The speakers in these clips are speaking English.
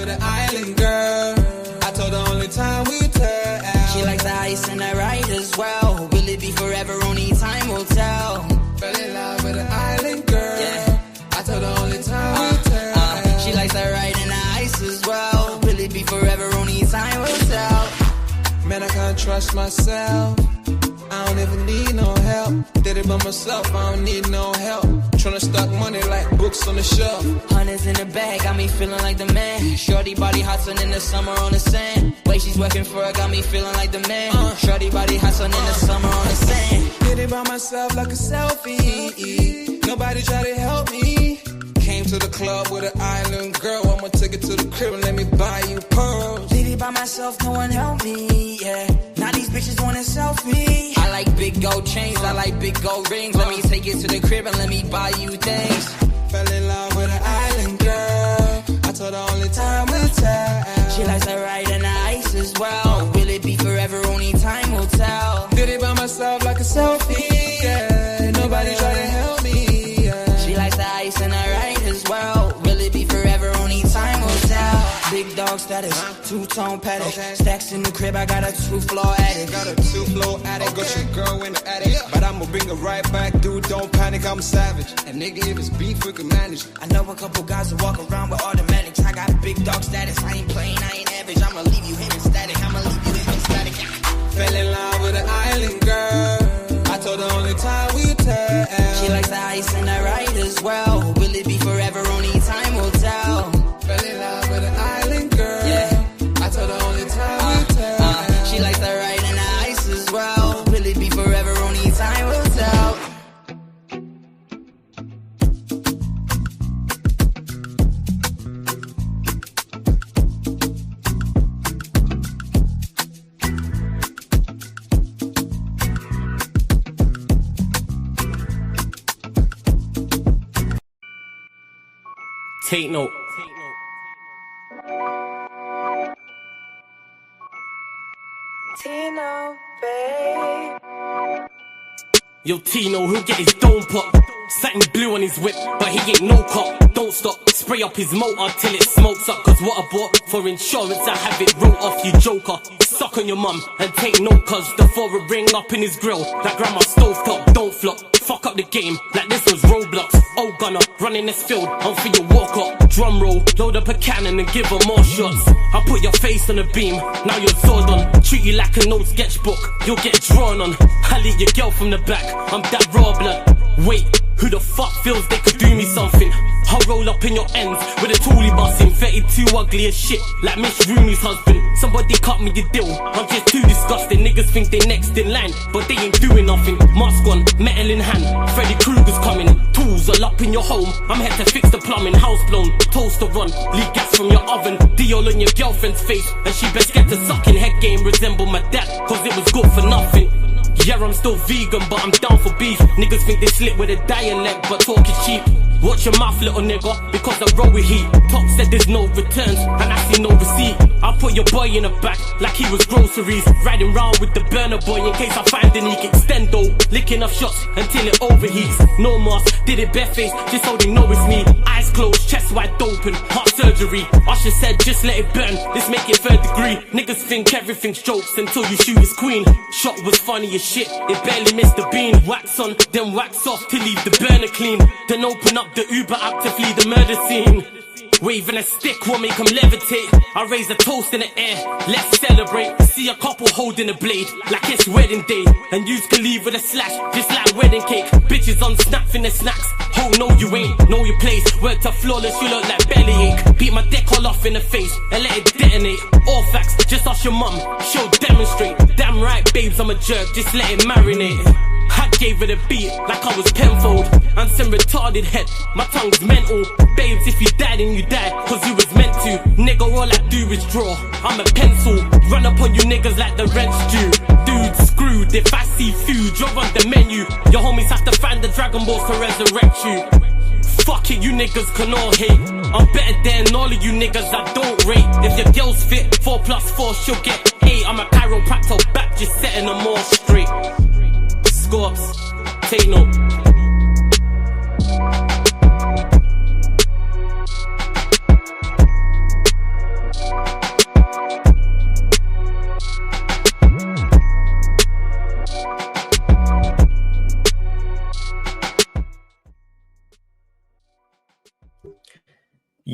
with an island girl. I told her only time we tell. She likes the ice and the ride as well. Will it be forever? Only time will tell. Fell in love with an island girl. Yeah. I told her only time we tell. She likes the ride and the ice as well. Will it be forever? Only time will tell. Man, I can't trust myself. I don't even need no help. Did it by myself, I don't need no help. Tryna stack money like books on the shelf. Hundreds in the bag, got me feeling like the man. Shorty body hot sun in the summer on the sand. Way she's working for it, got me feeling like the man. Shorty body hot sun in the summer on the sand. Did it by myself like a selfie. Nobody try to help me. Came to the club with an island girl. I'ma take it to the crib and let me buy you pearls. Did it by myself, no one helped me, yeah. Now these bitches want a selfie. I like big gold chains, I like big gold rings. Let me take it to the crib and let me buy you things. Fell in love with an island girl. I told her only time will tell. She likes the ride and the ice as well. Will it be forever? Only time will tell. Did it by myself like a selfie, yeah. Nobody try to help me, yeah. She likes the ice and the ride as well. Will it be forever? Only time will tell. Big dog status, two-tone paddock. Stacks in the crib, I got a two-floor attic. Got a two-floor attic, got your girl in the attic. But I'ma bring her right back, dude, don't panic, I'm savage. And nigga, if it's beef, we can manage. I know a couple guys who walk around with automatics. I got big dog status, I ain't playing, I ain't average. I'ma leave you hitting static, I'ma leave you hitting static. Fell in love with an island girl. I told her only time we tell. She likes the ice and the ride as well. Will it be forever? Only time will tell. Fell in love with an island girl. Yeah. I told her only time we tell. She likes the ride and the ice as well. Will it be forever? Only time will tell. Take note. Tino, babe. Yo, Tino, he'll get his dome pop. Satin blue on his whip, but he ain't no cop. Don't stop, spray up his motor till it smokes up. Cause what I bought for insurance, I have it wrote off, you joker. Suck on your mum and take note, cause the foreign ring up in his grill. Like grandma stovetop, don't flop. Fuck up the game, like this was Roblox. Oh gunner, running this field, I'm for your walk up. Drum roll, load up a cannon and give her more shots. I put your face on the beam, now you're sword on. Treat you like an old sketchbook, you'll get drawn on. I lead your girl from the back, I'm that raw blood. Wait, who the fuck feels they could do me something? I'll roll up in your ends with a toolie bussin'. 32 ugly as shit, like Miss Rooney's husband. Somebody cut me the deal, I'm just too disgusting. Niggas think they next in line, but they ain't doing nothing. Mask on, metal in hand, Freddy Krueger's coming. Tools all up in your home, I'm here to fix the plumbing. House blown, toaster run, leak gas from your oven. Dior on your girlfriend's face, and she best get to sucking. Head game resemble my dad, cause it was good for nothing. Yeah, I'm still vegan, but I'm down for beef. Niggas think they slip with a dialect, but talk is cheap. Watch your mouth, little nigga, because I roll with heat. Top said there's no returns, and I see no receipt. I put your boy in the back, like he was groceries. Riding round with the burner boy in case I find any extendo. Licking up shots until it overheats. No mask, did it barefaced, just so they know it's me. Eyes closed, chest wide open, heart surgery. Usher said just let it burn, let's make it third degree. Niggas think everything's jokes until you shoot his queen. Shot was funny as shit, it barely missed the beam. Wax on, then wax off to leave the burner clean. Then open up the Uber app to flee the murder scene. Waving a stick will make them levitate. I raise a toast in the air, let's celebrate. See a couple holding a blade, like it's wedding day. And yous can leave with a slash, just like wedding cake. Bitches on snap in the snacks. Oh no you ain't, know your place. Word to flawless, you look like bellyache. Beat my dick all off in the face, and let it detonate. All facts, just ask your mum, she'll demonstrate. Damn right babes, I'm a jerk, just let it marinate. I gave it a beat like I was Penfold. And some retarded head, my tongue's mental. Babes, if you die then you die, cause you was meant to. Nigga, all I do is draw, I'm a pencil. Run up on you niggas like the rent's due. Dude, screwed, if I see food, you're on the menu. Your homies have to find the Dragon Balls to resurrect you. Fuck it, you niggas can all hate. I'm better than all of you niggas I don't rate. If your girl's fit, 4+4 she'll get 8. I'm a chiropractor back, just setting them all straight. Scorps, take note.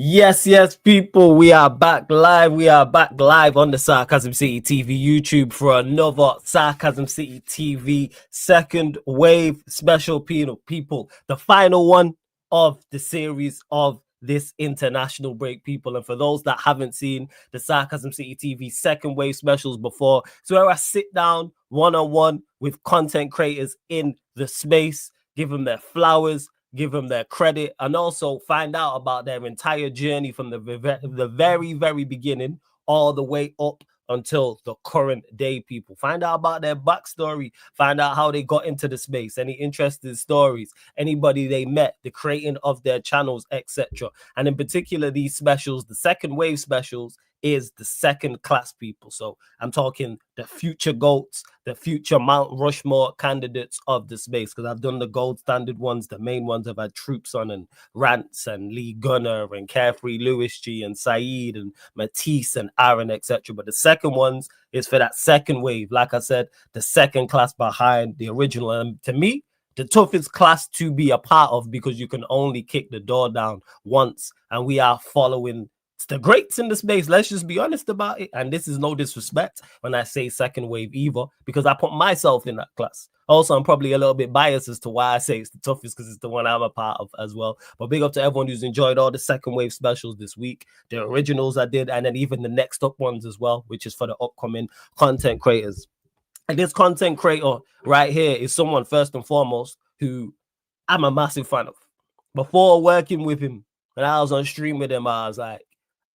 Yes, people, we are back live. We are back live on the Sarcasm City TV YouTube for another Sarcasm City TV second wave special people. The final one of the series of this international break, people. And for those that haven't seen the Sarcasm City TV second wave specials before, it's where I sit down one-on-one with content creators in the space, give them their flowers, give them their credit, and also find out about their entire journey from the very, very beginning all the way up until the current day, people. Find out about their backstory, find out how they got into the space, any interesting stories, anybody they met, the creating of their channels, etc. And in particular, these specials, the second wave specials, is the second class, people. So I'm talking the future GOATs, the future Mount Rushmore candidates of the space, because I've done the gold standard ones. The main ones have had Troops on and Rants and Lee Gunner and Carefree Lewis G and Saeed and Matisse and Aaron, etc. But the second ones is for that second wave. Like I said, the second class behind the original. And to me, the toughest class to be a part of, because you can only kick the door down once. And we are following the greats in the space. Let's just be honest about it. And this is no disrespect when I say second wave either, because I put myself in that class. Also, I'm probably a little bit biased as to why I say it's the toughest, because it's the one I'm a part of as well. But big up to everyone who's enjoyed all the second wave specials this week, the originals I did, and then even the next up ones as well, which is for the upcoming content creators. And this content creator right here is someone, first and foremost, who I'm a massive fan of. Before working with him, when I was on stream with him, I was like,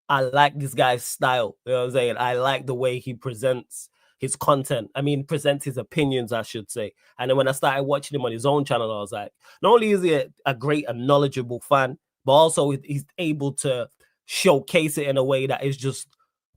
I like this guy's style. You know what I'm saying? I like the way he presents his content. I mean, presents his opinions, I should say. And then when I started watching him on his own channel, I was like, not only is he a great and knowledgeable fan, but also he's able to showcase it in a way that is just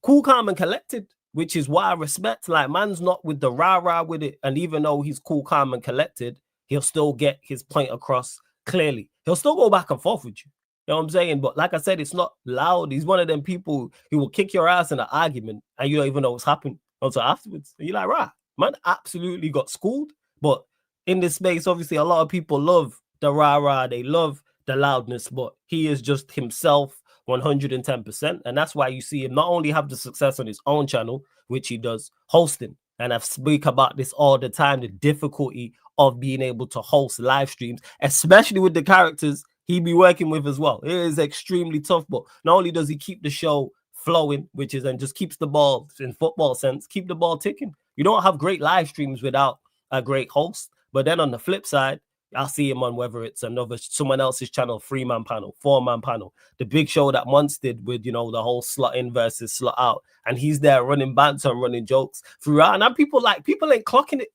cool, calm, and collected, which is what I respect. Like, man's not with the rah-rah with it. And even though he's cool, calm, and collected, he'll still get his point across clearly. He'll still go back and forth with you. You know what I'm saying? But like I said, it's not loud. He's one of them people who will kick your ass in an argument and you don't even know what's happened until afterwards. And you're like, right, man absolutely got schooled. But in this space, obviously, a lot of people love the rah-rah. They love the loudness, but he is just himself 110%. And that's why you see him not only have the success on his own channel, which he does, hosting. And I've speak about this all the time, the difficulty of being able to host live streams, especially with the characters he be working with as well. It is extremely tough, but not only does he keep the show flowing, which is, and just keeps the ball, in football sense, keep the ball ticking. You don't have great live streams without a great host. But then on the flip side, I'll see him on whether it's someone else's channel, 3-man panel, 4-man panel, the big show that Monts did with, you know, the whole slot in versus slot out. And he's there running banter and running jokes throughout. And people ain't clocking it.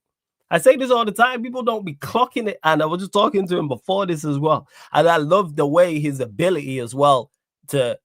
I say this all the time. People don't be clocking it. And I was just talking to him before this as well. And I love the way his ability as well to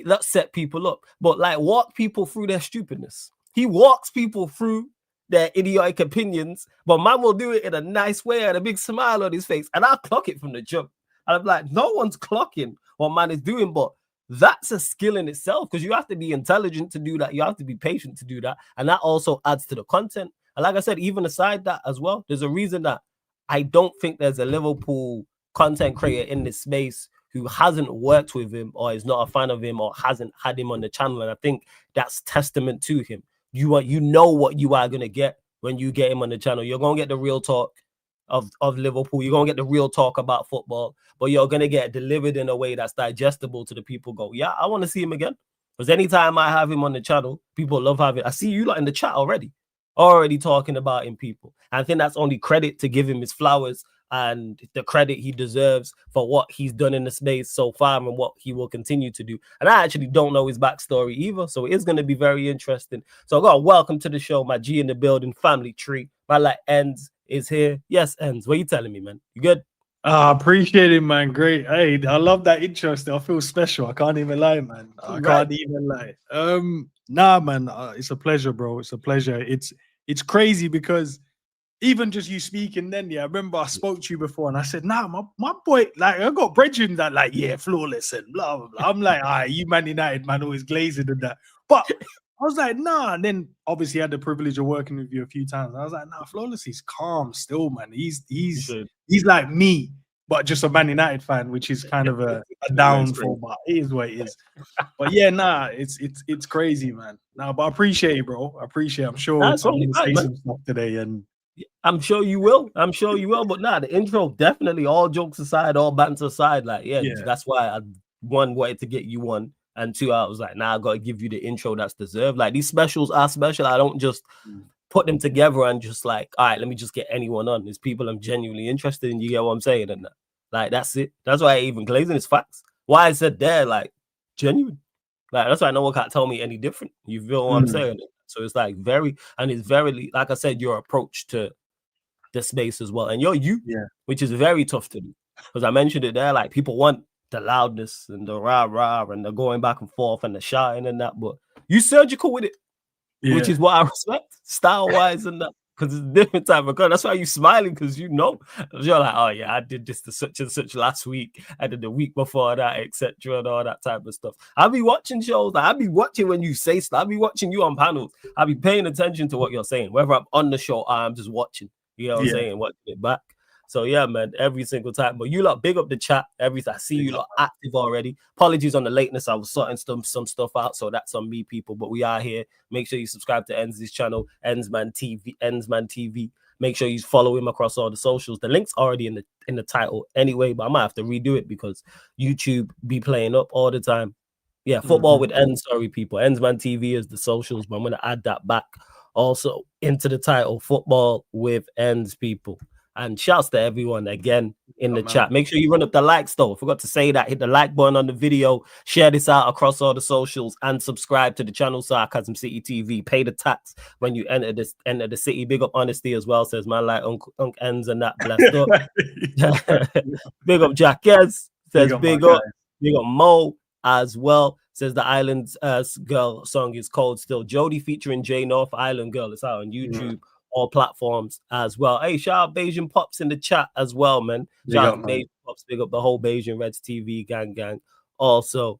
not set people up, but like walk people through their stupidness. He walks people through their idiotic opinions, but man will do it in a nice way and a big smile on his face. And I'll clock it from the jump. And I'm like, no one's clocking what man is doing, but that's a skill in itself, because you have to be intelligent to do that. You have to be patient to do that. And that also adds to the content. And like I said, even aside that as well, there's a reason that I don't think there's a Liverpool content creator in this space who hasn't worked with him or is not a fan of him or hasn't had him on the channel. And I think that's testament to him. You know what you are going to get when you get him on the channel. You're going to get the real talk of Liverpool. You're going to get the real talk about football, but you're going to get delivered in a way that's digestible to the people. Go, yeah, I want to see him again. Because anytime I have him on the channel, people love having. I see you lot in the chat already talking about him, people. And I think that's only credit to give him his flowers and the credit he deserves for what he's done in the space so far and what he will continue to do. And I actually don't know his backstory either, so it's going to be very interesting. So I got welcome to the show, my G in the building, family tree. My like Ends is here. Yes, Ends, what are you telling me, man? You good? I appreciate it, man. Great. Hey, I love that intro still. I feel special. I can't even lie, man. I can't even lie. Nah, man. It's a pleasure, bro. It's a pleasure. It's crazy because even just you speaking then, yeah, I remember I spoke to you before and I said, nah, my boy, like, I got brethren that, like, yeah, flawless and blah, blah, blah. I'm like, all right, you Man United, man, always glazing and that. But I was like, nah. And then obviously I had the privilege of working with you a few times. I was like, nah, flawless, he's calm still, man. He's like me. but just a Man United fan, which is kind of a Yeah, downfall, but it is what it is. But yeah, nah, it's crazy, man. Nah, but I appreciate it, bro. I appreciate it. I'm sure That's I'm only gonna fine, say man. some stuff today, and I'm sure you will. I'm sure you will. But nah, the intro definitely. All jokes aside, all banter aside, like yeah, Yeah. that's why I one wanted to get you on, and two, I was like, nah, I gotta give you the intro that's deserved. Like these specials are special. I don't just put them together and just like, all right, let me just get anyone on. There's people I'm genuinely interested in. You get what I'm saying? And like that's it. That's why I even glazing is facts. Why I said there, like genuine. Like that's why no one can't tell me any different. You feel what I'm saying? So it's like it's very like I said, your approach to the space as well. And you're you, which is very tough to do. Because I mentioned it there, like people want the loudness and the rah and the going back and forth and the shouting and that, but you surgical with it, which is what I respect, style wise and that. Because it's a different type of girl. That's why you smiling, because you know you're like, oh yeah, I did this to such and such last week. I did the week before that, etc. and all that type of stuff. I'll be watching shows. Like, I'll be watching when you say stuff. I'll be watching you on panels. I'll be paying attention to what you're saying, whether I'm on the show or I'm just watching. You know what I'm saying? Watching it back. So yeah, man, every single time. But you lot big up the chat. I see you lot active already. Apologies on the lateness. I was sorting some stuff out, so that's on me, people. But we are here. Make sure you subscribe to Enz's channel, Enzman TV. Make sure you follow him across all the socials. The link's already in the title anyway, but I might have to redo it because YouTube be playing up all the time. Yeah, football with Enz. Sorry, people. Enzman TV is the socials, but I'm gonna add that back also into the title. Football with Enz, people. And shouts to everyone again in the chat. Make sure you run up the likes though. I forgot to say that. Hit the like button on the video. Share this out across all the socials and subscribe to the channel Sarcasm City TV. Pay the tax when you enter the city. Big up Honesty as well. Says man like Unc Ends and that blessed up. Big up Jackez. Says big up Mo as well. Says the Island Girl song is called still. Jody featuring J North Island Girl. It's out on YouTube. All platforms as well. Hey, shout out Beijing Pops in the chat as well, man. Shout out Beijing Pops, big up the whole Beijing Reds TV gang. Also,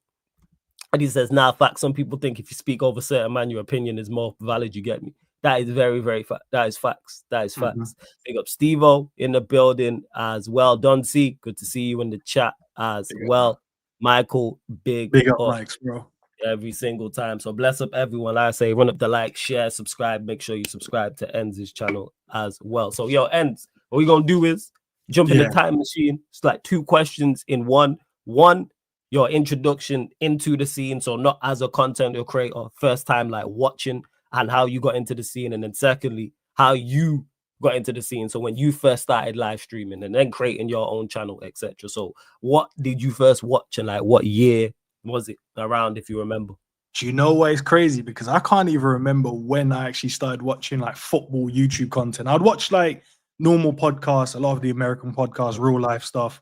and he says, nah, fact. Some people think if you speak over certain man, your opinion is more valid. You get me? That is very, very fact. That is facts. That is facts. Big up Steve-O in the building as well. Don C, good to see you in the chat as well. Michael, big up, Mikes, bro. Every single time. So bless up everyone. Like I say, run up the like, share, subscribe. Make sure you subscribe to Enz's channel as well. So yo, Enz, what we gonna do is jump in the time machine. It's like 2 questions in one. One, your introduction into the scene. So not as a content creator, first time like watching and how you got into the scene. And then secondly, how you got into the scene. So when you first started live streaming and then creating your own channel, etc. So what did you first watch and like what year was it around, if you remember? Do you know what is crazy? Because I can't even remember when I actually started watching like football YouTube content. I'd watch like normal podcasts, a lot of the American podcasts, real life stuff,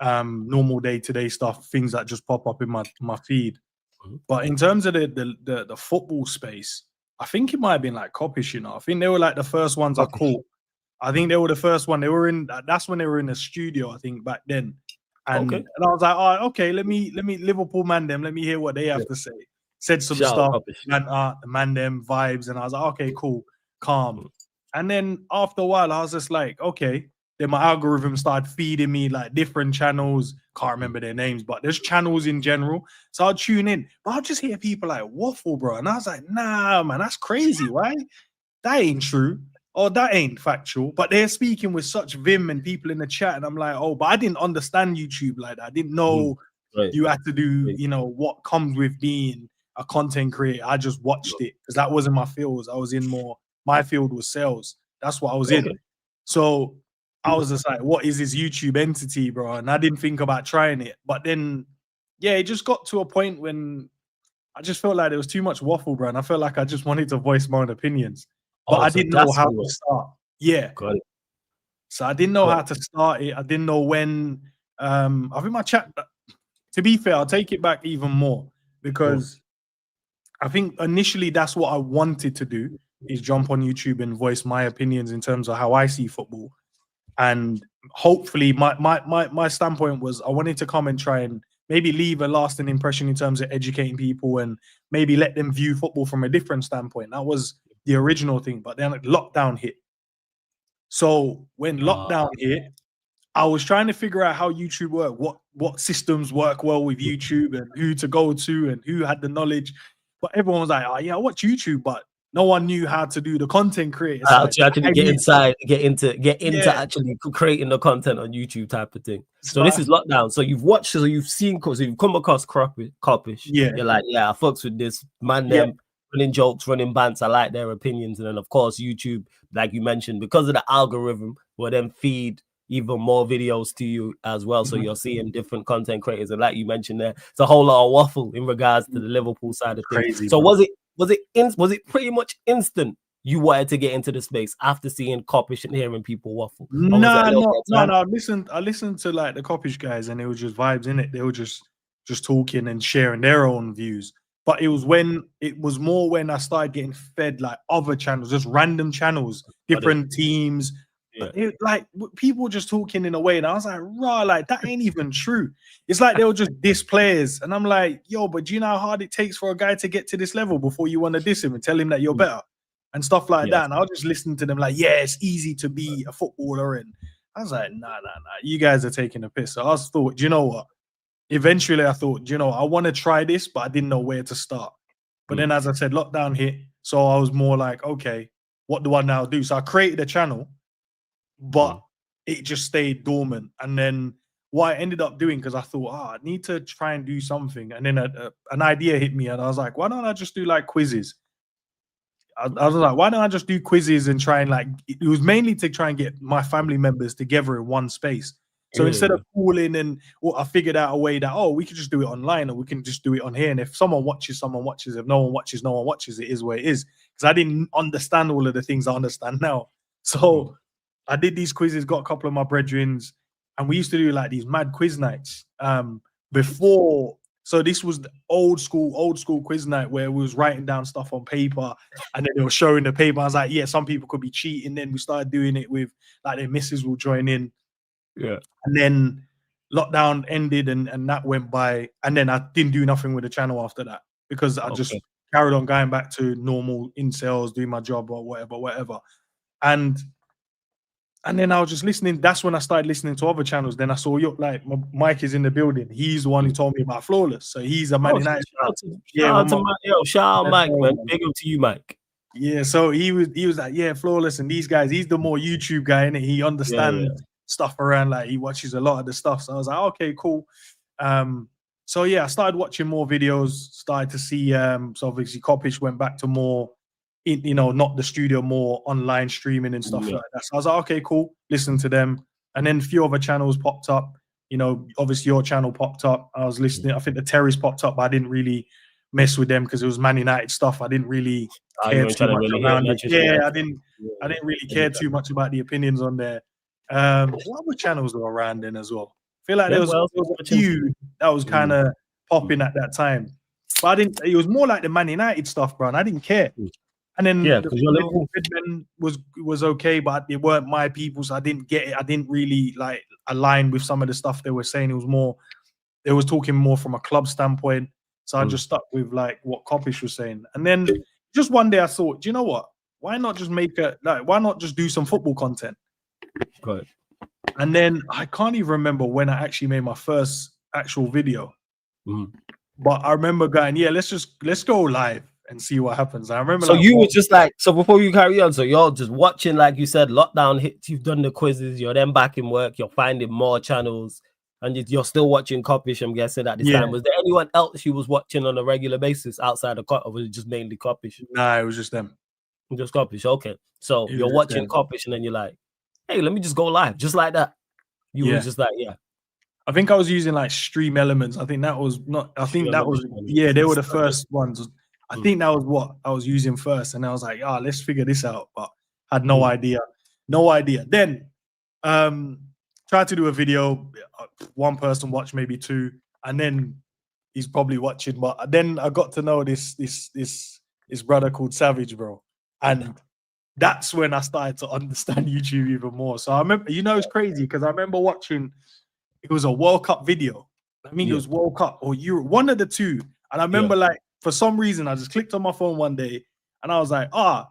normal day-to-day stuff, things that just pop up in my feed. But in terms of the football space, I think it might have been like Kopish, you know. I think they were like the first ones I caught. I think they were the first one. That's when they were in the studio, I think, back then. And I was like, oh, okay, let me Liverpool man them, let me hear what they have to say. Said some stuff, the man them vibes, and I was like, okay, cool, calm. And then after a while, I was just like, okay. Then my algorithm started feeding me like different channels. Can't remember their names, but there's channels in general. So I'll tune in, but I'll just hear people like waffle, bro. And I was like, nah, man, that's crazy, right? That ain't true. Oh, that ain't factual. But they're speaking with such vim and people in the chat. And I'm like, oh, but I didn't understand YouTube like that. I didn't know you had to do, you know, what comes with being a content creator. I just watched it because that wasn't my field. I was in my field was sales. That's what I was in. So I was just like, what is this YouTube entity, bro? And I didn't think about trying it. But then, yeah, it just got to a point when I just felt like there was too much waffle, bro. And I felt like I just wanted to voice my own opinions. But I didn't know how to start. Yeah. Got it. So I didn't know how to start it. I didn't know when. I think my chat, to be fair, I'll take it back even more because I think initially that's what I wanted to do is jump on YouTube and voice my opinions in terms of how I see football. And hopefully my standpoint was I wanted to come and try and maybe leave a lasting impression in terms of educating people and maybe let them view football from a different standpoint. That was the original thing, but then lockdown hit. So when lockdown hit, I was trying to figure out how YouTube worked, what systems work well with YouTube, and who to go to, and who had the knowledge. But everyone was like, "Oh yeah, I watch YouTube," but no one knew how to do the content creator How side. to actually get inside, get into Yeah. actually creating the content on YouTube type of thing. So So this is lockdown. So you've watched, so you've seen, so you've come across Kopish. Yeah. You're like, yeah, I fucks with this man. Yeah. Them running jokes, running bants. I like their opinions, and then of course YouTube, like you mentioned, because of the algorithm, will then feed even more videos to you as well. So you're seeing different content creators, and like you mentioned, there, it's a whole lot of waffle in regards to the Liverpool side of things. Crazy, So bro. was it pretty much instant you wanted to get into the space after seeing Kopish and hearing people waffle? Or was it a little bit of time? I listened to like the Kopish guys, and it was just vibes in it. They were just talking and sharing their own views. But it was more when I started getting fed like other channels, just random channels, different teams. Yeah. Like people just talking in a way, and I was like, "Raw, like that ain't even true." It's like they were just diss players, and I'm like, "Yo, but do you know how hard it takes for a guy to get to this level before you want to diss him and tell him that you're better and stuff like that?" And I was just listening to them like, "Yeah, it's easy to be a footballer," and I was like, "Nah, you guys are taking a piss." So I was thought, do you know what? Eventually, I thought, do you know, I want to try this, but I didn't know where to start. But then, as I said, lockdown hit, so I was more like, okay, what do I now do? So I created a channel, but it just stayed dormant. And then what I ended up doing, because I thought, I need to try and do something. And then an idea hit me, and I was like, why don't I just do like quizzes? I was like, why don't I just do quizzes and try and like, it was mainly to try and get my family members together in one space. So instead of calling I figured out a way that, we could just do it online, or we can just do it on here. And if someone watches, someone watches. If no one watches, no one watches. It is where it is. Because I didn't understand all of the things I understand now. So I did these quizzes, got a couple of my brethrens, and we used to do like these mad quiz nights before. So this was the old school quiz night where we was writing down stuff on paper, and then they were showing the paper. I was like, yeah, some people could be cheating. Then we started doing it with like their missus will join in. Yeah. And then lockdown ended, and that went by. And then I didn't do nothing with the channel after that, because I just carried on going back to normal in sales, doing my job or whatever. And then I was just listening. That's when I started listening to other channels. Then I saw Mike is in the building. He's the one who told me about Flawless. So he's a Man United. Shout out Mike, man. Big up to you, Mike. Yeah, so he was like, yeah, Flawless, and these guys. He's the more YouTube guy, and he understands stuff around, like he watches a lot of the stuff. So I was like, okay, cool. So yeah, I started watching more videos, started to see so obviously Kopish went back to more not the studio, more online streaming and stuff like that. So I was like, okay, cool, listen to them. And then a few other channels popped up, obviously your channel popped up. I was listening, I think the Terry's popped up, but I didn't really mess with them because it was Man United stuff. I didn't really care too much around it. Yeah, I didn't really care too much about the opinions on there. What other channels were around then as well? I feel like there was a few that was kind of popping at that time, but I didn't. It was more like the Man United stuff, bro. And I didn't care. And then the Liverpool was okay, but they weren't my people, so I didn't get it. I didn't really like align with some of the stuff they were saying. It was more, they was talking more from a club standpoint. So I just stuck with like what Kopish was saying. And then just one day I thought, do you know what? Why not just why not just do some football content? Good. And then I can't even remember when I actually made my first actual video. But I remember going, let's go live and see what happens. I remember. So you were just like, so before you carry on, so you're just watching, like you said, lockdown hits, you've done the quizzes, you're then back in work, you're finding more channels, and you're still watching Kopish, I'm guessing, at this time. Was there anyone else you was watching on a regular basis outside of Kopish, or was it just mainly Kopish? Nah, it was just them. Just Kopish, okay. So you're watching Kopish, and then you're like, hey, let me just go live, just like that. You were just like, I think I was using like Stream Elements. I think that was they were the first ones. I think that was what I was using first. And I was like, let's figure this out. But I had no idea. Then tried to do a video. One person watched, maybe two. And then he's probably watching. But then I got to know this brother called Savage, bro. And that's when I started to understand YouTube even more. So I remember, it's crazy because I remember watching, it was a World Cup video. I mean, it was World Cup or Euro, one of the two. And I remember like, for some reason, I just clicked on my phone one day and I was like, I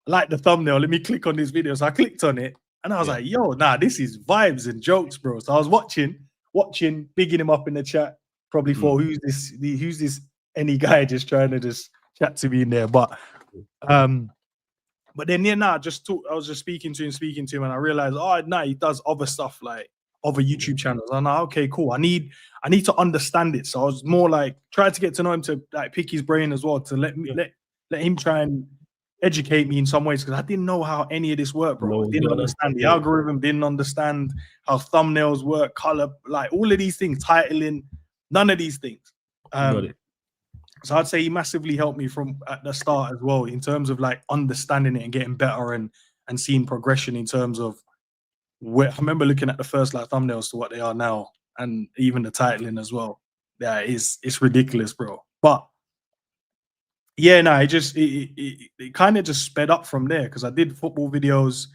like the thumbnail. Let me click on this video. So I clicked on it And I was like, yo, nah, this is vibes and jokes, bro. So I was watching, bigging him up in the chat, probably for who's this any guy just trying to just chat to me in there. But then I was just speaking to him, and I realized, oh no, he does other stuff like other YouTube channels. And I'm like, okay, cool. I need to understand it. So I was more like trying to get to know him, to like pick his brain as well, to let him try and educate me in some ways, because I didn't know how any of this worked, bro. I didn't understand the algorithm, didn't understand how thumbnails work, color, like all of these things, titling, none of these things. So I'd say he massively helped me from at the start as well, in terms of like understanding it and getting better and seeing progression in terms of where I remember looking at the first like thumbnails to what they are now, and even the titling as well. Yeah, it's ridiculous, bro. But yeah, no, it kind of just sped up from there, because I did football videos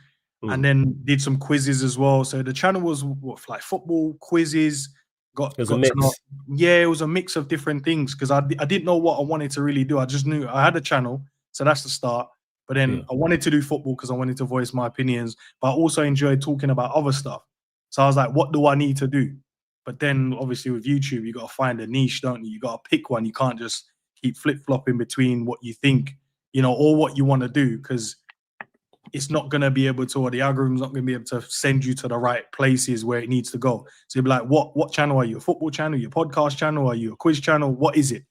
and then did some quizzes as well. So the channel was like football quizzes. It was a mix of different things, because I didn't know what I wanted to really do. I just knew I had a channel, so that's the start. But then I wanted to do football because I wanted to voice my opinions, but I also enjoyed talking about other stuff. So I was like, what do I need to do? But then obviously with YouTube, you got to find a niche, don't you? You got to pick one. You can't just keep flip-flopping between what you think, or what you want to do, because it's not going to be able to, or the algorithm's not going to be able to send you to the right places where it needs to go. So you'll be like, what channel are you? A football channel? Your podcast channel? Are you a quiz channel? What is it?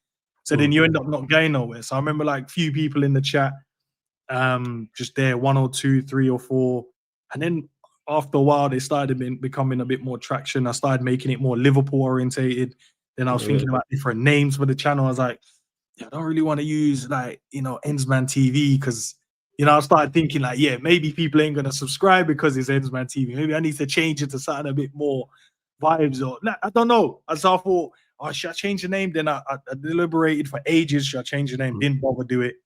So then you end up not going nowhere. So I remember like few people in the chat, just there, 1 or 2, 3 or 4. And then after a while, they started becoming a bit more traction. I started making it more Liverpool orientated. Then I was thinking about different names for the channel. I was like, I don't really want to use like, Ensman TV, because I started thinking like, maybe people ain't gonna subscribe because it's Ensman TV. Maybe I need to change it to something a bit more vibes, or I don't know. So I thought, should I change the name? Then I deliberated for ages. Should I change the name? Didn't bother do it,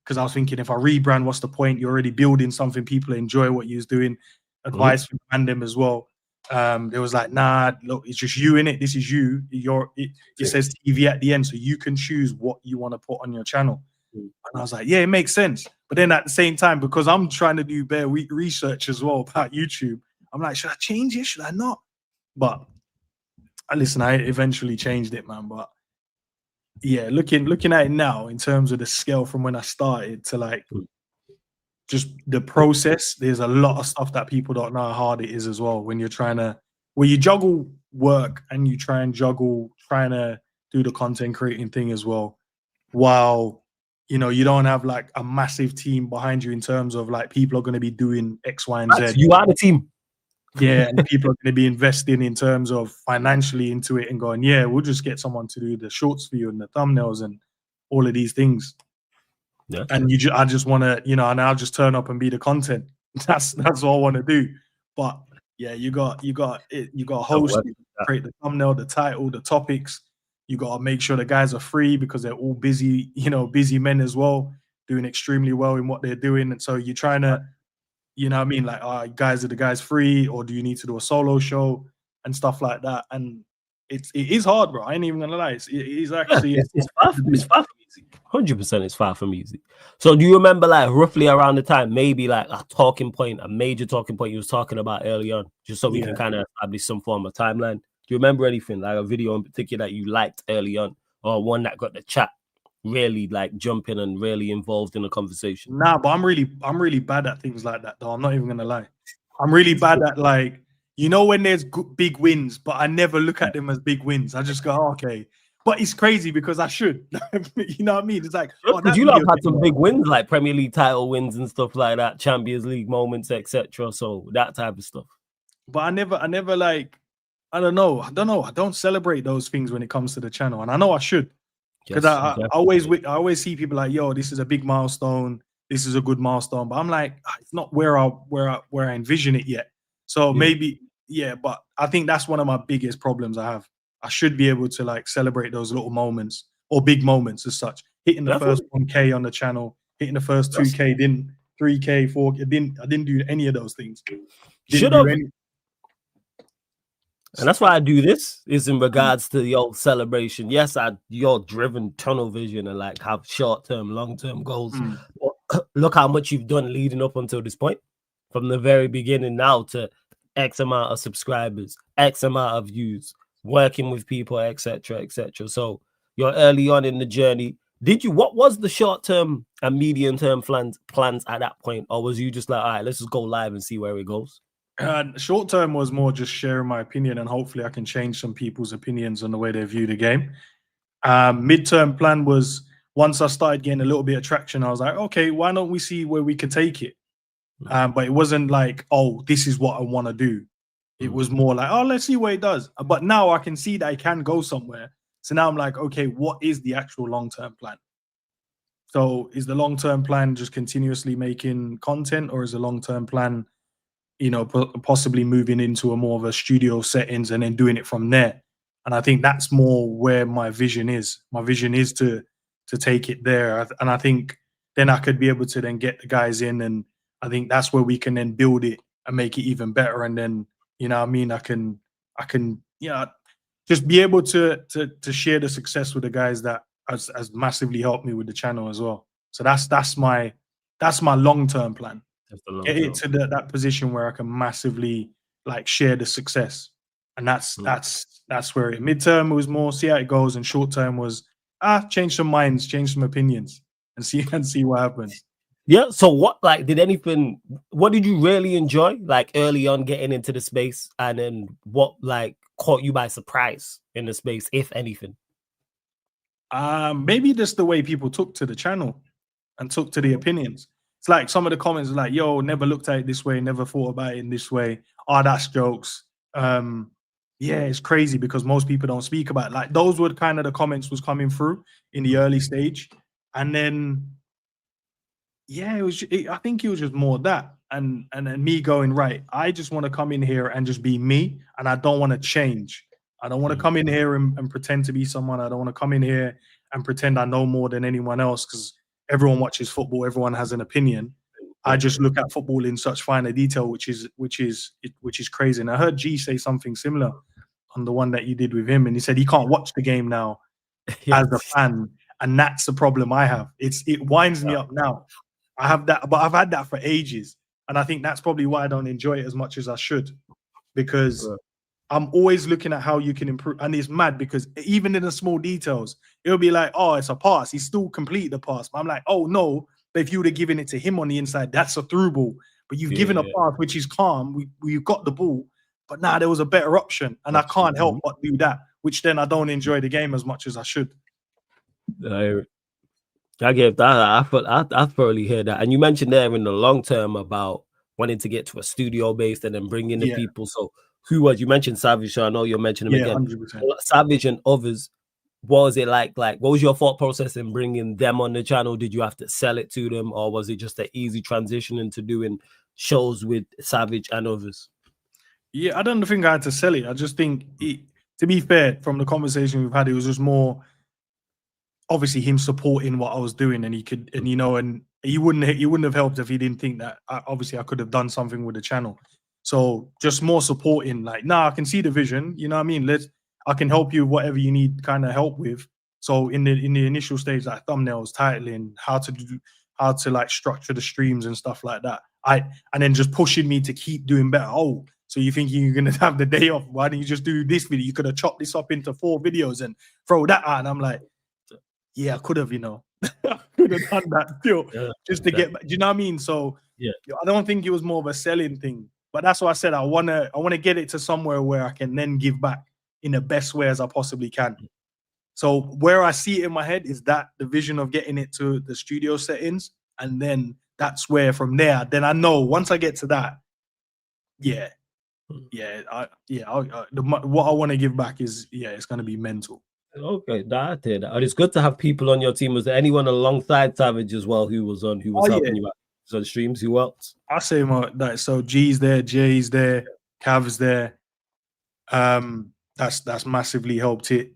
because I was thinking, if I rebrand, what's the point? You're already building something. People enjoy what you're doing. Advice from Random as well. They was like, nah, look, it's just you in it. This is you. It says TV at the end, so you can choose what you want to put on your channel. And I was like, yeah, it makes sense. But then at the same time, because I'm trying to do bare research as well about YouTube, I'm like, should I change it? Should I not? But listen, I eventually changed it, man. But yeah, looking at it now in terms of the scale from when I started to like just the process, there's a lot of stuff that people don't know how hard it is as well, when you juggle work and you trying to do the content creating thing as well, while you don't have like a massive team behind you in terms of like people are going to be doing X, Y, and Z. You are the team. Yeah, and people are going to be investing in terms of financially into it and going, yeah, we'll just get someone to do the shorts for you and the thumbnails and all of these things. Yeah. And I just want to, and I'll just turn up and be the content. That's all I want to do. But yeah, you got to host, create the thumbnail, the title, the topics. You got to make sure the guys are free, because they're all busy, busy men as well, doing extremely well in what they're doing. And so you're trying to, like, guys, are the guys free, or do you need to do a solo show and stuff like that? And it is hard, bro. I ain't even gonna lie. It is actually it's far from easy. 100%, it's far from easy. So do you remember like roughly around the time, maybe like a major talking point you was talking about early on, just so we can kind of establish some form of timeline? Do you remember anything, like a video in particular that you liked early on, or one that got the chat really like jumping and really involved in the conversation? Nah, but I'm really bad at things like that, though. I'm not even gonna lie. I'm really bad at like, when there's big wins, but I never look at them as big wins. I just go, okay. But it's crazy, because I should. You know what I mean? It's like, because you lot had some big wins, like Premier League title wins and stuff like that, Champions League moments, etc. So that type of stuff. But I never like, I don't know. I don't celebrate those things when it comes to the channel, and I know I should, because I always see people like, yo, this is a big milestone. This is a good milestone. But I'm like, it's not where I envision it yet. So maybe, but I think that's one of my biggest problems I have. I should be able to like celebrate those little moments, or big moments as such. Hitting the first 1K on the channel, hitting the first 2K, didn't 3K, 4K. I didn't do any of those things. Should have. And that's why I do this, is in regards to your celebration. Yes, you're driven tunnel vision and like have short-term, long-term goals. But look how much you've done leading up until this point. from the very beginning now to X amount of subscribers, X amount of views, working with people, etc., etc. So you're early on in the journey. What was the short term and medium term plans at that point, or was you just like, all right, let's just go live and see where it goes? Short term was more just sharing my opinion, and hopefully I can change some people's opinions on the way they view the game. Midterm plan was, once I started getting a little bit of traction, I was like, okay, why don't we see where we can take it? But it wasn't like, oh, this is what I want to do. It was more like, oh, let's see what it does. But now I can see that I can go somewhere. So now I'm like, okay, what is the actual long-term plan? So is the long-term plan just continuously making content, or is the long-term plan, possibly moving into a more of a studio settings and then doing it from there? And I think that's more where my vision is. My vision is to take it there. And I think then I could be able to then get the guys in, and I think that's where we can then build it and make it even better. And then, I can just be able to share the success with the guys that has massively helped me with the channel as well. So that's my long-term plan. Get it to that position where I can massively like share the success. And that's where it. Midterm was more see how it goes, and short term was change some minds, change some opinions, and see what happens. Yeah. So what did you really enjoy like early on getting into the space, and then what like caught you by surprise in the space, if anything? Maybe just the way people took to the channel and took to the opinions. It's like some of the comments are like, yo, never looked at it this way, never thought about it in this way. Oh, that's jokes. Yeah, it's crazy because most people don't speak about it. Like those were kind of the comments was coming through in the early stage. And then, yeah, I think it was just more that. And me going, right, I just want to come in here and just be me. And I don't want to change. I don't want to come in here and pretend to be someone. I don't want to come in here and pretend I know more than anyone else, because everyone watches football. Everyone has an opinion. I just look at football in such finer detail, which is crazy. And I heard G say something similar on the one that you did with him, and he said he can't watch the game now as a fan, and that's the problem I have. It winds me up now. I have that, but I've had that for ages, and I think that's probably why I don't enjoy it as much as I should, because I'm always looking at how you can improve. And it's mad because even in the small details, it'll be like, oh, it's a pass. He still complete the pass. But I'm like, oh, no. But if you would have given it to him on the inside, that's a through ball. But you've given a pass, which is calm. We've got the ball. But now there was a better option. And I can't help but do that, which then I don't enjoy the game as much as I should. I get that. I thoroughly hear that. And you mentioned there in the long term about wanting to get to a studio base and then bring in the people. So who was, you mentioned Savage, so I know you'll mention him again. 100%. Savage and others, what was it like what was your thought process in bringing them on the channel? Did you have to sell it to them, or was it just an easy transition into doing shows with Savage and others? Yeah, I don't think I had to sell it. I just think, to be fair, from the conversation we've had, it was just more obviously him supporting what I was doing, and he could, and he wouldn't have helped if he didn't think that obviously I could have done something with the channel. So just more supporting, like, I can see the vision, you know what I mean? I can help you whatever you need kind of help with. So in the initial stage, like thumbnails, titling, how to like structure the streams and stuff like that. And then just pushing me to keep doing better. Oh, so you think you're gonna have the day off? Why don't you just do this video? You could have chopped this up into 4 videos and throw that out. And I'm like, yeah, I could have, I could have done that still, just to get. Do you know what I mean? So I don't think it was more of a selling thing. But that's why I said I wanna get it to somewhere where I can then give back in the best way as I possibly can. So where I see it in my head is that the vision of getting it to the studio settings, and then that's where from there, then I know once I get to that, what I want to give back is it's gonna be mental. Okay, that's it. And it's good to have people on your team. Was there anyone alongside Savage as well who was helping you out? On streams, who else? I say so G's there, J's there, Cav's there. That's massively helped it.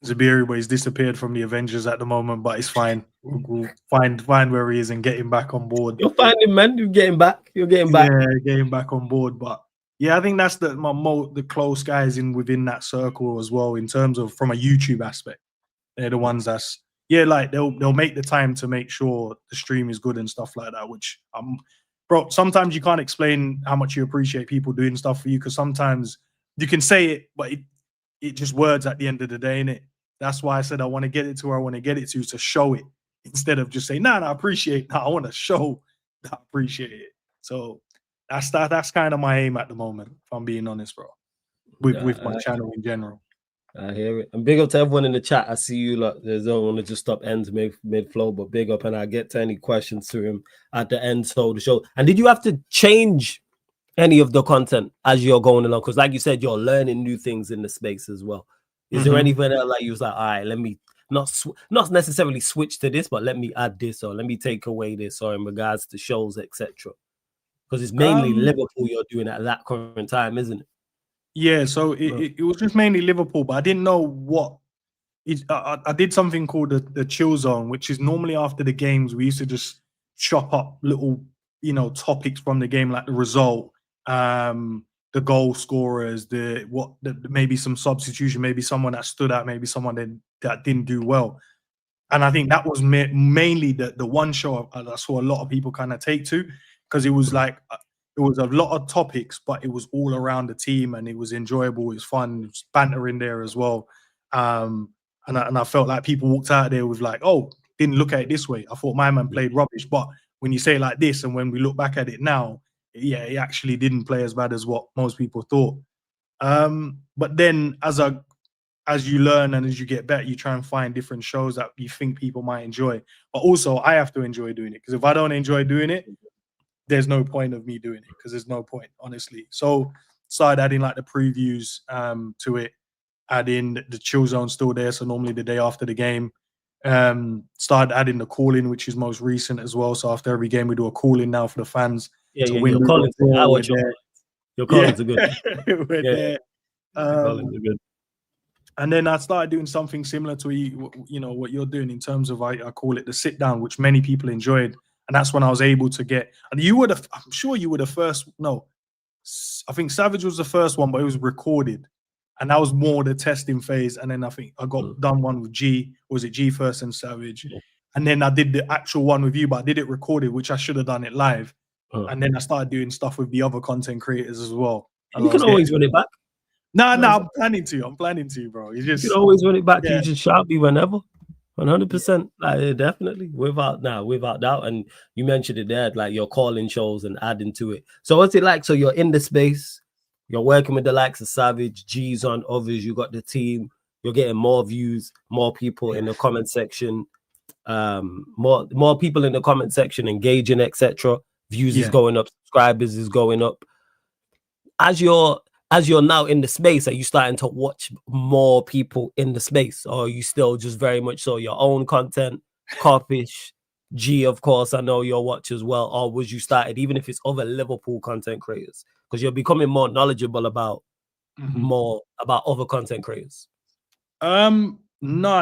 Zabiri, but he's disappeared from the Avengers at the moment, but it's fine. We'll find where he is and get him back on board. You'll find him, man. You're getting back. Yeah, getting back on board. But yeah, I think that's the close guys within that circle as well, in terms of from a YouTube aspect. They're the ones like they'll make the time to make sure the stream is good and stuff like that, which bro, sometimes you can't explain how much you appreciate people doing stuff for you, because sometimes you can say it, but it just words at the end of the day, innit? That's why I said I want to get it to where I want to get it to show it, instead of just saying, nah, I appreciate it. Nah, I want to show that I appreciate it. So that's kind of my aim at the moment, if I'm being honest, bro, with my channel in general. I hear it. And big up to everyone in the chat. I see you lot. There's don't want to just stop ends mid flow, but big up, and I get to any questions to him at the end. So the show. And did you have to change any of the content as you're going along? Because like you said, you're learning new things in the space as well. Is there anything else like you was like, all right, let me not necessarily switch to this, but let me add this, or let me take away this, or in regards to shows, etc. Because it's mainly Liverpool you're doing at that current time, isn't it? Yeah, so it was just mainly Liverpool, but I didn't know what. I did something called the chill zone, which is normally after the games. We used to just chop up little, topics from the game, like the result, the goal scorers, maybe some substitution, maybe someone that stood out, maybe someone that didn't do well. And I think that was mainly the one show I saw a lot of people kind of take to, because it was like, it was a lot of topics, but it was all around the team, and it was enjoyable. It was fun. There was banter in there as well. And I felt like people walked out there with like, oh, didn't look at it this way. I thought my man played rubbish. But when you say it like this, and when we look back at it now, yeah, he actually didn't play as bad as what most people thought. But then as you learn and as you get better, you try and find different shows that you think people might enjoy. But also, I have to enjoy doing it, because if I don't enjoy doing it, there's no point of me doing it, because there's no point, honestly. So started adding like the previews to it, adding the chill zone still there. So normally the day after the game, started adding the call-in, which is most recent as well. So after every game, we do a call-in now for the fans. Your call-ins are good. We're there. Call-ins are good. And then I started doing something similar to what you're doing, in terms of I call it the sit down, which many people enjoyed. And that's when I was able to get, and I'm sure you were the first, no, I think Savage was the first one, but it was recorded. And that was more the testing phase. And then I think I got done one with G. Was it G first and Savage? Yeah. And then I did the actual one with you, but I did it recorded, which I should have done it live. And then I started doing stuff with the other content creators as well. And you can always run it back. No, I'm planning to, bro. You can always run it back. Yeah. You just shout me whenever. 100%, like definitely, without doubt. And you mentioned it there, like you're calling shows and adding to it. So what's it like? So you're in the space, you're working with the likes of Savage, G's on others. You got the team. You're getting more views, more people in the comment section, more people in the comment section engaging, etc. Views is going up, subscribers is going up. As you're now in the space, are you starting to watch more people in the space, or are you still just very much so your own content? Kopish, G, of course, I know you'll watch as well. Or was you started, even if it's other Liverpool content creators, because you're becoming more knowledgeable about other content creators? No,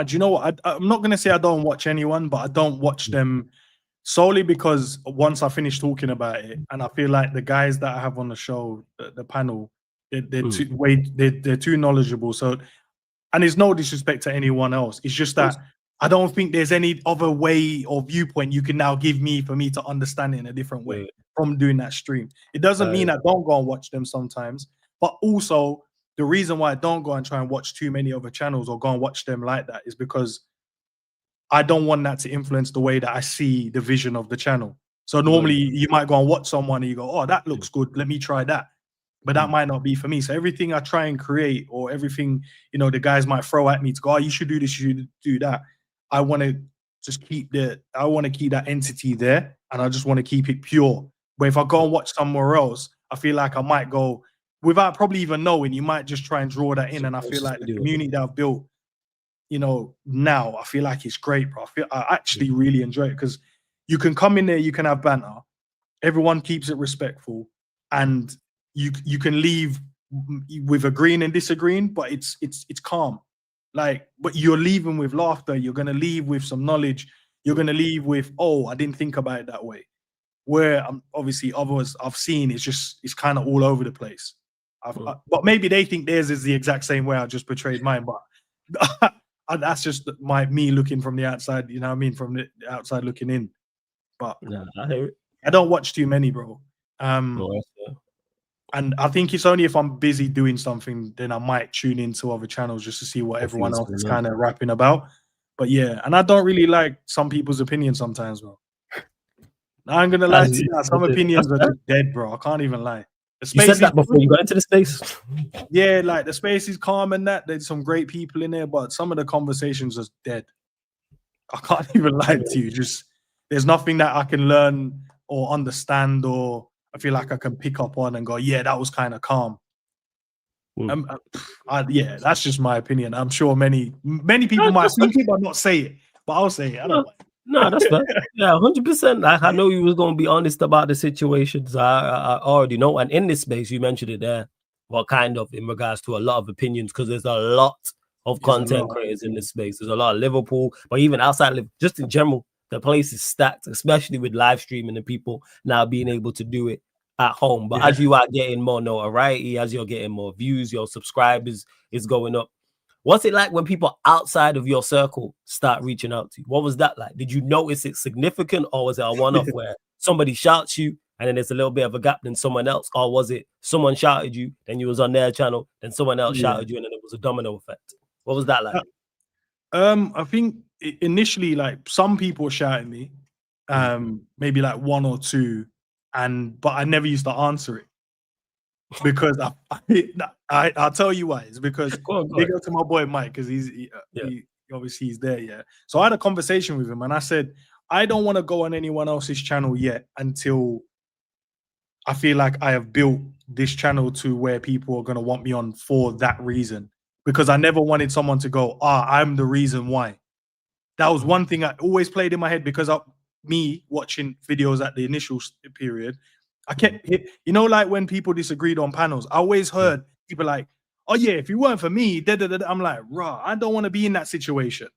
do you know what? I'm not going to say I don't watch anyone, but I don't watch them solely because once I finish talking about it, and I feel like the guys that I have on the show, the panel, they're too knowledgeable. So, and it's no disrespect to anyone else. It's just that I don't think there's any other way or viewpoint you can now give me for me to understand it in a different way from doing that stream. It doesn't mean I don't go and watch them sometimes, but also the reason why I don't go and try and watch too many other channels or go and watch them like that is because I don't want that to influence the way that I see the vision of the channel. So normally you might go and watch someone and you go, oh, that looks good, let me try that. But that might not be for me. So everything I try and create, or everything, the guys might throw at me to go, oh, you should do this, you should do that. I want to just keep that entity there, and I just want to keep it pure. But if I go and watch somewhere else, I feel like I might go, without probably even knowing, you might just try and draw that in. And I feel like the community that I've built, now, I feel like it's great, bro. I actually really enjoy it, because you can come in there, you can have banter, everyone keeps it respectful, and you can leave with agreeing and disagreeing, but it's calm. Like, but you're leaving with laughter, you're gonna leave with some knowledge, you're gonna leave with, oh, I didn't think about it that way. Where obviously others I've seen, it's kind of all over the place. But maybe they think theirs is the exact same way I just portrayed mine, but that's just me looking from the outside, you know what I mean, from the outside looking in. But I hear it. I don't watch too many, bro. Oh, that's fair. And I think it's only if I'm busy doing something, then I might tune into other channels just to see what everyone else is kind of rapping about. But yeah, and I don't really like some people's opinions sometimes, bro. I ain't gonna lie to you. Some opinions are just dead, bro. I can't even lie. You said that before you got into the space. Yeah, like the space is calm and that. There's some great people in there, but some of the conversations are dead. I can't even lie to you. Just there's nothing that I can learn or understand, or I feel like I can pick up on and go, yeah, that was kind of calm. Yeah, that's just my opinion. I'm sure many people might think it, but not say it. But I'll say it. I don't know. No, that's fair. Yeah, 100%. Like, I know you was going to be honest about the situations. I already know. And in this space, you mentioned it there. What kind of, in regards to a lot of opinions, because there's a lot of content creators in this space. There's a lot of Liverpool, but even outside, just in general, the place is stacked, especially with live streaming and people now being able to do it at home. But as you are getting more notoriety, as you're getting more views, your subscribers is going up. What's it like when people outside of your circle start reaching out to you? What was that like? Did you notice it significant, or was it a one-off where somebody shouts you and then there's a little bit of a gap than someone else? Or was it someone shouted you, then you was on their channel, then someone else shouted you, and then it was a domino effect? What was that like? I think initially, like, some people were shouting me, maybe like one or two, but I never used to answer it. Because I'll tell you why. It's because they go to my boy Mike, because he obviously he's there. Yeah. So I had a conversation with him and I said, I don't want to go on anyone else's channel yet until I feel like I have built this channel to where people are going to want me on for that reason. Because I never wanted someone to go, I'm the reason why. That was one thing I always played in my head, because me watching videos at the initial period, I kept, like when people disagreed on panels, I always heard people like, oh yeah, if you weren't for me, I'm like, rah, I don't want to be in that situation.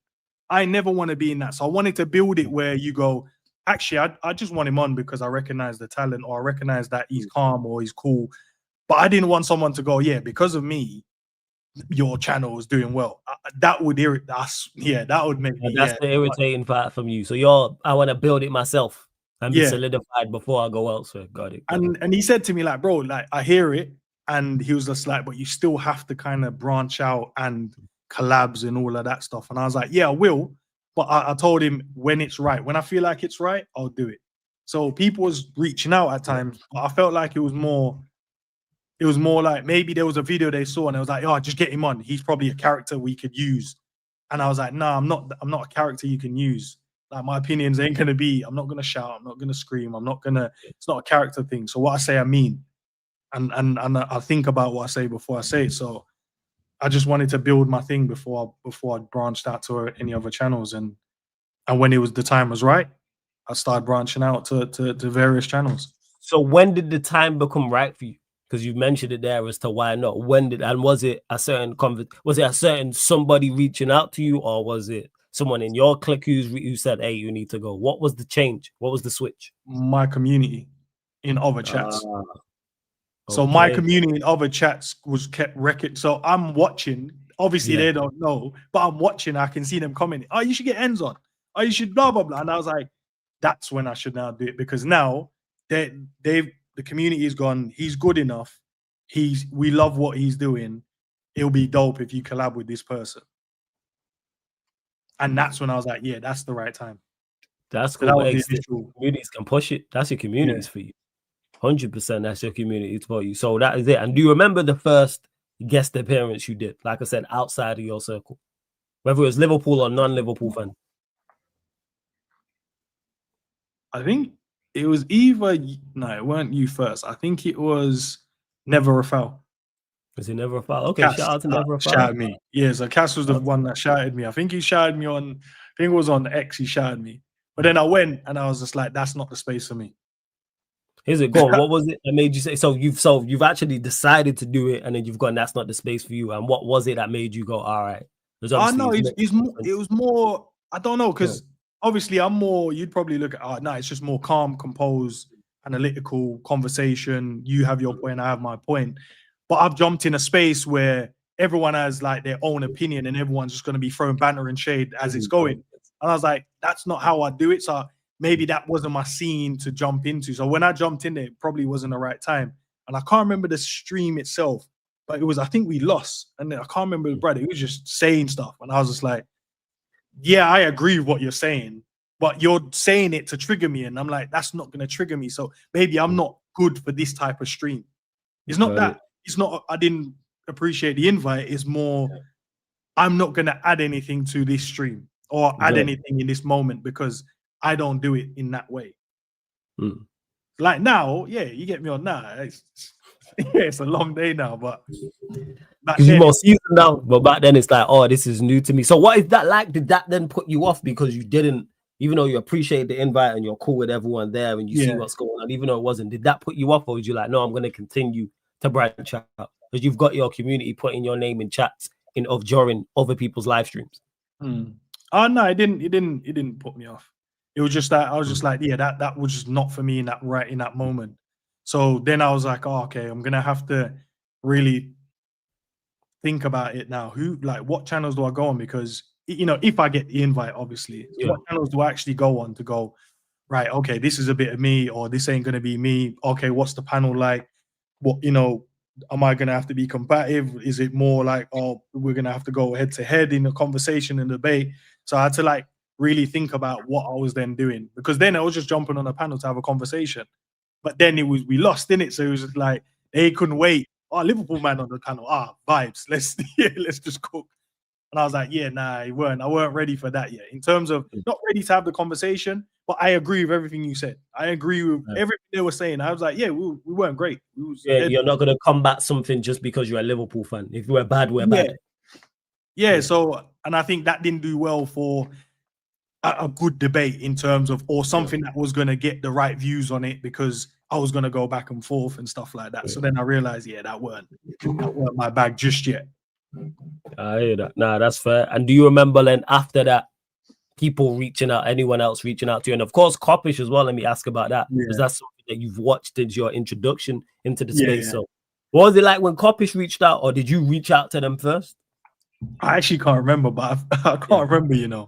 I never want to be in that. So I wanted to build it where you go, actually, I just want him on because I recognize the talent, or I recognize that he's calm or he's cool. But I didn't want someone to go, yeah, because of me, your channel is doing well. That would irritate us. Yeah, that would make me. That's the irritating part from you. So I want to build it myself and be solidified before I go elsewhere. Got it. And he said to me, like, bro, like, I hear it. And he was just like, but you still have to kind of branch out and collabs and all of that stuff. And I was like, yeah, I will. But I told him, when it's right, when I feel like it's right, I'll do it. So people was reaching out at times, but I felt like it was more like maybe there was a video they saw and I was like, oh, just get him on. He's probably a character we could use. And I was like, no, I'm not a character you can use. Like, my opinions ain't going to be, I'm not going to shout, I'm not going to scream, it's not a character thing. So what I say, I mean, and I think about what I say before I say it. So I just wanted to build my thing before I branched out to any other channels. And when the time was right, I started branching out to various channels. So when did the time become right for you? Because you've mentioned it there as to why not. Was it a certain somebody reaching out to you, or was it someone in your clique who said, hey, you need to go? What was the change? What was the switch? My community in other chats. So my community in other chats was kept record. So I'm watching. Obviously, they don't know, but I'm watching. I can see them commenting, oh, you should get ends on. Oh, you should blah, blah, blah. And I was like, that's when I should now do it, because now the community is gone. He's good enough. We love what he's doing. It'll be dope if you collab with this person. And that's when I was like, yeah, that's the right time. That's cool. Communities can push it. That's your communities for you. 100%. That's your community for you. So that is it. And do you remember the first guest appearance you did? Like I said, outside of your circle, whether it was Liverpool or non-Liverpool fan. I think it was it weren't you first. I think it was Never a Foul. Was it Never a Foul? Okay, shout out to Never a Foul. Shouted me. Yeah, so Cass was the one that shouted me. I think he shouted me I think it was on X, he shouted me. But then I went and I was just like, that's not the space for me. Is it gone? What was it that made you say so? You've actually decided to do it, and then you've gone, that's not the space for you. And what was it that made you go, all right? It was more, I don't know, because obviously I'm more, you'd probably look at, it's just more calm, composed, analytical conversation. You have your point, I have my point. But I've jumped in a space where everyone has like their own opinion and everyone's just going to be throwing banter and shade as it's going. And I was like, that's not how I do it. So maybe that wasn't my scene to jump into. So when I jumped in there, it probably wasn't the right time. And I can't remember the stream itself, but it was, I think we lost. And then I can't remember the brother. He was just saying stuff. And I was just like, yeah, I agree with what you're saying, but you're saying it to trigger me. And I'm like, that's not going to trigger me. So maybe I'm not good for this type of stream. It's not that, it's not, I didn't appreciate the invite. It's more, I'm not going to add anything to this stream or add anything in this moment because I don't do it in that way. Like now, yeah, you get me on now. It's a long day now, but because you're more seasoned now. But back then, it's like, oh, this is new to me. So, what is that like? Did that then put you off because you didn't, even though you appreciate the invite and you're cool with everyone there and you see what's going on, even though it wasn't? Did that put you off, or was you like, no, I'm going to continue to branch out because you've got your community putting your name in chats during other people's live streams? Oh no, it didn't put me off. It was just that I was just like, yeah, that was just not for me in that moment. So then I was like, oh, okay, I'm gonna have to really think about it now. What channels do I go on? Because if I get the invite, obviously, what channels do I actually go on to go, right? Okay, this is a bit of me, or this ain't gonna be me. Okay, what's the panel like? What am I gonna have to be combative? Is it more like, oh, we're gonna have to go head to head in a conversation and debate? So I had to really think about what I was then doing, because then I was just jumping on a panel to have a conversation. But then we lost in it. So it was just like, they couldn't wait. Oh, Liverpool man on the panel. Vibes. Let's just cook. And I was like, yeah, nah, I weren't ready for that yet. In terms of not ready to have the conversation, but I agree with everything you said. I agree with everything they were saying. I was like, yeah, we weren't great. You're not going to combat something just because you're a Liverpool fan. If we're bad, we're bad. Yeah, so, and I think that didn't do well for a good debate in terms of, or something that was going to get the right views on it, because I was going to go back and forth and stuff like that. So then I realized, that weren't my bag just yet. I hear that. Nah, that's fair. And do you remember then after that, people reaching out, anyone else reaching out to you? And of course, Kopish as well. Let me ask about that. Because that's something that you've watched as your introduction into the space. So what was it like when Kopish reached out, or did you reach out to them first? I actually can't remember, but I can't remember,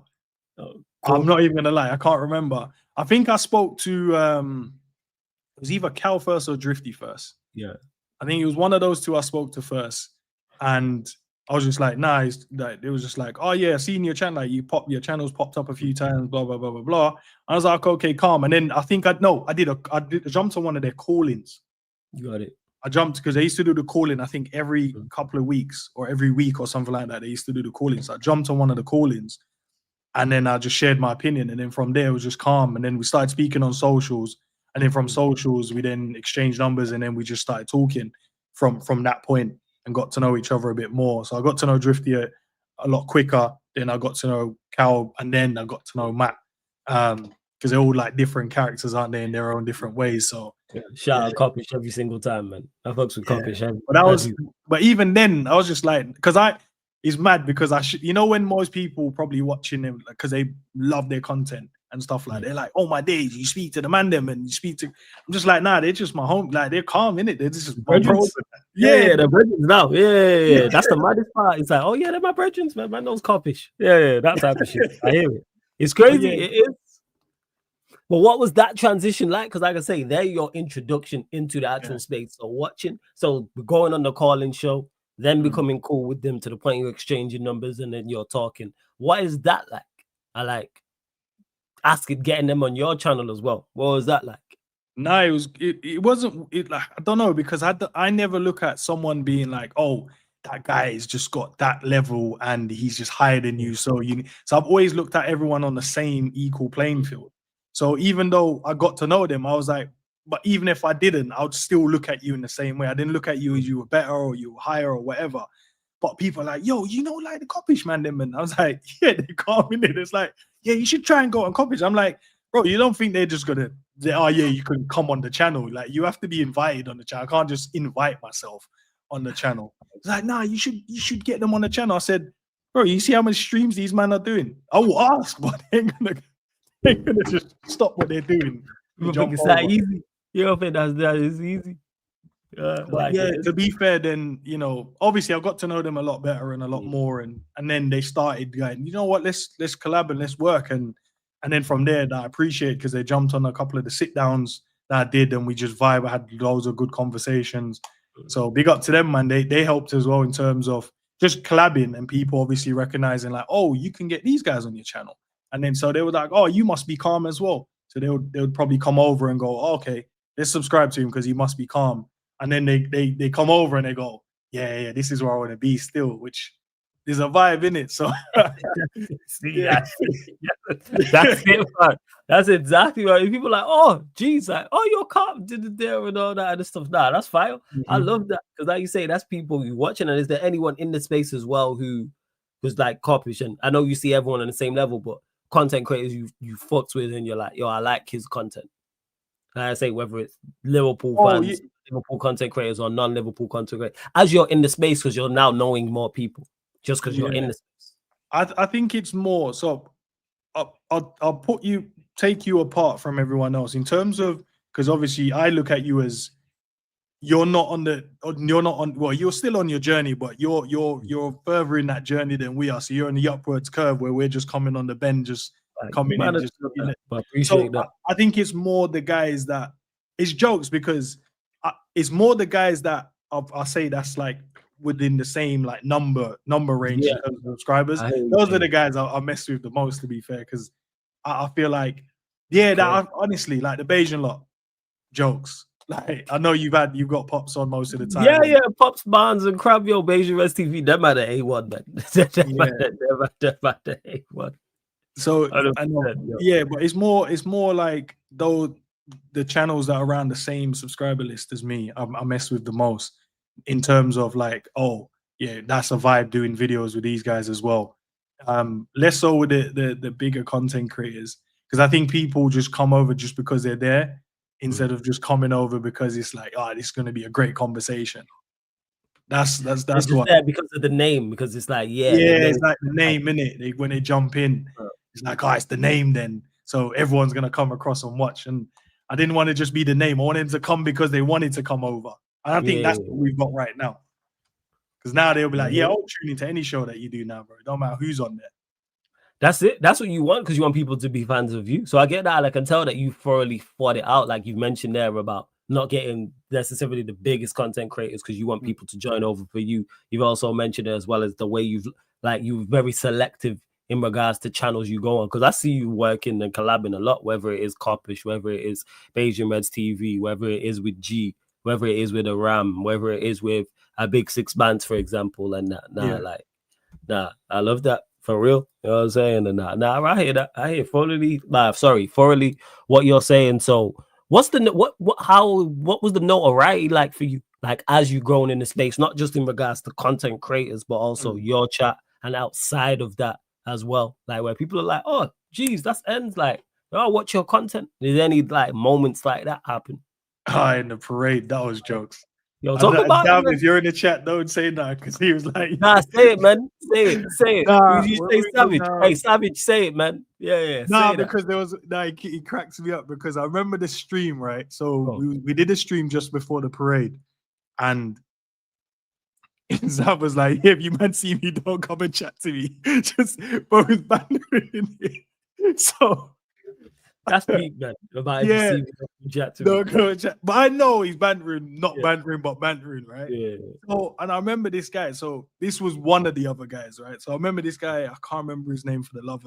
Cool. I'm not even gonna lie, I can't remember. I think I spoke to it was either Cal first or Drifty first. Yeah, I think it was one of those two I spoke to first, and I was just like, nice. It was just like, oh yeah, seen your channel, your channel's popped up a few times, blah blah blah blah blah. I was like, okay, calm. And then I think I jumped on one of their call-ins. You got it. I jumped because they used to do the call-in, I think every couple of weeks or every week or something like that. They used to do the call-ins. So I jumped on one of the call-ins. And then I just shared my opinion. And then from there, it was just calm. And then we started speaking on socials. And then from socials, we then exchanged numbers. And then we just started talking from that point and got to know each other a bit more. So I got to know Drifty a lot quicker. Then I got to know Cal. And then I got to know Matt. Because they're all like different characters, aren't they, in their own different ways. So shout out Kopish every single time, man. I fucks with Kopish. But even then, I was just like, because it's mad because when most people probably watching them because they love their content and stuff like, they're like, oh my days, you speak to the man them and you speak to. I'm just like, nah, they're just my home. Like they're calm in it. They're just they're brethren now. Yeah. That's the maddest part. It's like, oh yeah, they're my brethren, man. Man knows Kopish. Yeah, that type of shit. I hear it. It's crazy. It is. But what was that transition like? Because like I say, they're your introduction into the actual space. So going on the call-in show, then becoming cool with them to the point you're exchanging numbers and then you're talking. What is that like? I like getting them on your channel as well. What was that like? No, it wasn't like, I don't know, because I never look at someone being like, oh, that guy has just got that level and he's just higher than you. So I've always looked at everyone on the same equal playing field. So even though I got to know them, I was like, but even if I didn't, I would still look at you in the same way. I didn't look at you as you were better or you were higher or whatever. But people are like, yo, like the Kopish man, them. And I was like, yeah, they can't win it. It's like, yeah, you should try and go on Kopish. I'm like, bro, you don't think they're just going to say, oh, yeah, you can come on the channel. Like, you have to be invited on the channel. I can't just invite myself on the channel. It's like, nah, you should get them on the channel. I said, bro, you see how many streams these men are doing? I will ask, but they're gonna just stop what they're doing. You think it's that easy? You don't think that is easy? To be fair, then obviously I got to know them a lot better and a lot more, and then they started going, you know what, let's collab and let's work, and And then from there, I appreciate because they jumped on a couple of the sit downs that I did, and we just vibe. I had loads of good conversations. So big up to them, man. They helped as well in terms of just collabing and people obviously recognizing like, oh, you can get these guys on your channel. And then so they were like, oh, you must be calm as well. So they would probably come over and go, oh, okay, let's subscribe to him because he must be calm. And then they come over and they go, yeah, this is where I want to be still, which there's a vibe in it. So See, that's it, man. That's exactly right. People are like, oh, geez, like, oh, your cop did it there and all that other stuff. Nah, that's fine. I love that because, like you say, that's people you watching. And is there anyone in the space as well who's like Kopish? And I know you see everyone on the same level, but content creators you fucks with, and you're like, yo, I like his content. Like I say, whether it's Liverpool fans, Liverpool content creators, or non-Liverpool content creators, as you're in the space because you're now knowing more people, just because you're in the space. I think it's more so. I'll take you apart from everyone else in terms of, because obviously I look at you as you're still on your journey, but you're further in that journey than we are. So you're on the upwards curve where we're just coming on the bend, just coming in. But appreciate that. I think it's more the guys that it's jokes because it's more the guys that I'll say that's like within the same like number range in terms of subscribers. Those are the guys I mess with the most, to be fair, because I feel like honestly, like the Bayesian lot jokes. Like I know you've got Pops on most of the time. Yeah, Pops, Barnes, and Crab, yo, Bayesian Rest TV. Them are the A1, man. Them are the A1. So I know, but it's more like though the channels that are around the same subscriber list as me, I mess with the most in terms of like, oh yeah, that's a vibe doing videos with these guys as well. Less so with the bigger content creators, because I think people just come over just because they're there instead of just coming over because it's like, oh, this is going to be a great conversation. That's what there because of the name, because it's like it's like the name, innit? When they jump in, it's like, oh, it's the name then, so everyone's gonna come across and watch. And I didn't want to just be the name. I wanted them to come because they wanted to come over. And I think that's what we've got right now. Because now they'll be like, I'll tune into any show that you do now, bro. It don't matter who's on there. That's it. That's what you want, because you want people to be fans of you. So I get that. I can tell that you thoroughly thought it out, like you've mentioned there about not getting necessarily the biggest content creators because you want people to join over for you. You've also mentioned it as well as the way you're very selective in regards to channels you go on, because I see you working and collabing a lot, whether it is Kopish, whether it is Bayesian Reds TV, whether it is with G, whether it is with a Ram, whether it is with a Big Six Bands, for example, and that. I love that. For real, you know what I'm saying? And I hear that. I hear thoroughly what you're saying. So what's the what was the notoriety like for you, like as you grown in the space, not just in regards to content creators, but also your chat and outside of that as well, like where people are like, oh geez, that's ends, like, oh, watch your content. Is any like moments like that happen? In the parade, that was jokes. Yo, talk about it, if you're in the chat, don't say that, because he was like, nah, say it, man. Say it. You say Savage. Hey, Savage, say it, man. Yeah. Nah, because there was he cracks me up because I remember the stream, right? So we did a stream just before the parade, and Zav was like, if you man see me, don't come and chat to me. Just both bantering in here. So that's me, man. Chat to me. But I know he's bantering, not bantering, but bantering, right? Yeah. So, and I remember this guy. So this was one of the other guys, right? So I remember this guy. I can't remember his name for the love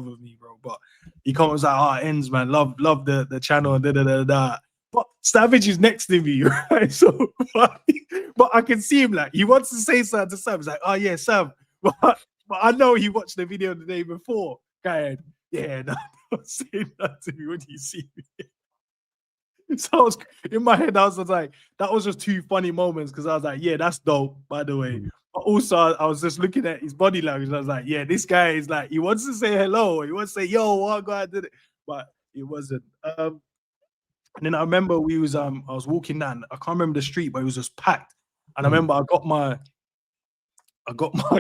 of me, bro. But he comes like, ends, man. Love the channel and da. But Savage is next to me, right? So, but I can see him like he wants to say something to Sam. He's like, oh yeah, Sam. But I know he watched the video the day before. Guy, don't say that to me when you see me. So in my head, I was like, that was just two funny moments, because I was like, yeah, that's dope, by the way. But also, I was just looking at his body language, and I was like, yeah, this guy is like, he wants to say hello, he wants to say, yo, what guy did it, but it wasn't. And then I remember I was walking down, I can't remember the street, but it was just packed. And I remember I got my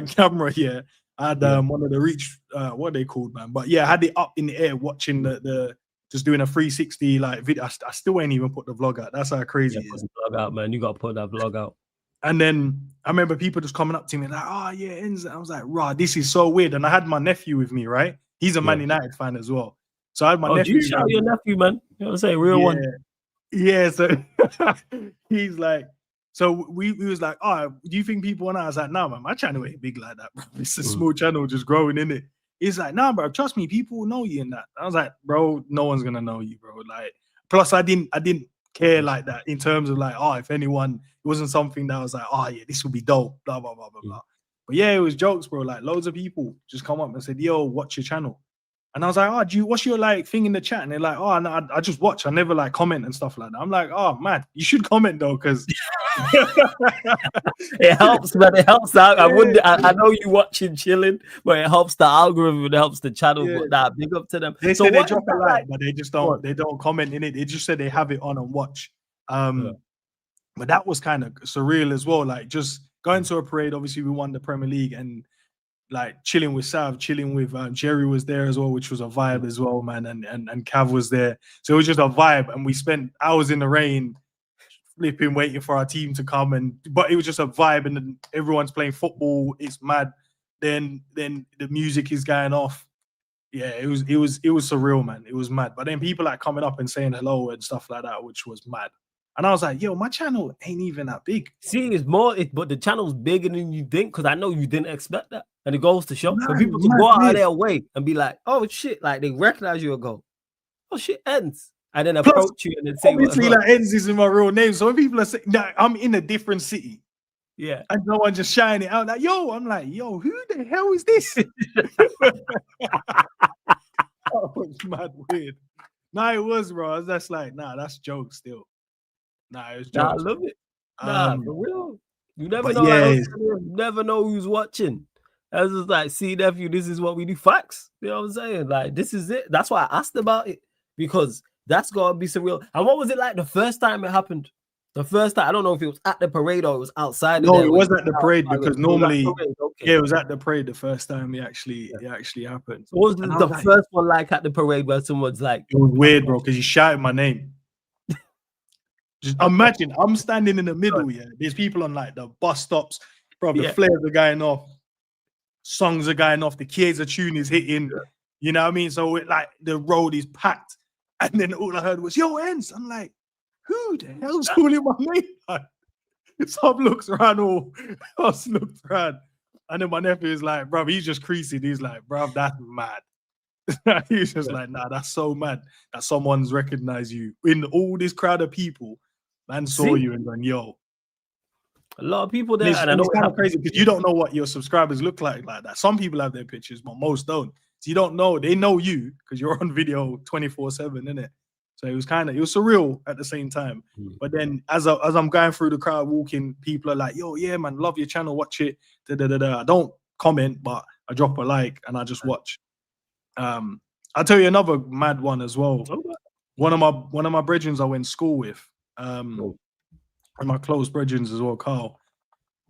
camera here. I had one of the reach, what are they called, man? But yeah, I had it up in the air watching the just doing a 360 like video. I still ain't even put the vlog out. That's how crazy it is. Put the vlog out, man. You got to put that vlog out. And then I remember people just coming up to me like, oh yeah, I was like, rah, this is so weird. And I had my nephew with me, right? He's a Man United fan as well. So I had my Oh, nephew. you shout your nephew, man. You know what I'm saying? Real yeah, one. yeah. So he's like, so we was like, oh, do you think people want to? I was like, nah, man, my channel ain't big like that, bro. It's a small channel just growing in it. He's like, nah, bro, trust me, people will know you in that. I was like, bro, no one's gonna know you, bro. Like, plus I didn't care like that in terms of like, oh, if anyone, it wasn't something that I was like, oh yeah, this would be dope, blah blah blah blah blah. But yeah, it was jokes, bro. Like loads of people just come up and said, yo, watch your channel. And I was like, oh, what's your like thing in the chat? And they're like, oh, no, I just watch. I never like comment and stuff like that. I'm like, oh man, you should comment though, because it helps, man. It helps out. I know you watching, chilling, but it helps the algorithm. It helps the channel. Yeah. But nah, big up to them. They So say they what drop is a that like, like? but they just don't comment in it. They just said they have it on and watch. But that was kind of surreal as well. Like just going to a parade. Obviously, we won the Premier League, and like chilling with Sav, chilling with Jerry was there as well, which was a vibe as well, man. And Cav was there, so it was just a vibe. And we spent hours in the rain, flipping, waiting for our team to come. But it was just a vibe, and then everyone's playing football. It's mad. Then the music is going off. Yeah, it was surreal, man. It was mad. But then people like coming up and saying hello and stuff like that, which was mad. And I was like, yo, my channel ain't even that big. See, but the channel's bigger than you think, because I know you didn't expect that. And it goes to show for people to go out of their way and be like, oh shit, like they recognize you and go, oh shit, ends. And then approach you and then say, obviously, like ends isn't my real name. So when people are saying that I'm in a different city, yeah, and no one just shouting it out like, yo, I'm like, yo, who the hell is this? Oh, it's mad weird. Nah, it was, bro. I was just like, nah, that's jokes still. Nah, it was jokes. Nah, I love it. Nah, for real. You never know. Yeah, you never know who's watching. I was just like, see, nephew, this is what we do. Facts. You know what I'm saying? Like, this is it. That's why I asked about it, because that's gotta be surreal. And what was it like the first time it happened? The first time, I don't know if it was at the parade or it was outside. No, it was at the parade, because normally, okay. yeah, it was at the parade the first time it actually happened. So what was the first one like at the parade where someone's like, it was weird, bro, because you shouted my name. Just imagine I'm standing in the middle. Yeah, there's people on like the bus stops, bro. The flares are going off, songs are going off, the Chiesa tune is hitting. You know what I mean? So it, like the road is packed, and then all I heard was "Yo, Ends." I'm like, who the hell's calling my name? Like, some looks around, all else looks around, and then my nephew is like, bro, he's just creasing. He's like, bro, that's mad. He's just like, nah, that's so mad that someone's recognized you in all this crowd of people. Man saw you and gone, yo. A lot of people there. And I know it's kind of crazy because you don't know what your subscribers look like that. Some people have their pictures, but most don't. So you don't know. They know you because you're on video 24/7, innit? So it was surreal at the same time. But then as I'm going through the crowd walking, people are like, yo, yeah, man, love your channel, watch it. I don't comment, but I drop a like and I just watch. I'll tell you another mad one as well. One of my brethren I went to school with, and my close brethren as well, Carl.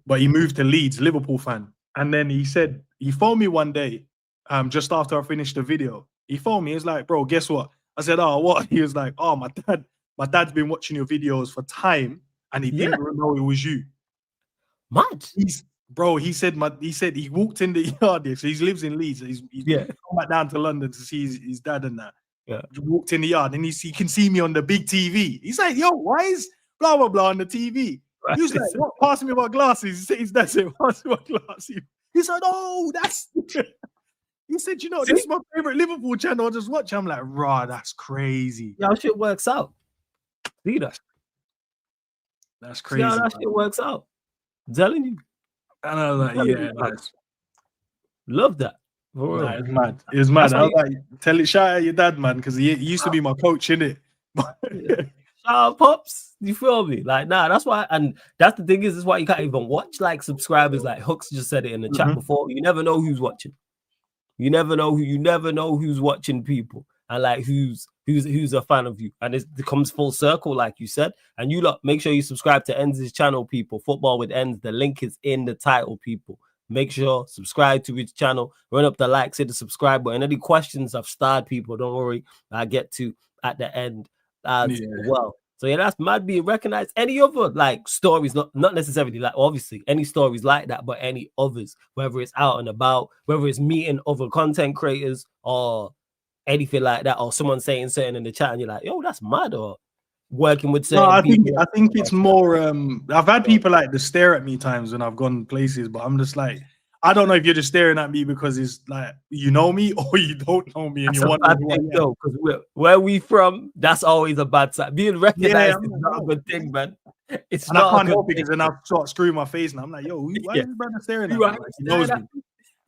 But he moved to Leeds, Liverpool fan. And then he said, he phoned me one day, just after I finished the video. He phoned me, he's like, bro, guess what? I said, oh, what? He was like, oh, my dad's been watching your videos for time and he didn't know it was you. Mad. He said he walked in the yard there. So he lives in Leeds. He's come back down to London to see his dad and that. Yeah. He walked in the yard and he can see me on the big TV. He's like, yo, why is blah blah blah on the TV? Right. He was like, what? Pass me my glasses. His dad said, pass me my glasses. He said, oh, that's he said, you know, this is my favorite Liverpool channel. I'll just watch. I'm like, rah, that's crazy. Yeah, shit works out. See that? That's crazy. Yeah, that shit works out. I'm telling you. And I was like, yeah, nice. Love that. Nah, it's mad. It's mad. I was like, shout out your dad, man, because he used to be my coach, innit? Shout out, Pops. You feel me? Like, nah, that's why, and that's the thing is why you can't even watch like subscribers. Like Hooks just said it in the chat before. You never know who's watching. You never know who's watching people, and like who's a fan of you. And it comes full circle, like you said. And you lot, make sure you subscribe to Ends' channel, people. Football with Ends. The link is in the title, people. Make sure subscribe to his channel. Run up the likes, hit the subscribe button. Any questions I've starred, people, don't worry. I get to at the end as well. So yeah, that's mad being recognized. Any other like stories, not necessarily like obviously any stories like that, but any others, whether it's out and about, whether it's meeting other content creators or anything like that, or someone saying something in the chat and you're like, yo, that's mad, or working with No, certain people. I think it's more. I've had people like to stare at me times when I've gone places, but I'm just like, I don't know if you're just staring at me because it's like you know me or you don't know me and That's you're a bad wondering who I thing am. though, because where we from, that's always a bad sign. Being recognized I'm is like, not a no. good thing, man. It's And I not a can't good help it thing. because then I'll start screwing my face and I'm like, yo, why Yeah. is this brother staring at You me? are Like, he staring knows at me.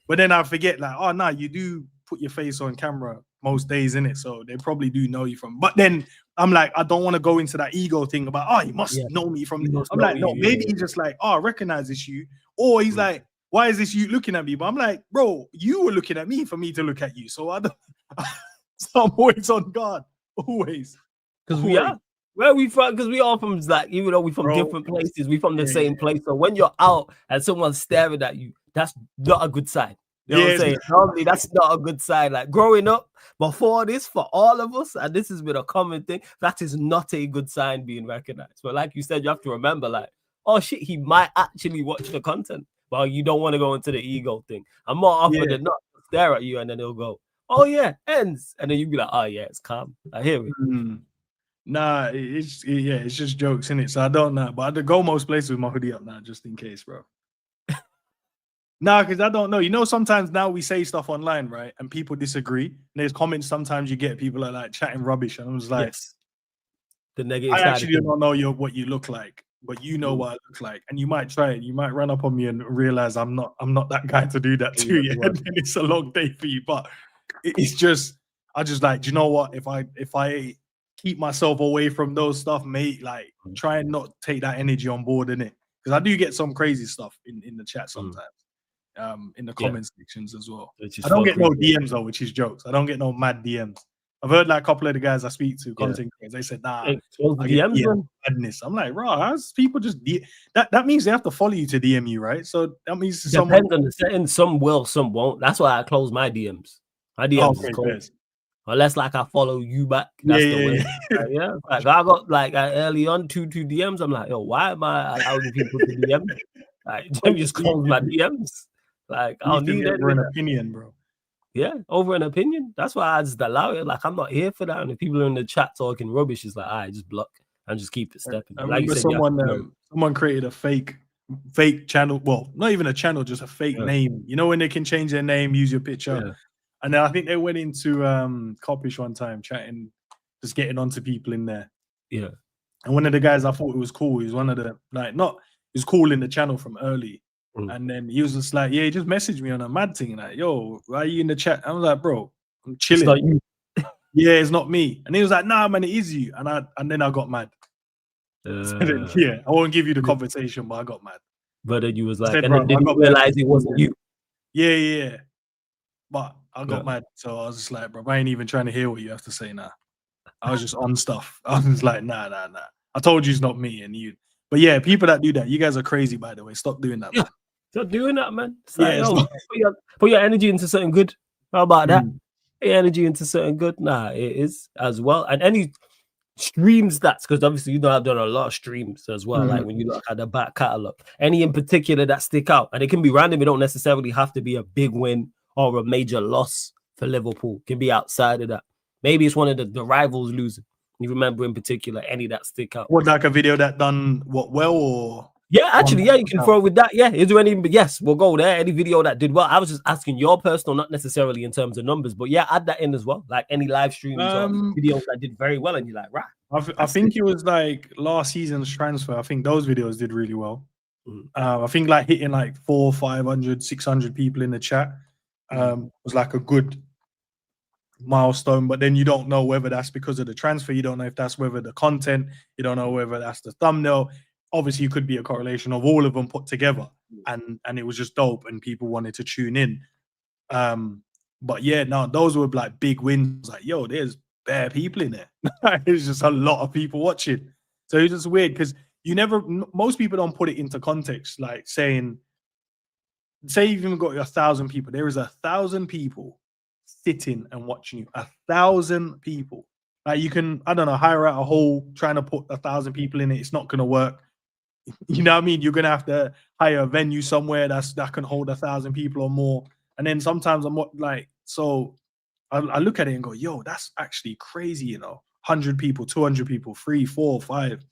But then I forget, like, oh no, you do put your face on camera most days, in it, so they probably do know you from. But then I'm like, I don't want to go into that ego thing about, oh, he must Yeah. know me from. He must I'm know like, no, you, maybe yeah. he's just like, oh, I recognize this you, or he's like, why is this you looking at me? But I'm like, bro, you were looking at me for me to look at you, so I don't. So I'm always on guard, always, Because we are. Where we from? Because we all from, like, even though we from Bro, different places, we from the yeah, same place. So when you're out and someone's staring at you, that's not a good sign. You know what I'm Yes. saying? Normally, that's not a good sign. Like growing up before this, for all of us, and this has been a common thing, that is not a good sign being recognized. But like you said, you have to remember, like, oh shit, he might actually watch the content. Well, you don't want to go into the ego thing. And more often than not, stare at you and then they'll go, oh yeah, ends. And then you'll be like, oh yeah, it's calm. I hear it. Nah, it's just jokes in it. So I don't know, but I go most places with my hoodie up now, just in case, bro. Nah, because I don't know. You know, sometimes now we say stuff online, right? And people disagree. And there's comments sometimes you get people are like chatting rubbish. And I was like, Yes. The negative I side actually don't know what you look like, but you know what I look like. And you might try it. You might run up on me and realize I'm not that guy to do that to you. And then it's a long day for you. But it's just, I just like, do you know what? If I keep myself away from those stuff, mate, like try and not take that energy on board, in it. Because I do get some crazy stuff in the chat sometimes. In the comment sections as well. I don't get no DMs though, which is jokes. I don't get no mad DMs. I've heard like a couple of the guys I speak to, content creators, they said, nah, I get DM madness. I'm like, bro, how's people just that means they have to follow you to DM you, right? So that means depends on the setting. Some will, some won't. That's why I close my DMs. My DMs is closed. Unless like I follow you back. That's the way. Like I got like early on two DMs. I'm like, yo, why am I allowing people to DM? Like let me just close my DMs. Like I don't need an opinion, bro. Yeah, over an opinion. That's why I just allow it. Like I'm not here for that. And if people are in the chat talking rubbish, it's like, I just block and just keep it stepping. I like remember someone created a fake channel. Well, not even a channel, just a fake name. You know when they can change their name, use your picture. And then I think they went into Kopish one time, chatting, just getting onto people in there. Yeah. And one of the guys I thought it was cool. He was one of the he was cool in the channel from early. And then he was just like, yeah, he just messaged me on a mad thing. Like, yo, why are you in the chat? I was like, bro, I'm chilling. It's not you. Yeah, it's not me. And he was like, nah, man, it is you. And then I got mad. So then, I won't give you the conversation, but I got mad. But then you was like, and then didn't realize it wasn't you. Yeah. But I got mad. So I was just like, bro, I ain't even trying to hear what you have to say now. I was just on stuff. I was like, nah. I told you it's not me and you. But yeah, people that do that, you guys are crazy, by the way. Stop doing that, man. Stop doing that, man. It's like, put your energy into something good. How about that? Put your energy into something good. Nah, it is as well. And any stream stats, because obviously, you know, I've done a lot of streams as well. Like when you look at the back catalog, any in particular that stick out, and it can be random. It don't necessarily have to be a big win or a major loss for Liverpool. It can be outside of that. Maybe it's one of the rivals losing. You remember in particular any that stick out? What, like a video that done well or? Yeah, actually, you can throw with that. Yeah, is there any? Yes, we'll go there. Any video that did well. I was just asking your personal, not necessarily in terms of numbers, but yeah, add that in as well. Like any live streams or videos that did very well, and you're like, right. I think it was like last season's transfer. I think those videos did really well. I think like hitting like 400, 500, 600 people in the chat was like a good milestone, but then you don't know whether that's because of the transfer. You don't know if that's whether the content, you don't know whether that's the thumbnail. Obviously, it could be a correlation of all of them put together, and it was just dope, and people wanted to tune in. But yeah, no, those were like big wins. Like, yo, there's bare people in there. There's just a lot of people watching. So it's just weird because most people don't put it into context. Like saying, say you've even got 1,000 people. There is 1,000 people sitting and watching you. 1,000 people. Like you can, I don't know, hire out a hall, trying to put 1,000 people in it. It's not going to work. You know what I mean? You're going to have to hire a venue somewhere that can hold 1,000 people or more. And then sometimes I'm like, so I look at it and go, yo, that's actually crazy, 100 people, 200 people, 3, 4, 5,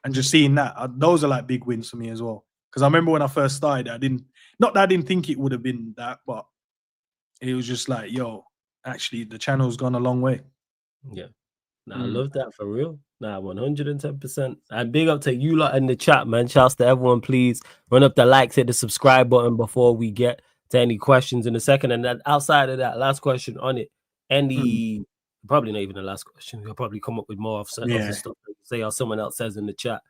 and just seeing that, those are like big wins for me as well. Because I remember when I first started, not that I didn't think it would have been that, but it was just like, yo, actually the channel's gone a long way. Yeah. Nah, I love that for real. Nah, 110%. And big up to you lot in the chat, man. Shouts to everyone. Please run up the likes, hit the subscribe button before we get to any questions in a second. And then outside of that, last question on it. Probably not even the last question. We'll probably come up with more of the stuff that say or someone else says in the chat.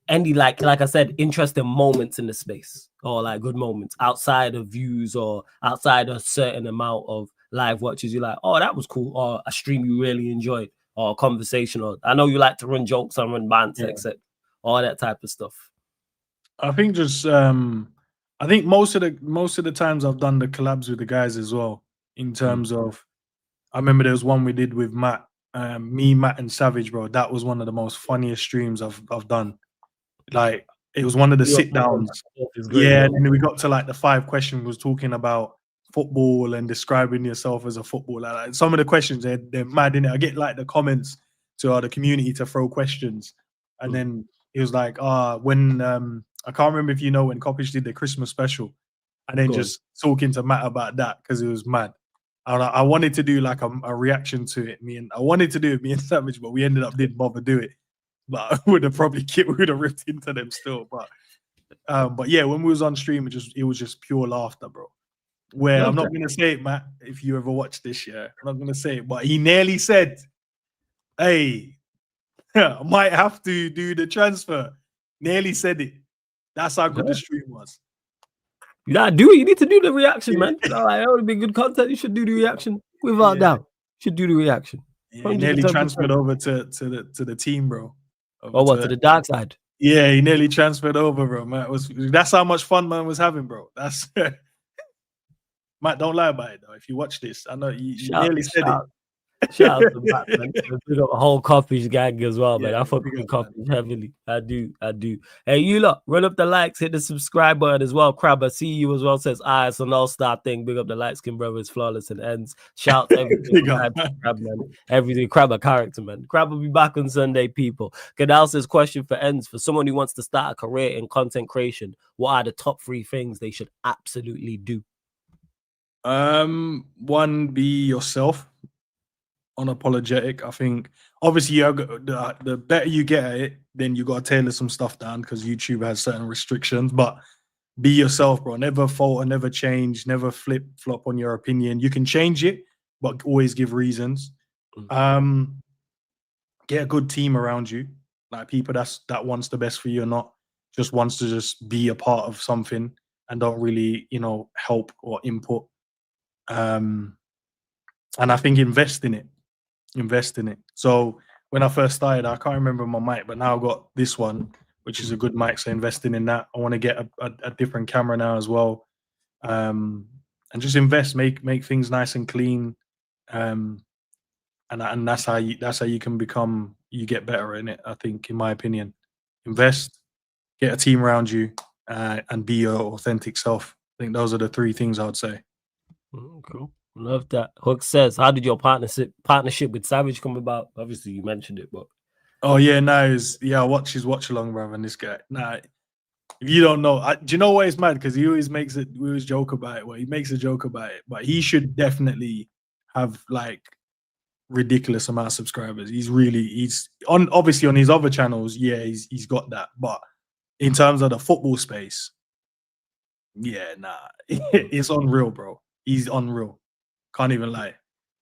Any like I said, interesting moments in the space or like good moments outside of views or outside a certain amount of live watches. You're like, oh, that was cool, or a stream you really enjoyed, or a conversation, or I know you like to run jokes and run banter, etc. All that type of stuff. I think just I think most of the times I've done the collabs with the guys as well. In terms of, I remember there was one we did with Matt, me, Matt, and Savage, bro. That was one of the most funniest streams I've done. Like it was one of the sit downs. Yeah, and then we got to like the 5 questions was talking about football and describing yourself as a footballer. Like, some of the questions they're mad, innit? I get like the comments to the community to throw questions, and then it was like, when I can't remember if you know when Kopish did the Christmas special, and then just talking to Matt about that because it was mad. I wanted to do like a reaction to it. I wanted to do it, me and Savage, but we ended up didn't bother do it. But I would have ripped into them still. But yeah, when we was on stream, it was just pure laughter, bro. Where I'm not gonna say it, Matt, if you ever watch this, I'm not gonna say it, but he nearly said, "Hey, I might have to do the transfer." Nearly said it. That's how good the stream was. You gotta do it. You need to do the reaction, man. That would be good content. You should do the reaction without doubt. You should do the reaction. Yeah, he nearly transferred over to the team, bro. To the dark side? Yeah, he nearly transferred over, bro. Man, that's how much fun man was having, bro. That's Matt, don't lie about it though. If you watch this, I know you nearly said it. Shout out to Matt, man. We got a whole Kopish gang as well, man. I fuck with Kopish heavily. I do. Hey, you lot, run up the likes, hit the subscribe button as well. Crab, I see you as well. Says, it's an all-star thing. Big up the light skin brothers, flawless and ends. Shout to everything. Crab, man. Everything. Crab a character, man. Crab will be back on Sunday, people. Gadal says, question for ends. For someone who wants to start a career in content creation, what are the top 3 things they should absolutely do? One, be yourself. Unapologetic. I think obviously the better you get at it, then you got to tailor some stuff down because YouTube has certain restrictions. But be yourself, bro. Never falter, never change, never flip flop on your opinion. You can change it, but always give reasons. Get a good team around you, like people that wants the best for you, and not just wants to just be a part of something and don't really help or input. And I think invest in it. So when I first started, I can't remember my mic, but now I've got this one, which is a good mic. So investing in that. I want to get a different camera now as well, and just invest, make things nice and clean, and that's how you can get better in it. I think, in my opinion, invest, get a team around you, and be your authentic self. I think those are the 3 things I would say. Cool. Love that. Hook says, how did your partnership with Savage come about? Obviously, you mentioned it, but I watch his watch along, brother. And this guy, if you don't know, do you know why it's mad? Because he always makes it. We always joke about it. Well, he makes a joke about it, but he should definitely have like ridiculous amount of subscribers. He's obviously on his other channels. Yeah, he's got that, but in terms of the football space, it's unreal, bro. He's unreal. Can't even lie.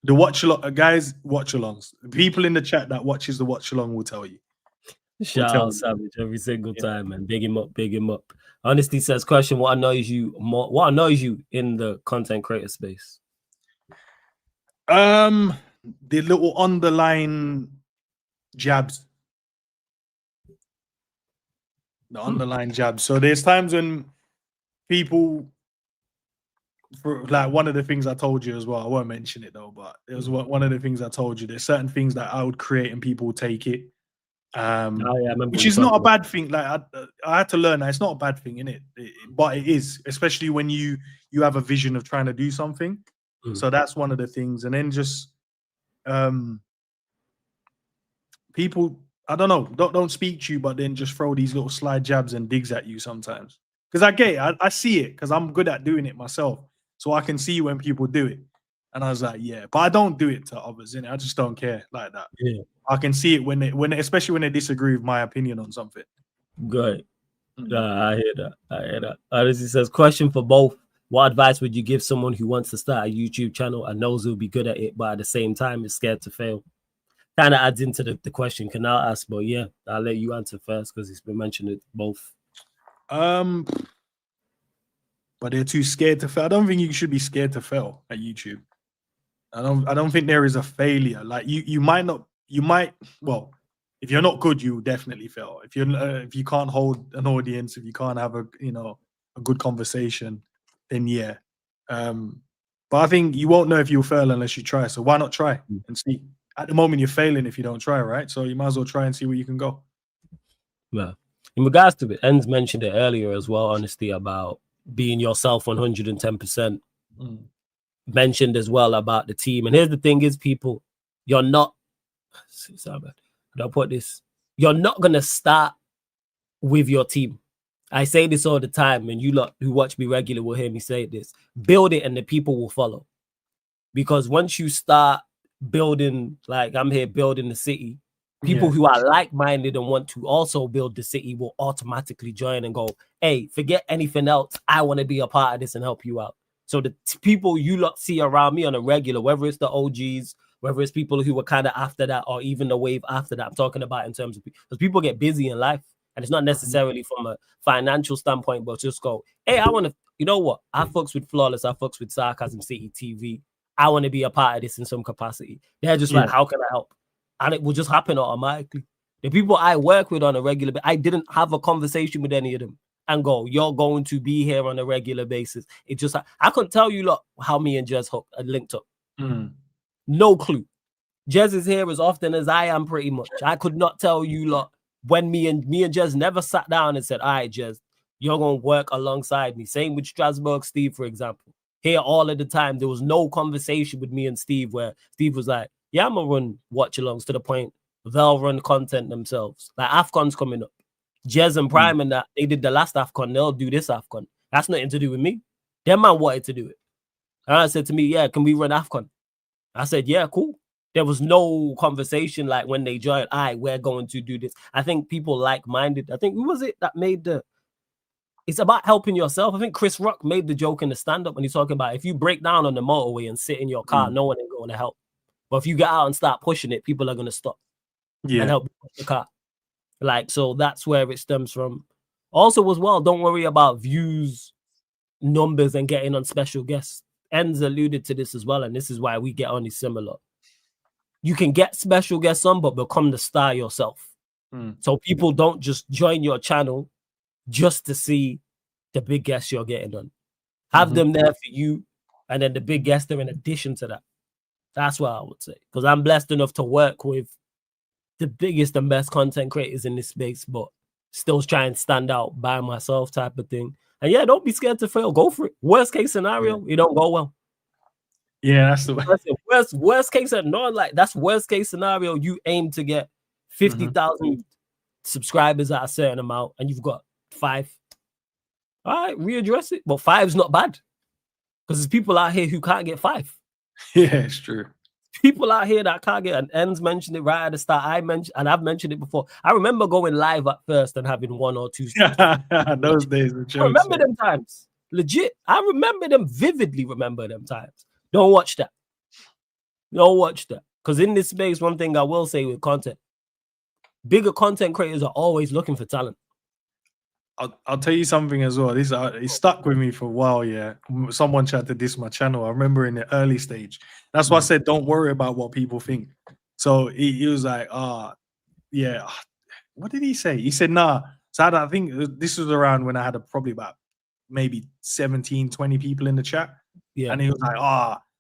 The guys, watch-alongs. People in the chat that watches the watch-along will tell you. Shout out Savage every single time, man. Big him up. Honesty says, question, what annoys you in the content creator space? The little underline jabs. The underline jabs. So there's times when people... like one of the things I told you as well, I won't mention it though, but it was one of the things I told you. There's certain things that I would create and people would take it, which is not a bad thing. Like I had to learn that it's not a bad thing, innit? But it is, especially when you have a vision of trying to do something. So that's one of the things. And then just people, I don't know, don't speak to you, but then just throw these little slide jabs and digs at you sometimes. Because I get it, I see it, because I'm good at doing it myself. So I can see when people do it. And I was like, yeah, but I don't do it to others, innit? I just don't care like that. Yeah. I can see it when they especially when they disagree with my opinion on something. Good. I hear that. Odyssey says, question for both. What advice would you give someone who wants to start a YouTube channel and knows he'll be good at it, but at the same time is scared to fail? Kind of adds into the question. Can I ask? But yeah, I'll let you answer first because it's been mentioned it both. But they're too scared to fail. I don't think you should be scared to fail at YouTube. I don't think there is a failure. Like you might, well, if you're not good, you definitely fail. If you can't hold an audience, if you can't have a good conversation, then yeah. But I think you won't know if you'll fail unless you try. So why not try and see? At the moment, you're failing if you don't try, right? So you might as well try and see where you can go. Yeah. In regards to it, Enz mentioned it earlier as well, honestly, about being yourself 110%. Mentioned as well about the team. And here's the thing is, people, you're not, sorry, I'll put this, you're not going to start with your team. I say this all the time, and you lot who watch me regular will hear me say this. Build it and the people will follow. Because once you start building, like I'm here building the city, people who are like-minded and want to also build the city will automatically join and go, hey, forget anything else. I want to be a part of this and help you out. So the people you lot see around me on a regular, whether it's the OGs, whether it's people who were kind of after that or even the wave after that, I'm talking about in terms of, because people get busy in life and it's not necessarily from a financial standpoint, but just go, hey, I want to, you know what? I fucks with Flawless. I fucks with Sarcasm City TV. I want to be a part of this in some capacity. They're just like, how can I help? And it will just happen automatically. The people I work with on a regular basis, I didn't have a conversation with any of them and go, you're going to be here on a regular basis. It just, I couldn't tell you lot how me and Jez linked up. No clue. Jez is here as often as I am, pretty much. I could not tell you lot when me and Jez never sat down and said, all right, Jez, you're going to work alongside me. Same with Strasbourg Steve, for example. Here all of the time, there was no conversation with me and Steve where Steve was like, yeah, I'm going to run watch-alongs, to the point they'll run content themselves. Like AFCON's coming up. Jez and Prime and that, they did the last AFCON. They'll do this AFCON. That's nothing to do with me. Them man wanted to do it. And I said to me, yeah, can we run AFCON? I said, yeah, cool. There was no conversation like when they joined, all right, we're going to do this. I think people like-minded. I think, who was it that made it's about helping yourself. I think Chris Rock made the joke in the stand-up when he's talking about if you break down on the motorway and sit in your car, no one ain't going to help. But if you get out and start pushing it, people are going to stop and help you push the car. Like, so that's where it stems from. Also, as well, don't worry about views, numbers, and getting on special guests. Enz alluded to this as well, and this is why we get on is similar. You can get special guests on, but become the star yourself. So people don't just join your channel just to see the big guests you're getting on. Have them there for you, and then the big guests are in addition to that. That's what I would say. Because I'm blessed enough to work with the biggest and best content creators in this space, but still try and stand out by myself type of thing. And yeah, don't be scared to fail. Go for it. Worst case scenario, you don't go well. Yeah, that's the worst case scenario. Like, that's worst case scenario. You aim to get 50,000 subscribers at a certain amount, and you've got 5. All right, readdress it. But 5's not bad. Because there's people out here who can't get 5. Yeah, it's true. People out here that can't get, and Enz mentioned it right at the start. I've mentioned it before. I remember going live at first and having 1 or 2. Those days were jokes. I remember them times. Legit. I remember them, vividly remember them times. Don't watch that. Don't watch that. Because in this space, one thing I will say with content, bigger content creators are always looking for talent. I'll tell you something as well. This it stuck with me for a while. Yeah, someone tried to diss my channel. I remember in the early stage. That's why I said don't worry about what people think. So he was like, yeah. What did he say? He said, nah. So I think this was around when I had probably about maybe 17, 20 people in the chat. Yeah. And he was like,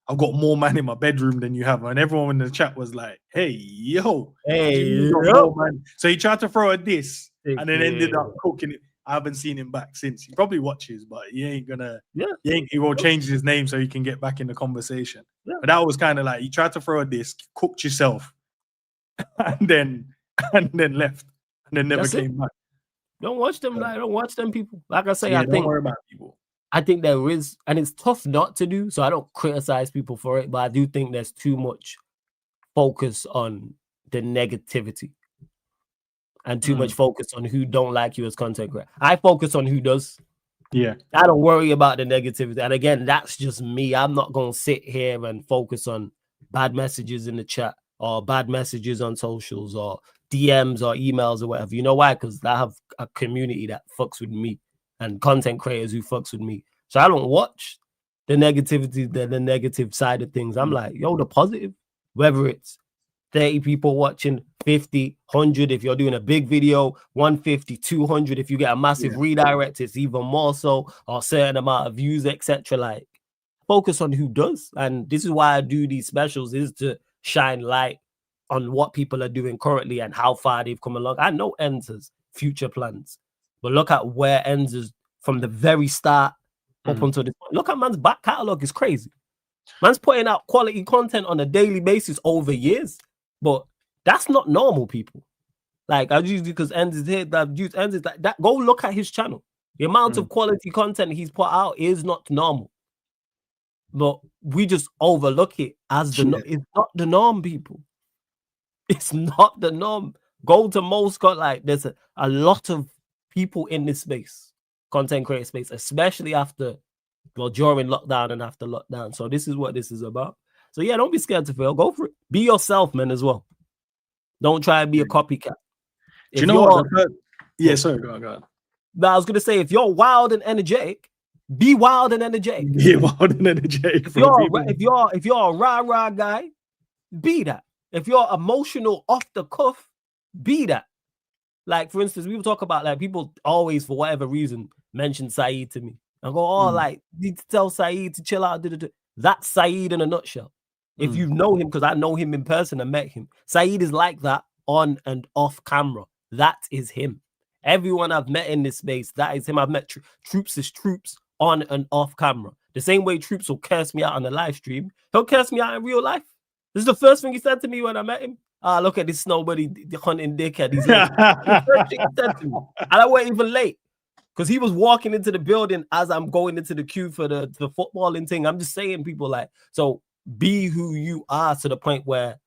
I've got more man in my bedroom than you have. And everyone in the chat was like, hey, yo. So he tried to throw a diss and then ended up cooking it. I haven't seen him back since. He probably watches, but he won't change his name so he can get back in the conversation. Yeah. But that was kind of like you tried to throw a disc, cooked yourself, and then left, and then never came back. Don't watch them. Like, don't watch them people. Like I say, Yeah, I think don't worry about people. I think there is, and it's tough not to do. So I don't criticize people for it, but I do think there's too much focus on the negativity and too much focus on who don't like you as content creator. I focus on who does. Yeah, I don't worry about the negativity. And again, that's just me. I'm not going to sit here and focus on bad messages in the chat or bad messages on socials or DMs or emails or whatever. You know why? Because I have a community that fucks with me and content creators who fucks with me. So I don't watch the negativity, the negative side of things. I'm like, yo, the positive, whether it's 30 people watching, 50, 100. If you're doing a big video, 150, 200. If you get a massive redirect, it's even more so, or a certain amount of views, etc. Like, focus on who does. And this is why I do these specials, is to shine light on what people are doing currently and how far they've come along. I know Enz's future plans, but look at where Enz is from the very start up until this point. Look at man's back catalog, is crazy. Man's putting out quality content on a daily basis over years, but that's not normal, people. Like, I use because Enz is here, that use Enz is like that. Go look at his channel. The amount of quality content he's put out is not normal, but we just overlook it as the it's not the norm, people. It's not the norm. Go to most like there's a lot of people in this space, content creator space, especially after, well, during lockdown and after lockdown. So this is what this is about. So yeah, don't be scared to fail. Go for it. Be yourself, man, as well. Don't try and be a copycat. Do you know what? Yeah, sorry, go on. But I was gonna say, if you're wild and energetic, be wild and energetic. Be wild and energetic. If you're a rah-rah guy, be that. If you're emotional off the cuff, be that. Like, for instance, we will talk about, like, people always, for whatever reason, mention Saeed to me. And go, like, need to tell Saeed to chill out. That's Saeed in a nutshell. If you know him, because I know him in person and met him, Saeed is like that on and off camera. That is him. Everyone I've met in this space, that is him. I've met Troops is Troops on and off camera. The same way Troops will curse me out on the live stream, he'll curse me out in real life. This is the first thing he said to me when I met him. Look at this snowbody hunting dickhead. He's late. The first thing he said to me. And I wasn't even late, because he was walking into the building as I'm going into the queue for the footballing thing. I'm just saying, people, like, so be who you are to the point where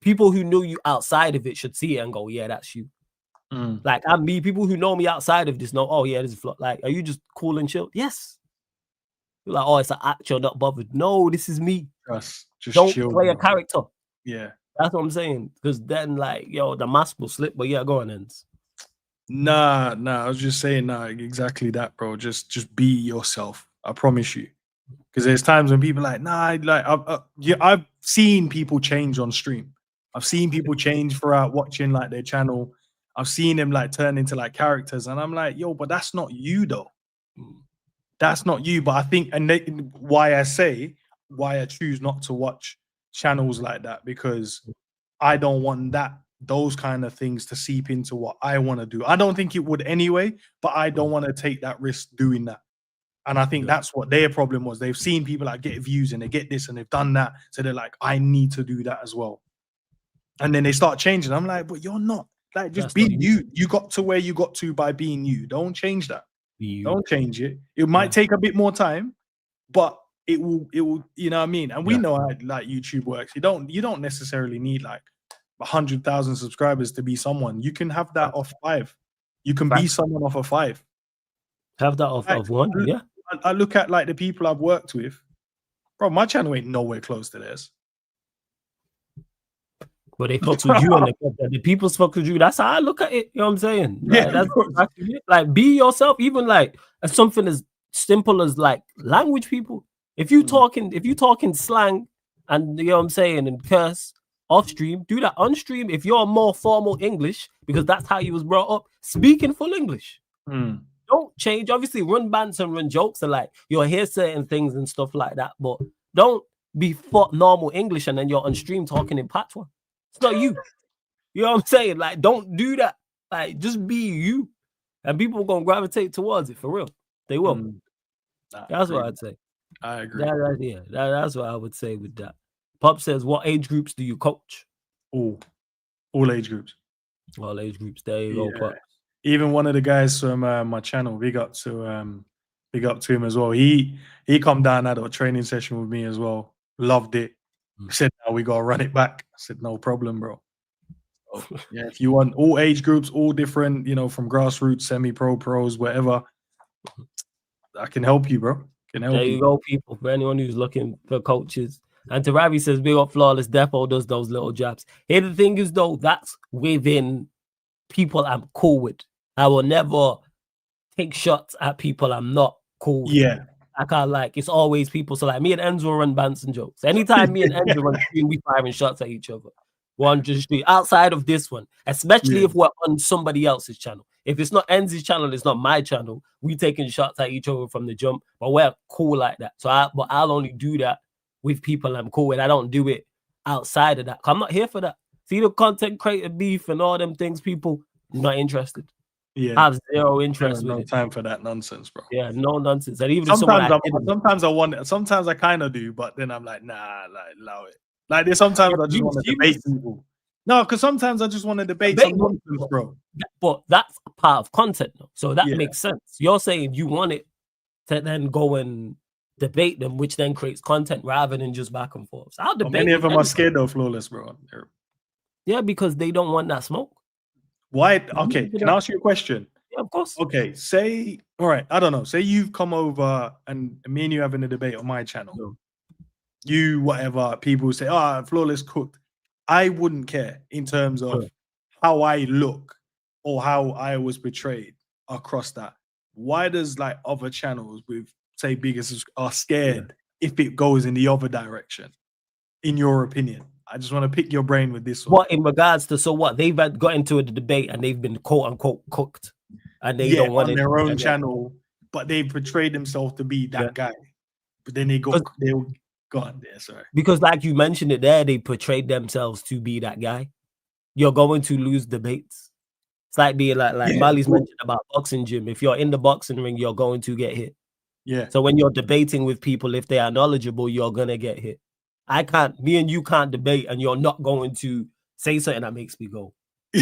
people who knew you outside of it should see it and go, yeah, that's you. Like, people who know me outside of this know, oh yeah, this is like, are you just cool and chill? Yes. You're like, oh, it's an act, you're not bothered. No, this is me. Just don't chill, play a character. Yeah. That's what I'm saying. Because then, like, yo, the mask will slip. But yeah, go on, Enz. Nah. I was just saying, exactly that, bro. Just be yourself. I promise you. Because there's times when people are like, I've seen people change on stream. I've seen people change throughout watching, like, their channel. I've seen them, like, turn into, like, characters, and I'm like, yo, but that's not you, though. That's not you. But I think, and why I choose not to watch channels like that, because I don't want those kind of things to seep into what I want to do. I don't think it would anyway, but I don't want to take that risk doing that. And I think that's what their problem was. They've seen people, like, get views and they get this and they've done that. So they're like, I need to do that as well. And then they start changing. I'm like, but you're not. Like, just be you. You got to where you got to by being you. Don't change that. Don't change it. It might take a bit more time, but it will, you know what I mean? And we know how, like, YouTube works. You don't necessarily need, like, 100,000 subscribers to be someone. You can have that off 5. You can be someone off of 5. Have that off of 1, yeah. I look at, like, the people I've worked with. Bro, my channel ain't nowhere close to theirs. But they fuck with you, and the people fuck with you. That's how I look at it. You know what I'm saying? Like, that's it. Like, be yourself. Even, like, something as simple as, like, language, people. If you talking slang, and, you know what I'm saying, and curse off stream, do that on stream. If you're more formal English, because that's how you was brought up, speak in full English. Don't change. Obviously, run bands and run jokes, and, like, you'll hear certain things and stuff like that, but don't be normal English and then you're on stream talking in patois. It's not you. You know what I'm saying? Like, don't do that. Like, just be you. and people are gonna gravitate towards it for real. They will. I That's what agree. I'd say. I agree. That's what I would say with that. Pop says, "What age groups do you coach?" All age groups. All age groups. There you go, Pop. Even one of the guys from my channel, big up to him as well. He come down, had a training session with me as well. Loved it. Said, "Now we gotta run it back." I said, "No problem, bro." So, yeah, if you want all age groups, all different, from grassroots, semi-pro, pros, whatever, I can help you, bro. There you go, people. For anyone who's looking for coaches. And to Ravi says, big up Flawless. Defo does those little jabs. Here, the thing is, though, that's within people I'm cool with. I will never take shots at people I'm not cool with. Yeah. I can't it's always people. So, like, me and Enzo run bants and jokes. Anytime me and Enzo run screen, we firing shots at each other. One just outside of this one, especially if we're on somebody else's channel. If it's not Enzo's channel, it's not my channel. We taking shots at each other from the jump, but we're cool like that. So I'll only do that with people I'm cool with. I don't do it outside of that. I'm not here for that. See the content creator beef and all them things, people, I'm not interested. Yeah, I have zero interest with no it. time for that nonsense, bro. Yeah, no nonsense. And even sometimes I want it. Sometimes I kind of do, but then I'm like, nah, allow it. Like there's sometimes I just want to debate people. No, because sometimes I just want to debate some nonsense, bro. But that's a part of content, though. So that makes sense. You're saying you want it to then go and debate them, which then creates content rather than just back and forth. So I'll debate. Many of them are scared of Flawless, bro. Yeah, because they don't want that smoke. Why? Okay, can I ask you a question? Yeah, of course. Okay, all right, I don't know. Say you've come over and me and you having a debate on my channel. No. You, whatever, people say, Flawless cooked. I wouldn't care in terms of how I look or how I was portrayed across that. Why does other channels with say biggest are scared if it goes in the other direction? In your opinion, I just want to pick your brain with this one. What in regards to what they've got into a debate and they've been quote unquote cooked, and they don't want on their own channel, but they portrayed themselves to be that guy. But then they go on there, sorry. Because like you mentioned it there, they portrayed themselves to be that guy. You're going to lose debates. It's like being like Mali's mentioned about boxing gym. If you're in the boxing ring, you're going to get hit. Yeah. So when you're debating with people, if they are knowledgeable, you're gonna get hit. Me and you can't debate, and you're not going to say something that makes me go,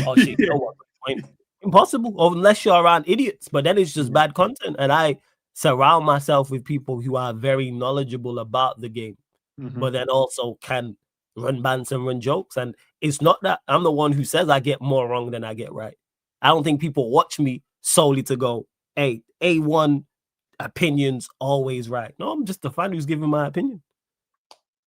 oh shit, you know what? Impossible, unless you're around idiots. But then it's just bad content, and I surround myself with people who are very knowledgeable about the game, but then also can run bants and run jokes. And it's not that I'm the one who says I get more wrong than I get right. I don't think people watch me solely to go, hey, A1 opinions always right. No, I'm just the fan who's giving my opinion.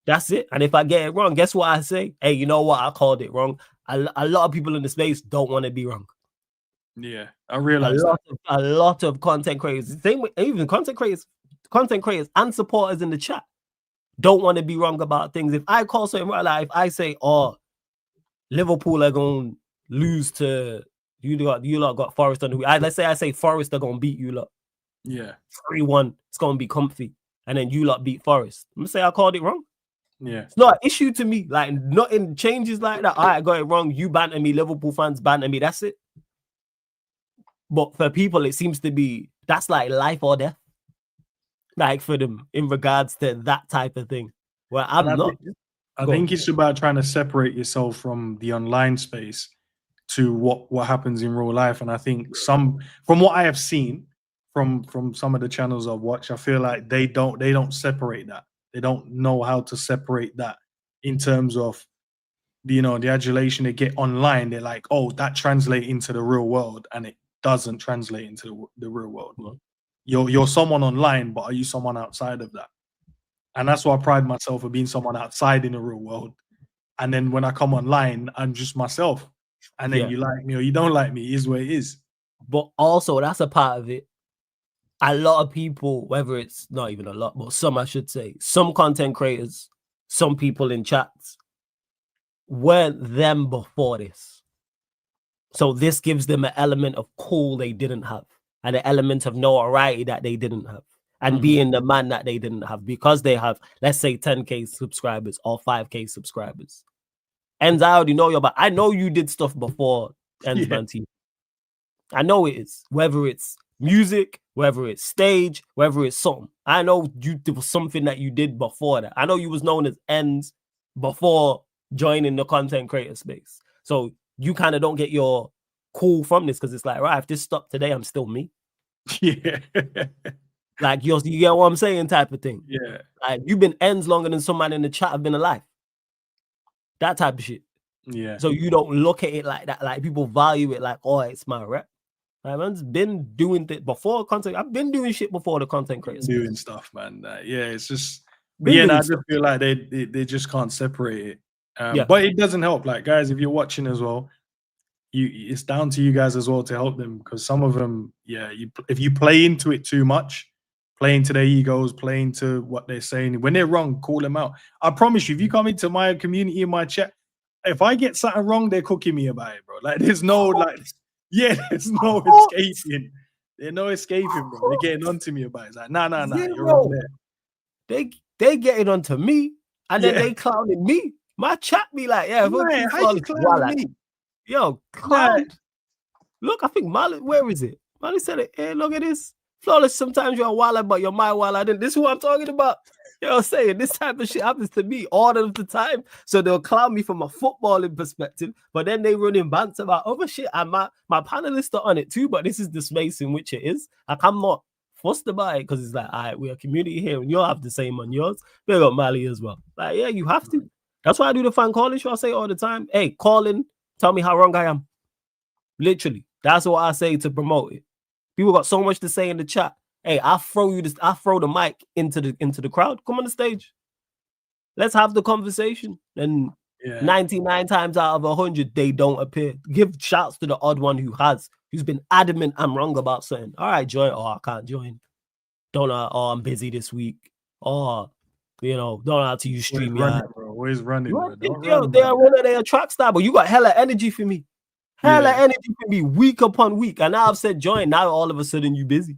That's it. And if I get it wrong, guess what I say? Hey, you know what? I called it wrong. A lot of people in the space don't want to be wrong. Yeah, I realize a lot of content creators, same with even content creators and supporters in the chat don't want to be wrong about things. If I call something right, like if I say, oh, Liverpool are going to lose to you lot got Forest on the week. Let's say I say Forest are going to beat you lot. Yeah. 3-1. It's going to be comfy. And then you lot beat Forest. I'm going to say I called it wrong. Yeah. It's not an issue to me. Like, nothing changes like that. I got it wrong. You banter me. Liverpool fans banter me. That's it. But for people, it seems to be, that's like life or death. Like for them, in regards to that type of thing. Well, I think it's about trying to separate yourself from the online space to what happens in real life. And I think from what I have seen from some of the channels I've watched, I feel like they don't separate that. They don't know how to separate that in terms of the adulation they get online. They're like, oh, that translates into the real world, and it doesn't translate into the real world. You're someone online, but are you someone outside of that? And that's why I pride myself for being someone outside in the real world. And then when I come online, I'm just myself. And then you like me or you don't like me, it is what it is. But also, that's a part of it. A lot of people, whether it's not even a lot, but some, I should say, some content creators, some people in chats, weren't them before this. So this gives them an element of cool they didn't have, and an element of notoriety that they didn't have, and being the man that they didn't have, because they have, let's say, 10K subscribers or 5K subscribers. And I already know you, but I know you did stuff before Ends Man TV. I know it is. Whether it's music, whether it's stage, whether it's something. I know there was something that you did before that. I know you was known as Ends before joining the content creator space. So you kind of don't get your cool from this because it's like, right, if this stopped today, I'm still me. Yeah. Like you get what I'm saying, type of thing. Yeah. Like you've been Ends longer than somebody in the chat have been alive. That type of shit. Yeah. So you don't look at it like that. Like people value it like, oh, it's my rep. Like, man's been doing it before content. I've been doing shit before the content creators. Doing stuff, man. Yeah, it's just. But yeah, I just feel like they just can't separate it. But it doesn't help. Like, guys, if you're watching as well, it's down to you guys as well to help them because some of them, if you play into it too much, play into their egos, play into what they're saying. When they're wrong, call them out. I promise you, if you come into my community in my chat, if I get something wrong, they're cooking me about it, bro. Like, there's no there's no escaping. There's no escaping, bro. They're getting onto me about it. It's like, nah, you're wrong there. They getting onto me, and then they clowning me. My chat be like, how you clowning me? Yo, clown. Look, I think Molly, where is it? Molly said it. Hey, look at this. Flawless, sometimes you're a waller, but you're my waller. This is what I'm talking about. You know what I'm saying? This type of shit happens to me all of the time. So they'll clown me from a footballing perspective, but then they run in banter about other shit. And my panelists are on it too, but this is the space in which it is. Like, I'm not fussed about it because it's like, all right, we're a community here and you'll have the same on yours. Big up Mali as well. Like, yeah, you have to. That's why I do the fan calling show. I say all the time, hey, call in, tell me how wrong I am. Literally. That's what I say to promote it. People got so much to say in the chat. Hey, I'll throw the mic into the crowd. Come on the stage. Let's have the conversation. And 99 times out of 100, they don't appear. Give shouts to the odd one who's been adamant I'm wrong about something. All right, join. Oh, I can't join. Don't know. Oh, I'm busy this week. Oh, don't know how to use StreamYard. Always running, bro. They are one of their track style, but you got hella energy for me. Energy for me week upon week. And now I've said join. Now all of a sudden you busy.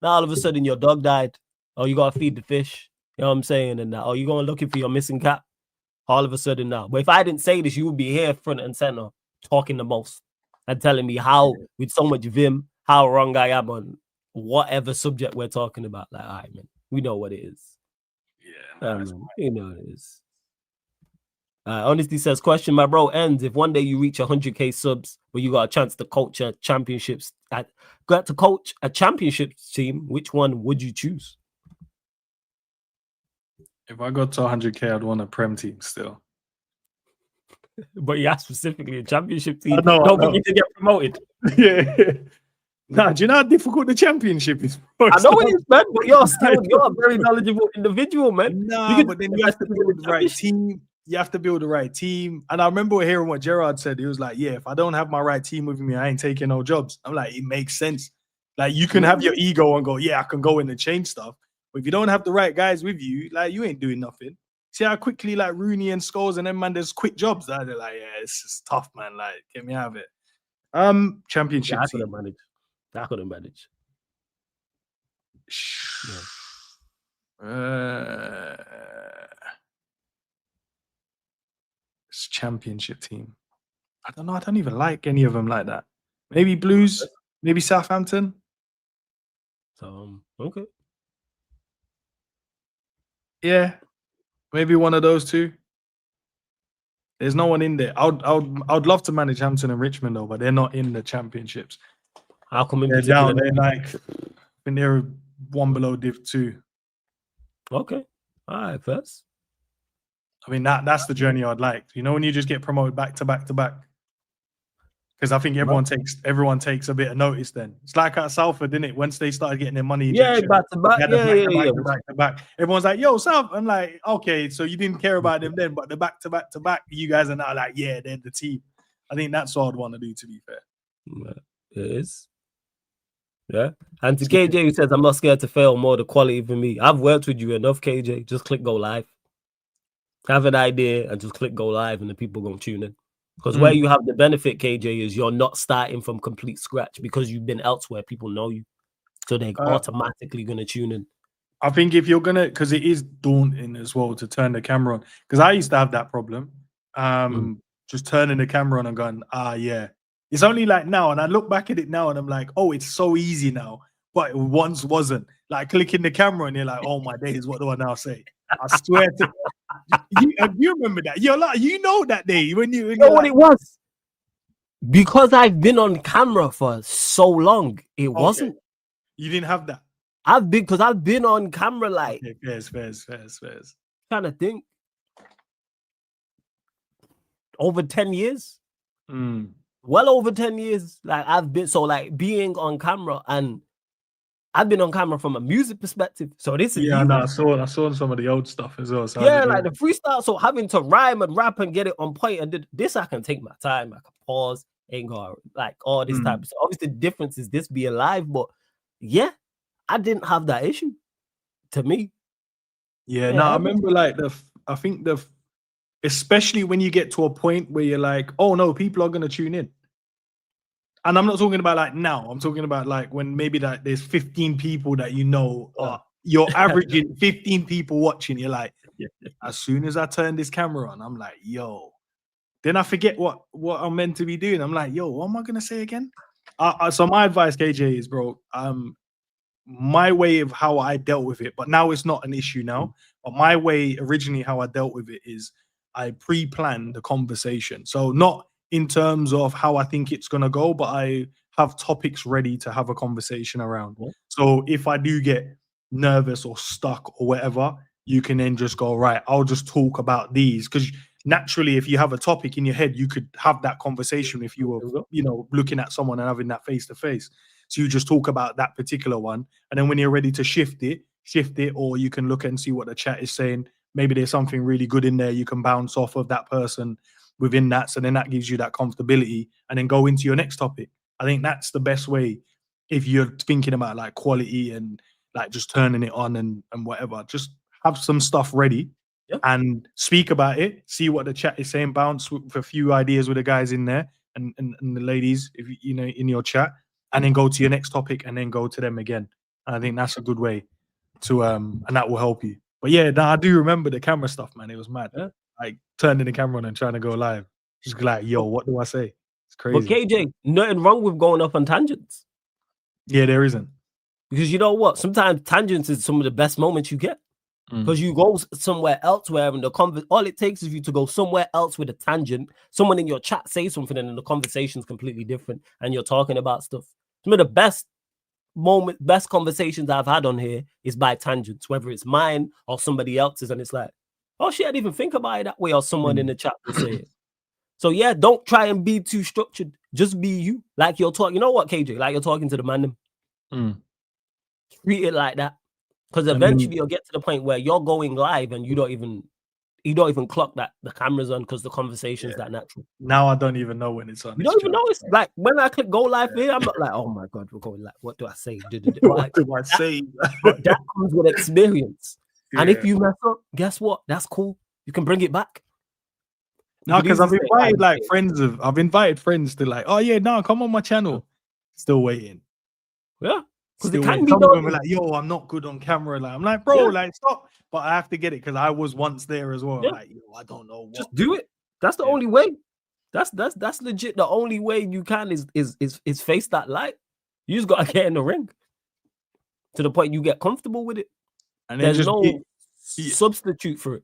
Now all of a sudden your dog died. Oh, you gotta feed the fish. You know what I'm saying? And now, you're going looking for your missing cat. All of a sudden now. But if I didn't say this, you would be here front and center talking the most and telling me how, with so much vim, how wrong I am on whatever subject we're talking about. Like, all right, man, we know what it is. Yeah, you know what it is. Honesty says, question, my bro, ends if one day you reach 100k subs, where you got a chance to coach a championships, team, which one would you choose? If I got to 100k, I'd want a Prem team still. But yeah, specifically a championship team. Don't need to get promoted. Yeah. Nah, do you know how difficult the championship is? I know it is, man, but you're a very knowledgeable individual, man. Nah, but then you have to build the right team. You have to build the right team. And I remember hearing what Gerard said. He was like, yeah, if I don't have my right team with me, I ain't taking no jobs. I'm like, it makes sense. Like, you can have your ego and go, yeah, I can go in and change stuff. But if you don't have the right guys with you, like, you ain't doing nothing. See how quickly, like, Rooney and Scholes and them, man, there's quit jobs. They're like, yeah, it's just tough, man. Like, get me out of it. Championship team. I couldn't manage. Championship team. I don't know. I don't even like any of them like that. Maybe Blues, maybe Southampton. Okay. Yeah, maybe one of those two. There's no one in there. I'd love to manage Hampton and Richmond though, but they're not in the championships. How come they're down? They're like, I think they're one below Div 2. Okay, all right, first. I mean, that's the journey I'd like. You know, when you just get promoted back to back to back. Because I think everyone takes a bit of notice then. It's like at Salford, didn't it? Once they started getting their money injection, back to back. Back to back. Everyone's like, yo, South. I'm like, okay, so you didn't care about them then, but the back to back to back, you guys are now like, yeah, they're the team. I think that's what I'd want to do, to be fair. It is. Yeah. And to KJ, who says, I'm not scared to fail, more the quality for me. I've worked with you enough, KJ. Just click go live. Have an idea and just click go live and the people going to tune in. Because where you have the benefit, KJ, is you're not starting from complete scratch because you've been elsewhere. People know you. So they're automatically going to tune in. I think if you're going to, because it is daunting as well to turn the camera on. Because I used to have that problem. Just turning the camera on and going, yeah. It's only like now, and I look back at it now, and I'm like, oh, it's so easy now, but it once wasn't. Like clicking the camera, and you're like, oh my days, what do I now say? I swear to you remember that? You're like, you know that day when You know what like, it was? Because I've been on camera for so long, it wasn't. You didn't have that. I've been on camera like Fairs. trying to think. Over 10 years. Well over 10 years. Like I've been like being on camera, and I've been on camera from a music perspective. So this is I saw some of the old stuff as well. So like the freestyle. So having to rhyme and rap and get it on point, and this I can take my time. I can pause, ain't got like all this type. So obviously the difference is this being live, but yeah, I didn't have that issue. To me, I remember like I think especially when you get to a point where you're like, oh no, people are gonna tune in. And I'm not talking about like now. I'm talking about like when maybe that there's 15 people that you're averaging 15 people watching. You're like, as soon as I turn this camera on, I'm like, yo. Then I forget what I'm meant to be doing. I'm like, yo, what am I gonna say again? So my advice, KJ, is, bro, my way of how I dealt with it, but now it's not an issue now. But my way originally, how I dealt with it is I pre-plan the conversation. So not in terms of how I think it's going to go, but I have topics ready to have a conversation around. So if I do get nervous or stuck or whatever, you can then just go, right, I'll just talk about these. Because naturally, if you have a topic in your head, you could have that conversation if you were, looking at someone and having that face-to-face. So you just talk about that particular one. And then when you're ready to shift it, or you can look and see what the chat is saying. Maybe there's something really good in there. You can bounce off of that person within that. So then that gives you that comfortability, and then go into your next topic. I think that's the best way if you're thinking about like quality and like just turning it on and whatever. Just have some stuff ready and speak about it. See what the chat is saying. Bounce with a few ideas with the guys in there and the ladies, if in your chat, and then go to your next topic and then go to them again. And I think that's a good way to and that will help you. But yeah, I do remember the camera stuff, man. It was mad. Like turning the camera on and trying to go live. Just like, yo, what do I say? It's crazy. But KJ, nothing wrong with going up on tangents. Yeah, there isn't. Because you know what? Sometimes tangents is some of the best moments you get. Because you go somewhere else where all it takes is you to go somewhere else with a tangent. Someone in your chat say something and then the conversation's completely different and you're talking about stuff. Some of the best conversations I've had on here is by tangents, whether it's mine or somebody else's, and it's like, oh shit, I didn't even think about it that way, or someone in the chat will say it. So yeah, don't try and be too structured. Just be you. Like you're talking, you know what, KJ? Like you're talking to the man. Treat it like that. Because eventually you'll get to the point where you're going live and you don't even clock that the camera's on because the conversation's that natural. Now I don't even know when it's on. You don't even know. It's like when I click go live here, I'm not like, oh my god, we're going live. What do I say? What do I say? That comes with experience. And if you mess up, guess what? That's cool. You can bring it back. No, because I've invited friends to like, oh yeah, no, come on my channel. Still waiting. Yeah. Because it can be some of them are like, yo, I'm not good on camera. Like, I'm like, bro, like stop. But I have to get it because I was once there as well. Like, yo, I don't know what. Just do it. That's the only way. That's legit. The only way you can is face that light. You just gotta get in the ring to the point you get comfortable with it. And there's no substitute for it.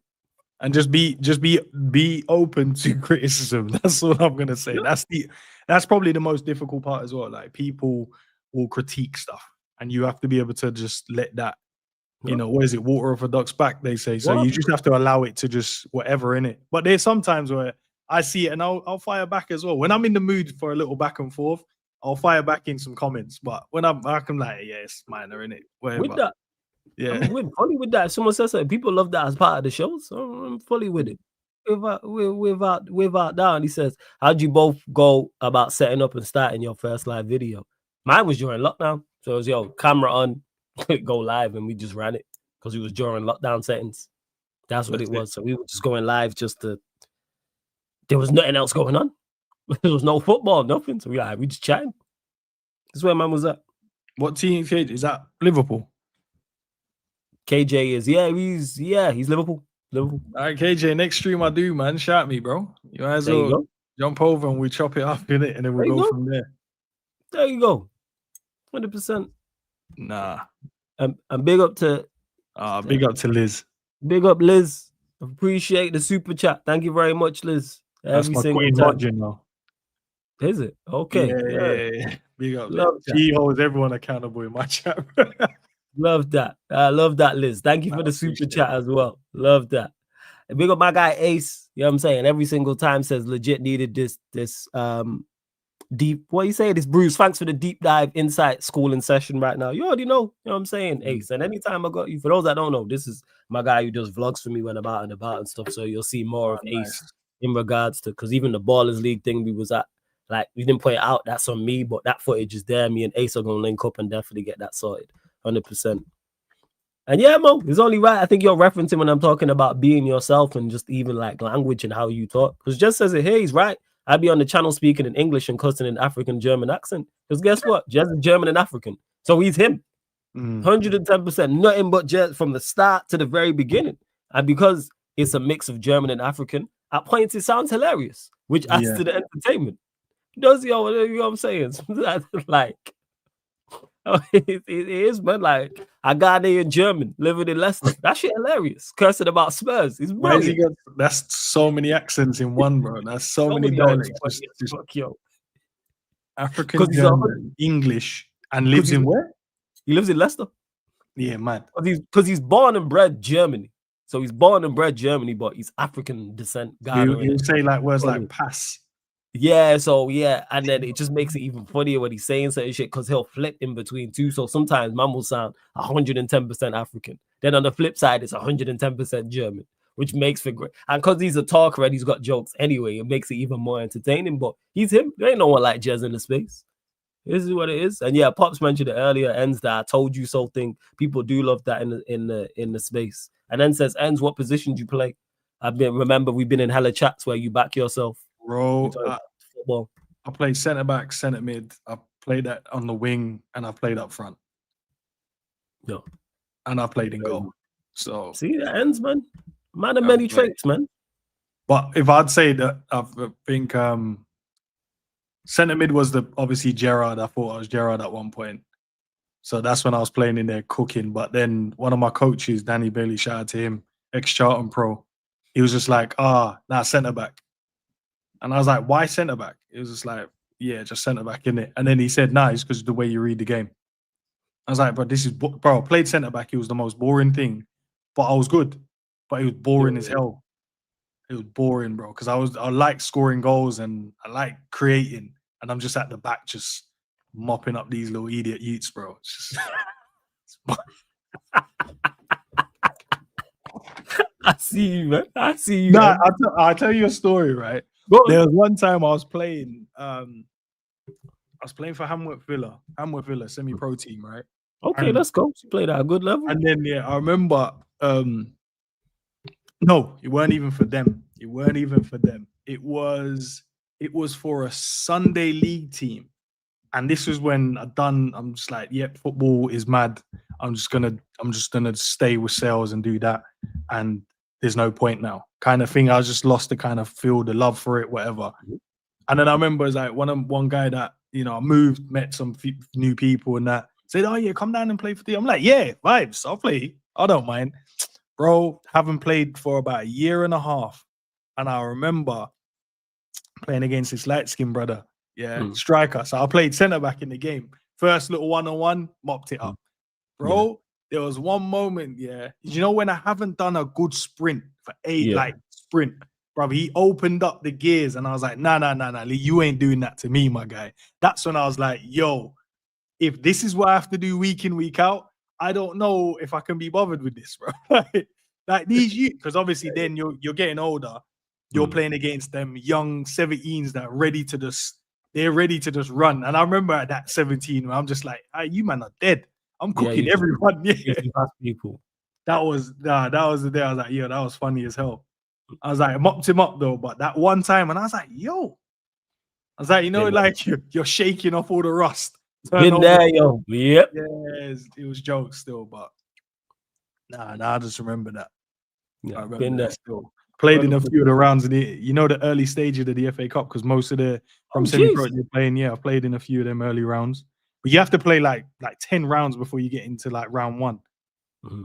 And just be open to criticism. That's what I'm gonna say. Yeah. That's probably the most difficult part as well. Like people will critique stuff, and you have to be able to just let that. What is it? Water off a duck's back, they say. So you just have to allow it to just whatever in it. But there's sometimes where I see it and I'll fire back as well. When I'm in the mood for a little back and forth, I'll fire back in some comments. But when I'm like, yeah, it's minor, innit? Whatever. With that. Yeah. I'm fully with that. If someone says something, people love that as part of the show. So I'm fully with it. Without down, he says, how'd you both go about setting up and starting your first live video? Mine was during lockdown. So it was, camera on, go live, and we just ran it because it was during lockdown settings. That's what it was. So we were just going live there was nothing else going on. There was no football, nothing. So we just chatting. That's where man was at. What team is that? Liverpool? KJ is, he's Liverpool. All right, KJ, next stream I do, man. Shout me, bro. You might as well Jump over and we chop it up in it, and then we There you go go. from there. There you go. 100%. Nah. And big up to Big up to Liz. Big up Liz. Appreciate the super chat. Thank you very much, Liz. That's Every my single queen time. mod, you know. Is it? Okay. Yeah. Big up. Love that. She holds everyone accountable in my chat. Love that. I love that, Liz. Thank you for the super chat as well. Love that. And big up my guy Ace. You know what I'm saying? Every single time says legit needed this deep, what you say? This Bruce, thanks for the deep dive insight schooling session right now. You already know, you know what I'm saying, Ace. And anytime I got you, for those that don't know, this is my guy who does vlogs for me when I'm out and about and stuff. So you'll see more of Ace in regards to, because even the Ballers League thing we was at, like, we didn't put it out, that's on me, but that footage is there. Me and Ace are gonna link up and definitely get that sorted 100%. And yeah, Mo, it's only right. I think you're referencing when I'm talking about being yourself and just even like language and how you talk, because just says it here, he's right. I'd be on the channel speaking in English and cussing in African German accent. Because guess what? Jez is German and African. So he's him. 110%. Nothing but Jez from the start to the very beginning. And because it's a mix of German and African, at points it sounds hilarious, which adds to the entertainment. Does you know what I'm saying? Like, it is, man. Like, a Ghanaian German living in Leicester. That shit hilarious. Cursing about Spurs. It's brilliant. That's so many accents in one, bro. That's so many dialects. African, German, English, and lives in where? He lives in Leicester. Yeah, man. Because he's born and bred Germany. So he's born and bred Germany, but he's African descent. He'll say like words like pass. Yeah, so yeah, and then it just makes it even funnier when he's saying certain shit because he'll flip in between too. So sometimes man will sound 110% African. Then on the flip side, it's 110% German, which makes for great. And because he's a talker and he's got jokes anyway, it makes it even more entertaining. But he's him. There ain't no one like Jez in the space. This is what it is. And yeah, Pops mentioned it earlier. Ends that I told you so thing. People do love that in the space. And then says, Ends, what position do you play? Remember we've been in hella chats where you back yourself. Bro, I played centre back, centre mid. I played that on the wing, and I played up front. Yeah, and I played in goal. So see, that Ends, man. Man of many traits, man. But if I'd say that, I think centre mid was obviously Gerrard. I thought I was Gerrard at one point. So that's when I was playing in there cooking. But then one of my coaches, Danny Bailey, shout out to him, ex-Charlton pro. He was just like, centre back. And I was like, why centre back? It was just like, yeah, just centre back in it. And then he said, nah, it's because of the way you read the game. I was like, bro, I played centre back. It was the most boring thing, but I was good. But it was boring as hell. It was boring, bro, because I like scoring goals and I like creating, and I'm just at the back just mopping up these little idiot youths, bro. It's just... I see you, man. I see you. Nah, I'll tell you a story, right? There was one time I was playing for Hamworth Villa, semi-pro team, right? Okay, let's go. You played at a good level. And then I remember no, it weren't even for them. It was for a Sunday league team. And this was when I'm just like, yep, football is mad. I'm just gonna stay with sales and do that. And there's no point now. Kind of thing. I just lost the kind of feel, the love for it, whatever. And then I remember it was like one guy that, I moved, met some new people and that said, oh yeah, come down and play for the. I'm like, yeah, vibes. I'll play. I don't mind. Bro, haven't played for about a year and a half. And I remember playing against this light-skinned brother. Yeah, striker. So I played centre back in the game. First little one-on-one, mopped it up. Bro, there was one moment, when I haven't done a good sprint for sprint, bro, he opened up the gears and I was like, nah, you ain't doing that to me, my guy. That's when I was like, yo, if this is what I have to do week in, week out, I don't know if I can be bothered with this, bro. Like these youth, because obviously then you're getting older, you're playing against them young 17s that are ready to just run. And I remember at that 17 where I'm just like, you man are dead. I'm cooking everyone. People. That was the day I was like, that was funny as hell. I was like, I mopped him up though, but that one time, and I was like, like you're shaking off all the rust. Been there, yo. Yep. Yes, it was jokes still, but nah, I just remember that. Yeah, I remember that still. Played in a few of the rounds in the early stages of the FA Cup, because most of the from semi-pro you're playing. Yeah, I played in a few of them early rounds. But you have to play like 10 rounds before you get into like round one.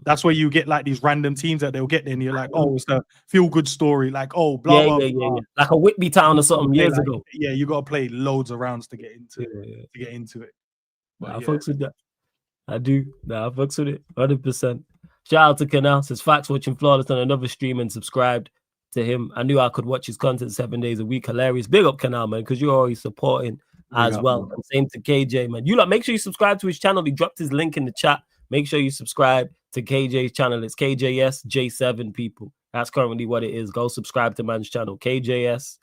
That's where you get like these random teams that they'll get there, and you're like, oh, it's a feel-good story, like, oh, blah, blah, blah. Like a Whitby Town or something years ago. Yeah, you got to play loads of rounds to get into it. I fucks with that. I do. I fucks with it 100%. Shout out to Canal. Says facts, watching Flawless on another stream and subscribed to him. I knew I could watch his content 7 days a week. Hilarious. Big up Canal, man, because you're always supporting as well. And same to KJ, man. You lot, make sure you subscribe to his channel. He dropped his link in the chat. Make sure you subscribe to KJ's channel. It's KJS J7, people. That's currently what it is. Go subscribe to man's channel. KJS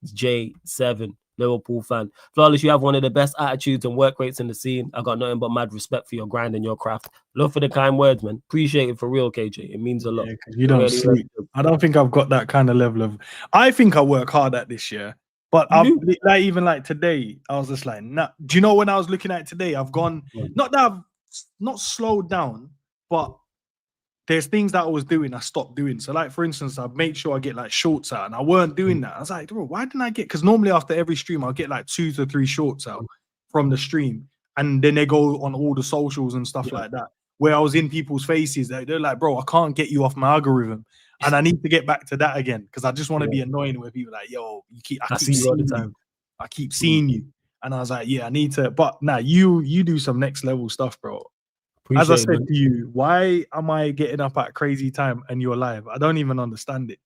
J7, Liverpool fan. Flawless, you have one of the best attitudes and work rates in the scene. I got nothing but mad respect for your grind and your craft. Love for the kind words, man. Appreciate it for real, KJ. It means a lot. Yeah, you don't really sleep. I don't think I've got that kind of level of. I think I work hard at this year, but even like today, I was just like, nah. Do you know when I was looking at today? I've gone. Not that I've not slowed down, but there's things that I was doing I stopped doing. So like, for instance, I made sure I get like shorts out, and I weren't doing that. I was like, bro, why didn't I get, because normally after every stream I'll get like 2 to 3 shorts out from the stream, and then they go on all the socials and stuff like that, where I was in people's faces. They're like, bro, I can't get you off my algorithm, and I need to get back to that again, because I just want to be annoying with people like, yo, I keep see you all the time. I keep seeing you. And I was like, yeah, I need to. But now you do some next level stuff, bro. As I said to you, why am I getting up at crazy time and you're live? I don't even understand it.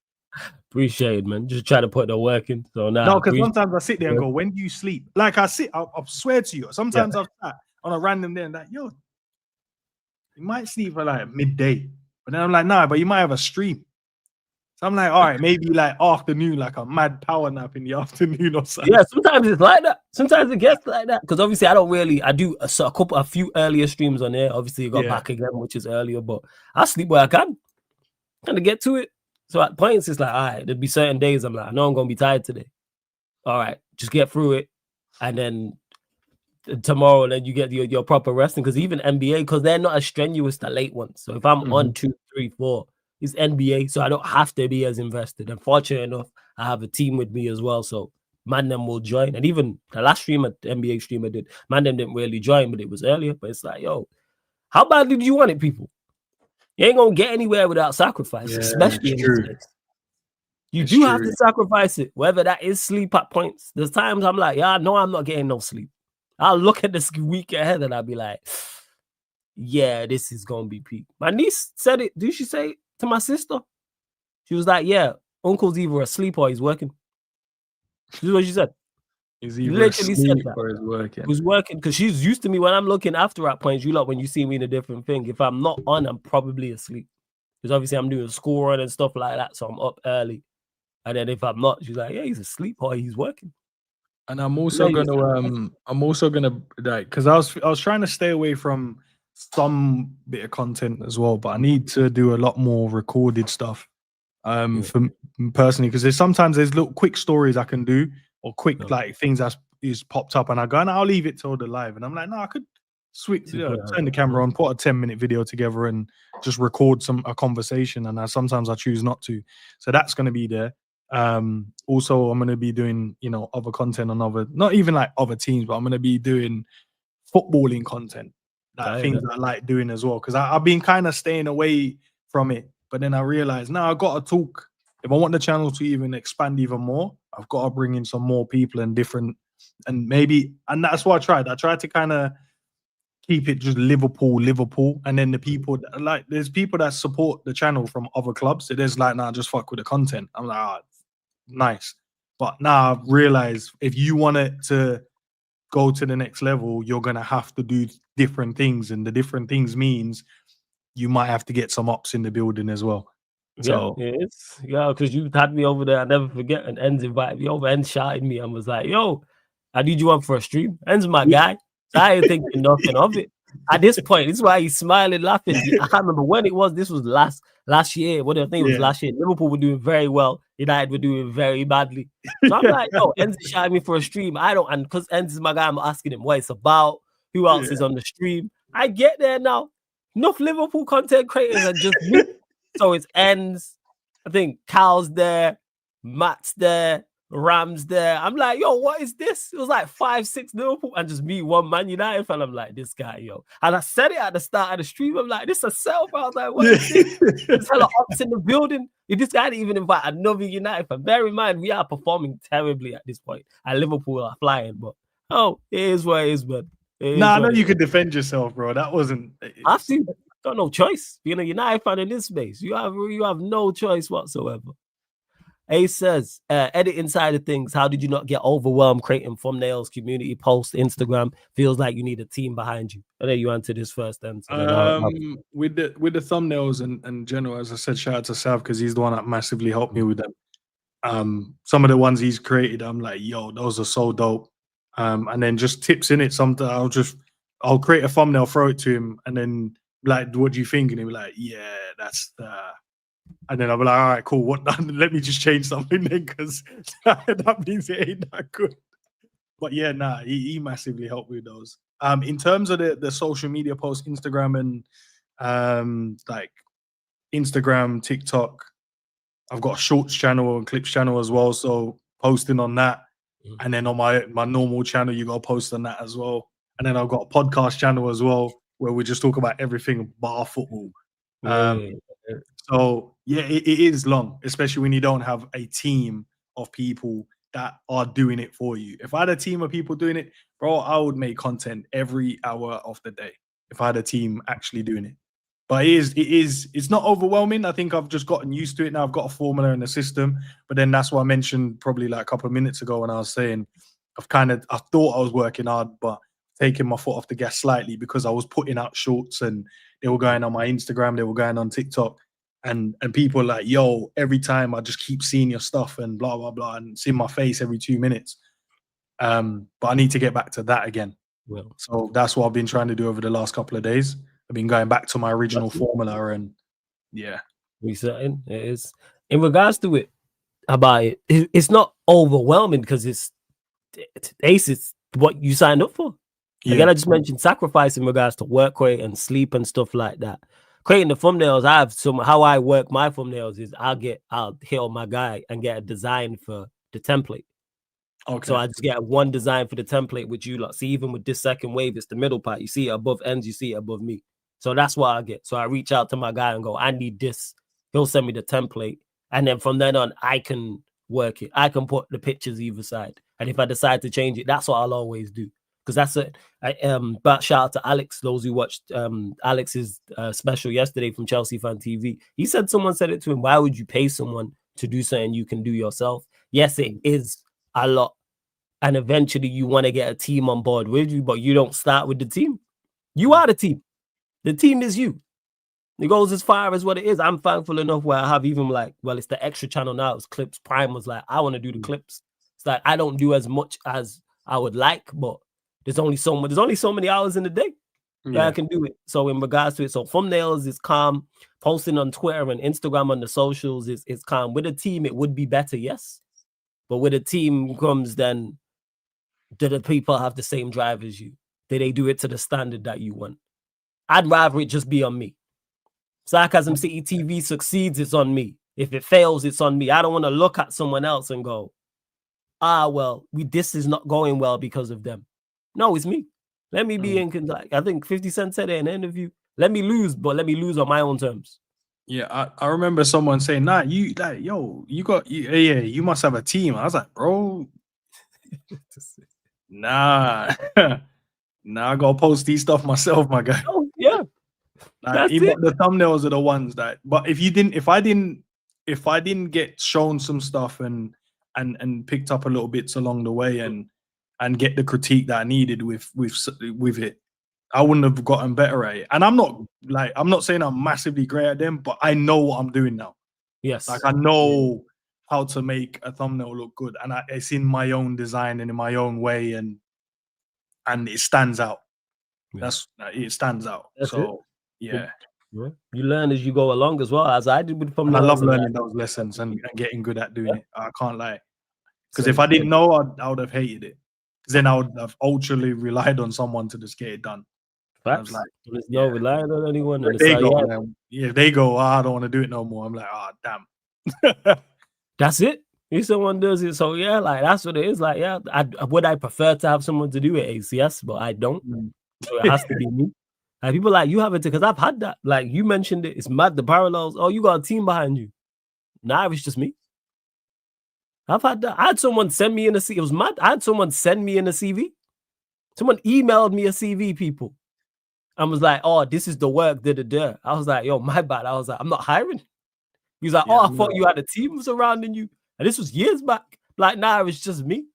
Appreciate it, man. Just try to put the work in. So now, no, because sometimes I sit there and go, when do you sleep? Like I swear to you, sometimes I've sat on a random day and like, yo, you might sleep for like midday. But then I'm like, nah, but you might have a stream. So I'm like, all right, maybe like afternoon, like a mad power nap in the afternoon or something. Yeah, sometimes it's like that. Sometimes it gets like that. Because obviously I do a few earlier streams on there. Obviously you got back again, which is earlier, but I sleep where I can. Kind of get to it. So at points it's like, all right, there'll be certain days I'm like, I know I'm gonna be tired today. All right, just get through it. And then tomorrow, then you get your proper resting. Because even NBA, because they're not as strenuous the late ones. So if I'm on 2, 3, 4. It's NBA, so I don't have to be as invested. And fortunate enough, I have a team with me as well, so man them will join. And even the last stream, the NBA stream I did, man them didn't really join, but it was earlier. But it's like, yo, how badly do you want it, people? You ain't gonna get anywhere without sacrifice, especially in this place. You have to sacrifice it, whether that is sleep at points. There's times I'm like, yeah, no, I'm not getting no sleep. I'll look at this week ahead and I'll be like, yeah, this is gonna be peak. My niece said it. Did she say it to my sister? She was like, yeah, uncle's either asleep or he's working. This is what she said. He's either asleep or he's working. He's working, because she's used to me when I'm looking after at points. You lot, when you see me in a different thing, if I'm not on, I'm probably asleep. Because obviously I'm doing school run and stuff like that, so I'm up early. And then if I'm not, she's like, yeah, he's asleep or he's working. And I'm also gonna like, because I was trying to stay away from some bit of content as well, but I need to do a lot more recorded stuff for personally, because sometimes there's little quick stories I can do, or quick like things that is popped up, and I go, and I'll leave it till the live, and I'm like, no, I could switch, turn the camera on, put a 10-minute video together and just record a conversation, and sometimes I choose not to. So that's going to be there. Also I'm going to be doing other content on not even like other teams, but I'm going to be doing footballing content, things I like doing as well, because I've been kind of staying away from it, but then I realized now I got to talk. If I want the channel to even expand even more, I've got to bring in some more people and different, and that's what I tried to kind of keep it just Liverpool, and then the people that, like, there's people that support the channel from other clubs, so there's like, nah, just fuck with the content. I'm like, nice. But now I've realized if you want it to go to the next level, you're gonna have to do different things, and the different things means you might have to get some ops in the building as well. So because you had me over there, I never forget, and Enz invited me over, and shouted me and was like, yo, I need you on for a stream. Enz my guy. So I ain't thinking nothing of it. At this point, this is why he's smiling, laughing. I can't remember when it was. This was last year. What do I think it was last year? Liverpool were doing very well. United were doing very badly. So I'm like, yo, Enz shouted me for a stream. And because Enz is my guy, I'm asking him what it's about, who else is on the stream. I get there now. Enough Liverpool content creators are just me. So it's Enz, I think Cal's there, Matt's there, Ram's there. I'm like, yo, what is this? It was like 5-6 Liverpool and just me, one Man United fan. I'm like, this guy, yo. And I said it at the start of the stream. I'm like, this is a self. I was like, what is this? There's hella ups in the building. If this guy didn't even invite another United fan. Bear in mind, we are performing terribly at this point. And Liverpool are flying, but it is what it is, man. I know you could defend yourself, bro. That wasn't. I've seen. Got no choice. Being a United fan in this space, you have no choice whatsoever. Ace says, editing side of things, how did you not get overwhelmed creating thumbnails, community posts, Instagram? Feels like you need a team behind you. I know you answer this first then. With the thumbnails and general, as I said, shout out to Sav because he's the one that massively helped me with them. Some of the ones he's created, I'm like, yo, those are so dope. And then just tips in it. Sometimes I'll create a thumbnail, throw it to him, and then like, what do you think? And he'll be like, yeah, that's and then I'll be like, all right, cool. What? Let me just change something then, because that means it ain't that good. But yeah, he massively helped with those. In terms of the social media posts, Instagram and like Instagram, TikTok, I've got a shorts channel and clips channel as well. So posting on that, and then on my normal channel, you got to post on that as well. And then I've got a podcast channel as well, where we just talk about everything bar football. So yeah, it is long, especially when you don't have a team of people that are doing it for you. If I had a team of people doing it, bro, I would make content every hour of the day if I had a team actually doing it. But it's not overwhelming. I think I've just gotten used to it now. I've got a formula and a system. But then that's what I mentioned probably like a couple of minutes ago when I was saying I thought I was working hard, but taking my foot off the gas slightly because I was putting out shorts and they were going on my Instagram, they were going on TikTok, and people were like, yo, every time I just keep seeing your stuff and blah, blah, blah, and it's in my face every 2 minutes. But I need to get back to that again. Well, so that's what I've been trying to do over the last couple of days. I've been going back to my original formula and yeah. Resetting. It is. In regards to it, about it, it's not overwhelming because it's what you signed up for. Yeah. Again, I just mentioned sacrifice in regards to work rate and sleep and stuff like that. Creating the thumbnails, how I work my thumbnails is I'll hit on my guy and get a design for the template. Okay. So I just get one design for the template, which you see, even with this second wave, it's the middle part. You see it above ends, you see it above me. So that's what I get. So I reach out to my guy and go, I need this. He'll send me the template. And then from then on, I can work it. I can put the pictures either side. And if I decide to change it, that's what I'll always do. Because that's it. But shout out to Alex, those who watched Alex's special yesterday from Chelsea Fan TV. He said someone said it to him, why would you pay someone to do something you can do yourself? Yes, it is a lot. And eventually you want to get a team on board with you, but you don't start with the team. You are the team. The team is you. It goes as far as what it is. I'm thankful enough where I have even it's the extra channel now. It's clips. Prime was like, I want to do the clips. It's like I don't do as much as I would like, but there's only so many hours in the day that I can do it. So in regards to it, so thumbnails is calm. Posting on Twitter and Instagram on the socials is calm. With a team, it would be better, yes. But with a team comes then, do the people have the same drive as you? Do they do it to the standard that you want? I'd rather it just be on me. Sarcasm City TV succeeds, it's on me. If it fails, it's on me. I don't want to look at someone else and go, this is not going well because of them. No, it's me. Let me be in contact. I think 50 Cent said it in an interview. Let me lose, but let me lose on my own terms. Yeah, I remember someone saying, you must have a team. I was like, bro, nah, I gotta post these stuff myself, my guy. Oh, yeah. Even the thumbnails are the ones that, but if I didn't get shown some stuff and picked up a little bits along the way and get the critique that I needed with it, I wouldn't have gotten better at it. And I'm not saying I'm massively great at them, but I know what I'm doing now. Yes. I know how to make a thumbnail look good. And it's in my own design and in my own way and it stands out. Yeah. It stands out. That's so it. Yeah. You learn as you go along as well, as I did with thumbnails. And I love learning those lessons and getting good at doing it. I can't lie. Because if I didn't know, I would have hated it. Because then I would have ultimately relied on someone to just get it done. I was like, there's no relying on anyone. If they go, I don't want to do it no more. I'm like, damn. That's it. If someone does it, so yeah, like that's what it is. Like, yeah, would I prefer to have someone to do it, ACS, but I don't. So it has to be me. Like people like you have it because I've had that. Like you mentioned it, it's mad the parallels. Oh, you got a team behind you. Nah, it's just me. I've had that. I had someone send me in a CV. It was mad. I had someone send me in a CV. Someone emailed me a CV, people. I was like, oh, this is the work. I was like, yo, my bad. I was like, I'm not hiring. He was like, I thought you had a team surrounding you. And this was years back. Like, nah, it's just me.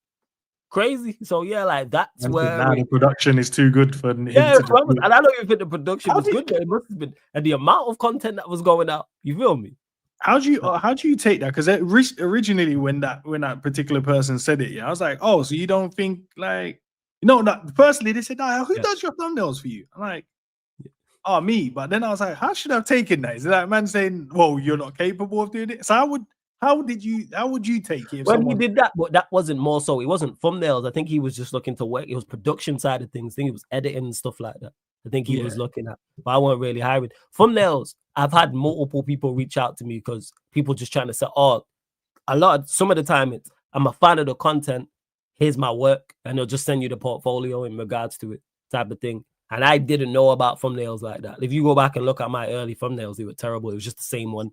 Crazy. So, yeah, like, that's where... Now the production is too good for him. And I don't even think the production was good, but it must have been. And the amount of content that was going out, you feel me? How do you take that? Because originally when that particular person said it, I was like, oh, so you don't think like... personally, they said, who does your thumbnails for you? I'm like, oh, me. But then I was like, how should I have taken that? Is it like man saying, well, you're not capable of doing it? So how would you take it? When he did that, but that wasn't more so, it wasn't thumbnails. I think he was just looking to work. It was production side of things. I think he was editing and stuff like that. I think he was looking at, but I wasn't really hiring. Thumbnails, I've had multiple people reach out to me because people just trying to say, some of the time I'm a fan of the content. Here's my work, and they'll just send you the portfolio in regards to it, type of thing. And I didn't know about thumbnails like that. If you go back and look at my early thumbnails, they were terrible. It was just the same one,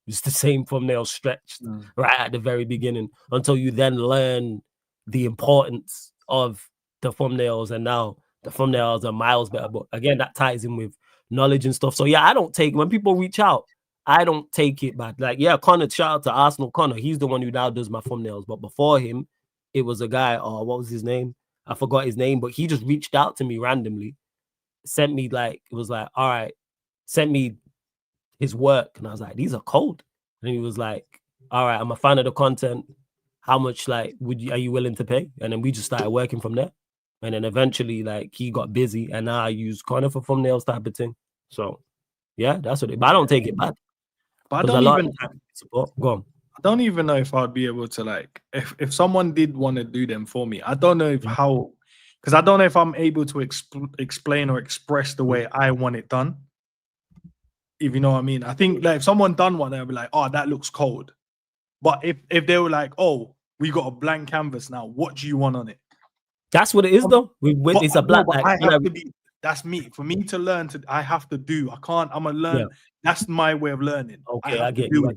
just the same thumbnail stretched right at the very beginning until you then learn the importance of the thumbnails. And now the thumbnails are miles better. But again, that ties in with knowledge and stuff. So yeah, I don't take when people reach out. I don't take it bad. Like Connor, shout out to Arsenal Connor. He's the one who now does my thumbnails. But before him, it was a guy, what was his name? I forgot his name, but he just reached out to me randomly, sent me all right, sent me his work. And I was like, these are cold. And he was like, all right, I'm a fan of the content. How much are you willing to pay? And then we just started working from there. And then eventually he got busy and now I use Connor for thumbnails type of thing. So yeah, that's what but I don't take it bad. But I don't even know if I'd be able to if someone did want to do them for me. I don't know because I don't know if I'm able to explain or express the way I want it done. If you know what I mean. I think if someone done one, they'll be like, oh, that looks cold. But if they were like, oh, we got a blank canvas now, what do you want on it? That's what it is though. It's a black. That's me. For me to learn I have to do. I can't. I'm gonna learn. Yeah. That's my way of learning. Okay, I get you.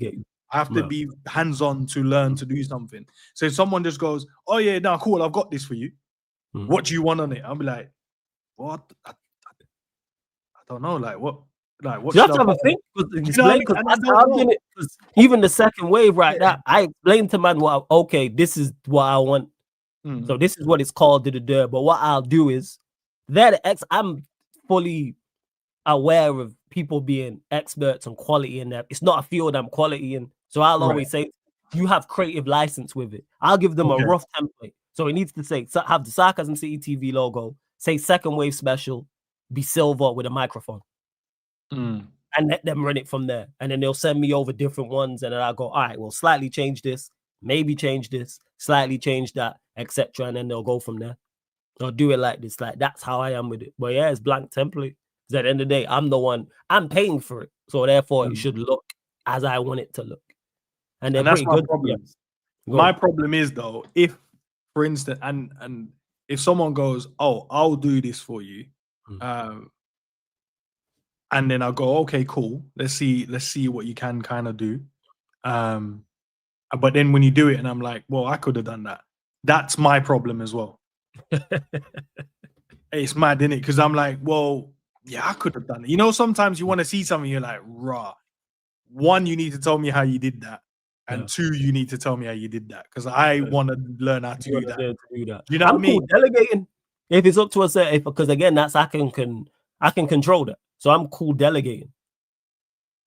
I have to be hands-on to learn to do something. So if someone just goes, oh yeah, no, cool, I've got this for you. What do you want on it? I'll be like, what? I don't know. What you have to have a think. Because even the second wave now, I explained to man this is what I want. So this is what it's called but what I'll do is I'm fully aware of people being experts and quality in that. It's not a field I'm quality in. So I'll always say you have creative license with it. I'll give them a rough template. So it needs to have the Sarcasm City TV logo, say second wave special, be silver with a microphone. And let them run it from there. And then they'll send me over different ones. And then I'll go, all right, well, slightly change this, maybe change this, slightly change that, etc. And then they'll go from there. They'll do it like this. That's how I am with it. But yeah, it's blank template. Because at the end of the day, I'm the one, I'm paying for it. So therefore, it should look as I want it to look. And they're that's pretty good. Problem. My problem is, though, if, for instance, and if someone goes, oh, I'll do this for you. And then I'll go, okay, cool. Let's see what you can kind of do. But then when you do it and I'm like, well, I could have done that. That's my problem as well. It's mad, isn't it? Because I'm like, well, yeah, I could have done it. Sometimes you want to see something, you're like, rah. One, you need to tell me how you did that. And two, you need to tell me how you did that. Because I want to learn how to do that. You know what I mean? Cool delegating. If it's up to a certain, because again, that's I can control that. So I'm cool delegating.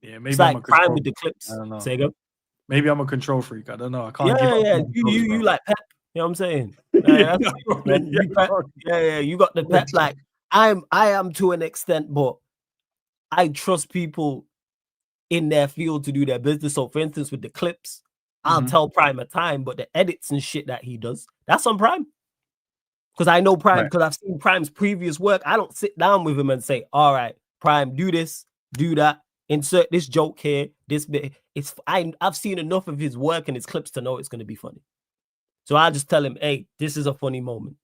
Yeah, maybe it's I'm like crime with the clips. I don't know. Say go. Maybe I'm a control freak. I don't know. I can't. Yeah. You like pep. You know what I'm saying? You got the pep. Like I am to an extent, but I trust people in their field to do their business. So for instance, with the clips, I'll tell Prime a time, but the edits and shit that he does, that's on Prime. Because I know Prime, because I've seen Prime's previous work. I don't sit down with him and say, all right, Prime, do this, do that, insert this joke here, this bit. I've seen enough of his work and his clips to know it's going to be funny. So I just tell him, hey, this is a funny moment.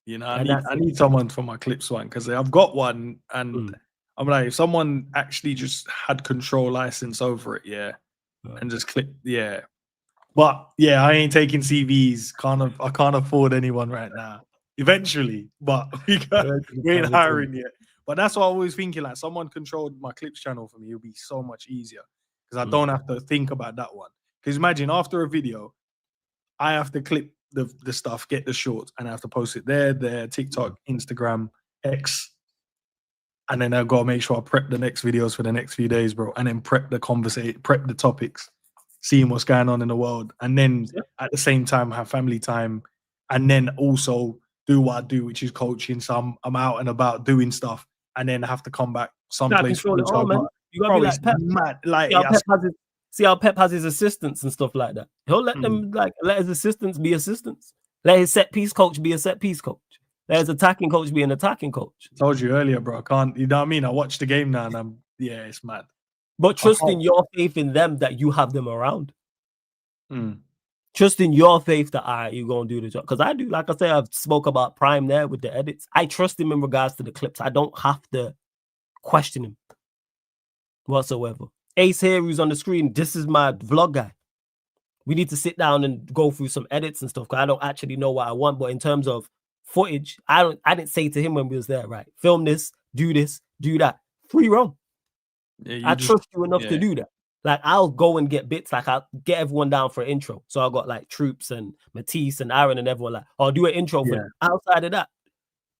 You know, I need someone for my clips one, because I've got one, and I'm like, if someone actually just had control license over it, and just clip, But yeah, I ain't taking CVs. I can't afford anyone right now. Eventually, but we ain't hiring yet. But that's what I was thinking. Like, someone controlled my clips channel for me, it'll be so much easier, because I don't have to think about that one. Because imagine, after a video, I have to clip the stuff, get the shorts, and I have to post it there, TikTok, Instagram, X, and then I've got to make sure I prep the next videos for the next few days, bro, and then prep the conversation, prep the topics, seeing what's going on in the world, and then at the same time have family time, and then also do what I do, which is coaching. So I'm out and about doing stuff, and then have to come back someplace. You gotta be like Pep. Mad. Like, see how Pep has his assistants and stuff like that. He'll let them let his assistants be assistants. Let his set piece coach be a set piece coach. Let his attacking coach be an attacking coach. I told you earlier, bro. I can't. You know what I mean? I watched the game now, and it's mad. But trust in your faith in them that you have them around. Trust in your faith that you're gonna do the job. Because I do, like I said, I've spoke about Prime there with the edits. I trust him in regards to the clips. I don't have to question him whatsoever. Ace here, who's on the screen, this is my vlog guy. We need to sit down and go through some edits and stuff, because I don't actually know what I want. But in terms of footage, I didn't say to him when we was there, right, film this, do that. Free roam. I trust you enough to do that. Like, I'll go and get bits, like I'll get everyone down for an intro. So I got like Troops and Matisse and Aaron and everyone, like, I'll do an intro for them. Outside of that,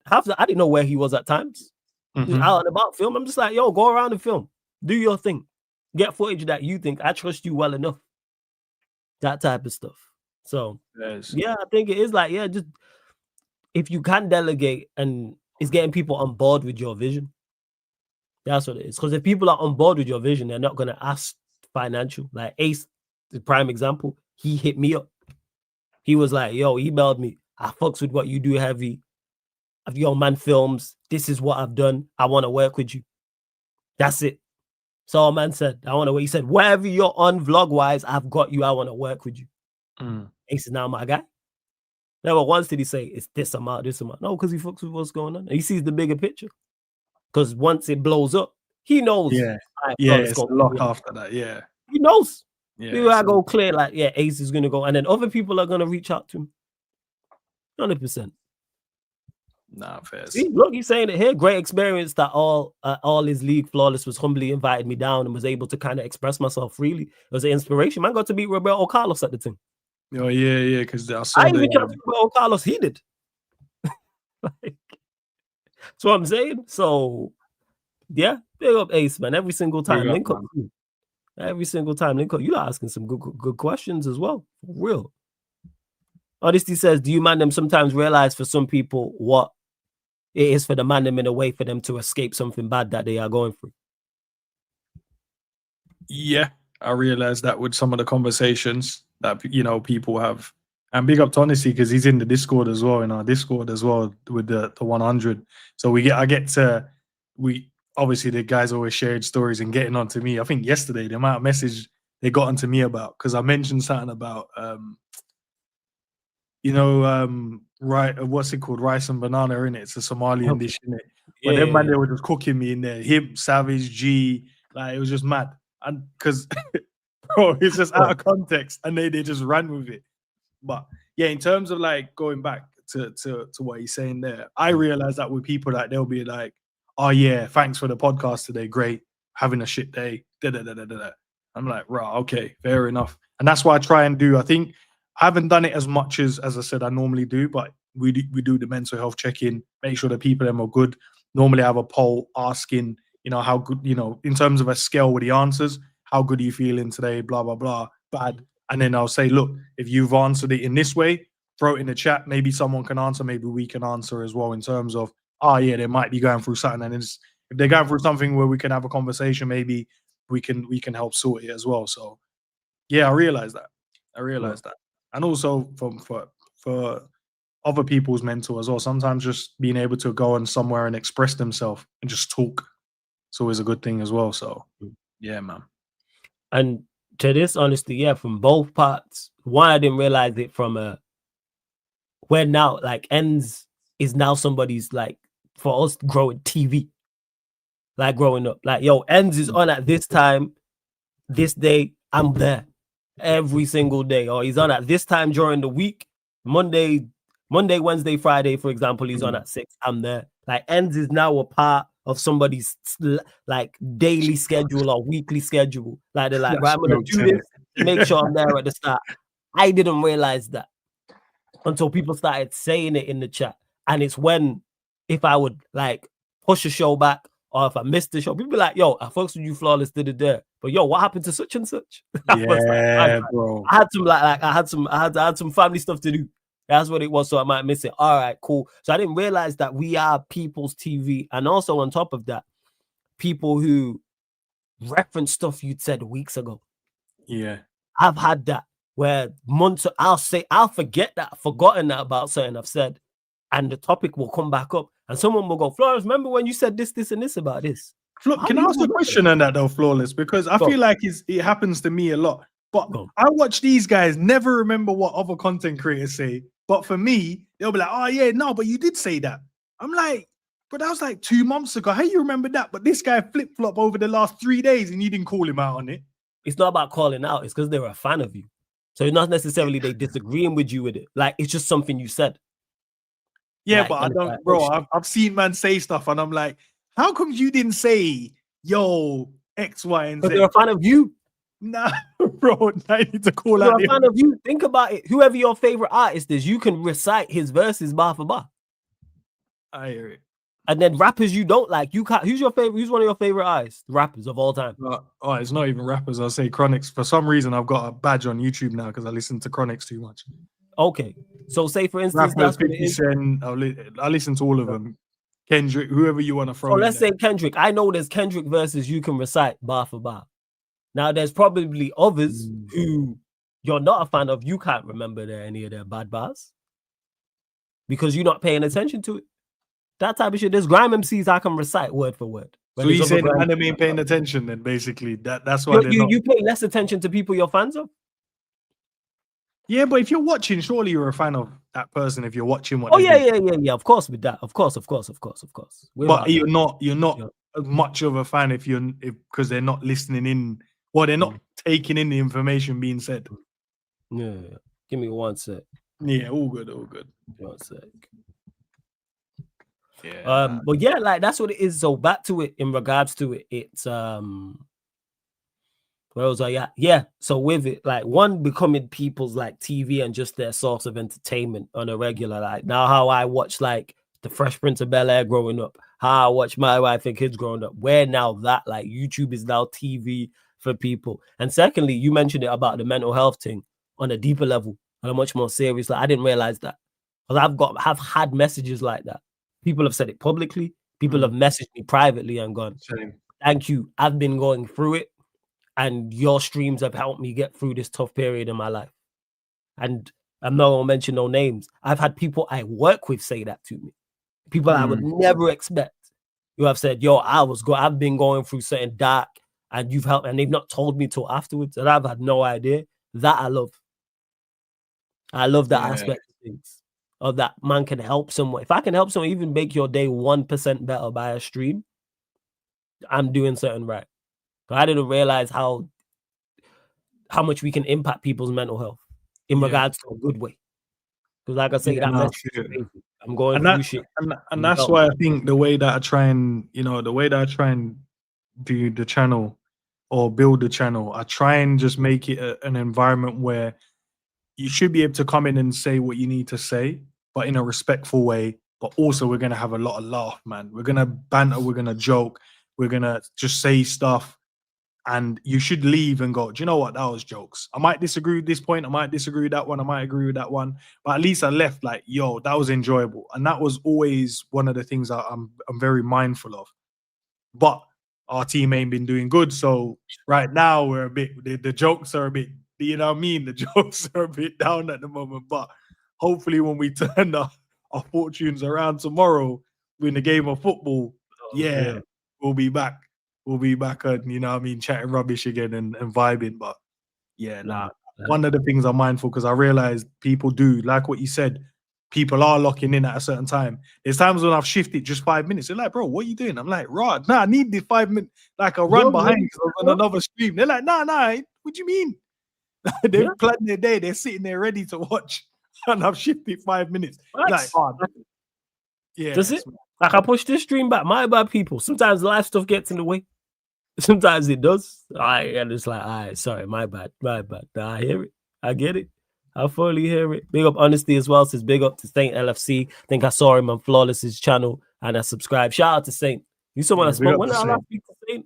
I didn't know where he was at times. He was out and about film. I'm just like, yo, go around and film. Do your thing. Get footage that you think I trust you well enough. That type of stuff. So I think it is like, just if you can delegate, and it's getting people on board with your vision. That's what it is. Because if people are on board with your vision, they're not going to ask financial. Like Ace, the prime example, he hit me up. He was like, yo, he emailed me. I fucks with what you do heavy. If your man films, this is what I've done. I want to work with you. That's it. So our man said, he said, wherever you're on vlog-wise, I've got you. I want to work with you. Ace is now my guy. Never once did he say, it's this amount. No, because he fucks with what's going on. And he sees the bigger picture. Because once it blows up, he knows. It's a lock after that, He knows. People I go clear, like, Ace is going to go. And then other people are going to reach out to him. 100%. Nah, fair. See, look, he's saying it here. Great experience that all his league flawless was humbly invited me down and was able to kind of express myself freely. It was an inspiration. Man got to meet Roberto Carlos at the thing. Oh yeah, because I didn't reach out to Roberto Carlos. He did. That's what I'm saying. So big up Ace, man. Every single time link up. Every single time link up. You're asking some good questions as well. For real. Honesty says, do you man them sometimes realize for some people what it is for the man them in a way for them to escape something bad that they are going through? Yeah, I realized that with some of the conversations that people have. And big up to Honesty, because he's in the Discord as well, in our Discord as well with the 100. So obviously the guys always shared stories and getting onto me. I think yesterday the amount of message they got onto me about, because I mentioned something about what's it called? Rice and banana, in it. It's a Somalian dish, in it. But then man, they were just cooking me in there. Him, Savage, G, like it was just mad. And because bro, it's just out of context, and they just ran with it. But yeah, in terms of like going back to what he's saying there, I realized that with people, like they'll be like, oh yeah, thanks for the podcast today, great, having a shit day. I'm like, right, okay, fair enough. And that's what I try and do. I think I haven't done it as much as I said I normally do, but we do the mental health check-in, make sure the people them are good. Normally I have a poll asking, how good, in terms of a scale with the answers, how good are you feeling today, blah, blah, blah, bad. And then I'll say, look, if you've answered it in this way, throw it in the chat. Maybe someone can answer, maybe we can answer as well, in terms of, they might be going through something. And if they're going through something where we can have a conversation, maybe we can help sort it as well. So yeah, I realized that. And also for other people's mental as well. Sometimes just being able to go on somewhere and express themselves and just talk it's always a good thing as well. So yeah, man. And to this honesty, yeah, from both parts. One, I didn't realize it from where now like ends is now somebody's like for us growing TV. Like growing up. Like, yo, ends is on at this time, this day, I'm there every single day. Or he's on at this time during the week. Monday, Wednesday, Friday, for example, he's on at 6. I'm there. Like ends is now a part of somebody's like daily schedule or weekly schedule. Like they're like, right, I'm gonna do this to make sure I'm there at the start. I didn't realize that until people started saying it in the chat. And it's when if I would like push a show back or if I missed the show, people be like, yo, I fucks with you flawless to the dirt. But yo, what happened to such and such? Yeah, bro. I had some I had some family stuff to do. That's what it was, so I might miss it. All right, cool. So I didn't realize that we are people's TV, and also on top of that, people who reference stuff you'd said weeks ago. Yeah, I've had that where months I'll forget that, I've forgotten that about something I've said, and the topic will come back up, and someone will go, Flawless, remember when you said this, this, and this about this? Can I ask a question on that though, Flawless? Because I feel like it happens to me a lot. But I watch these guys never remember what other content creators say. But for me, they'll be like, oh yeah, no, but you did say that. I'm like, but that was like 2 months ago. How you remember that? But this guy flip-flop over the last 3 days and you didn't call him out on it. It's not about calling out. It's because they're a fan of you. So it's not necessarily they disagreeing with you with it. Like, it's just something you said. Yeah, like, but I don't, bro, I've seen man say stuff and I'm like, how come you didn't say, yo, X, Y, and Z? Because they're a fan of you. Nah, bro, I need to call out. They're a fan of you. Think about it. Whoever your favorite artist is, you can recite his verses bar for bar. I hear it. And then rappers you don't like, you can't. Who's your favorite? Who's one of your favorite artists? Rappers of all time. Oh, it's not even rappers. I'll say Chronics. For some reason, I've got a badge on YouTube now because I listen to Chronics too much. Okay, so say for instance, rappers, 50 Cent, I listen to all of them. Kendrick, whoever you want to throw. So let's say Kendrick. I know there's Kendrick verses you can recite bar for bar. Now there's probably others who you're not a fan of. You can't remember any of their bad bars because you're not paying attention to it. That type of shit. There's grime MCs I can recite word for word. So you saying the anime ain't paying attention? Then basically that's why you pay less attention to people you're fans of. Yeah, but if you're watching, surely you're a fan of that person. If you're watching what? Oh yeah. Of course, with that, of course. But you're not as much of a fan if because they're not listening in. Well, they're not taking in the information being said. Yeah. Give me 1 sec. Yeah, all good. 1 sec. Yeah. But yeah, like that's what it is. So back to it in regards to it, it's where was I at? Yeah. So with it, like one becoming people's like TV and just their source of entertainment on a regular, like now how I watch like the Fresh Prince of Bel-Air growing up, how I watch my wife and kids growing up, where now that like YouTube is now TV for people. And secondly, you mentioned it about the mental health thing on a deeper level, on a much more serious. Like I didn't realize that because I've had messages like that. People have said it publicly. People have messaged me privately and gone, thank you. I've been going through it, and your streams have helped me get through this tough period in my life. And I'm not gonna mention no names. I've had people I work with say that to me. People I would never expect. You have said, yo, I've been going through something dark. And you've helped, and they've not told me till afterwards, and I've had no idea. That I love. I love that aspect of things. Of that man can help someone. If I can help someone even make your day 1% better by a stream, I'm doing something right. But I didn't realize how much we can impact people's mental health in regards to a good way. Because like I say, I'm going through shit. And that's why I think the way that I try and do the channel or build the channel, I try and just make it an environment where you should be able to come in and say what you need to say, but in a respectful way. But also we're going to have a lot of laugh, man. We're going to banter, we're going to joke, we're going to just say stuff, and you should leave and go, do you know what, that was jokes. I might disagree with this point, I might disagree with that one, I might agree with that one, but at least I left like, yo, that was enjoyable. And that was always one of the things that I'm very mindful of. But our team ain't been doing good. So right now we're a bit, the jokes are a bit, you know what I mean? The jokes are a bit down at the moment. But hopefully when we turn our fortunes around tomorrow in the game of football, we'll be back. we'll be back on, you know what I mean, chatting rubbish again and vibing. But yeah, nah. One of the things I'm mindful because I realized people do, like what you said, people are locking in at a certain time. There's times when I've shifted just 5 minutes. They're like, bro, what are you doing? I'm like, right, nah, I need the 5 minutes, like a run behind on another stream. They're like, nah, what do you mean? They've planned their day, they're sitting there ready to watch, and I've shifted 5 minutes. Like, yeah. That's it. Like I push this stream back. My bad, people. Sometimes life stuff gets in the way. Sometimes it does. And it's like, all right, sorry, my bad. I hear it. I get it. I fully hear it. Big up Honesty as well. Says big up to Saint LFC. I think I saw him on Flawless's channel and I subscribed. Shout out to Saint. You someone I spoke. When did I speak to Saint?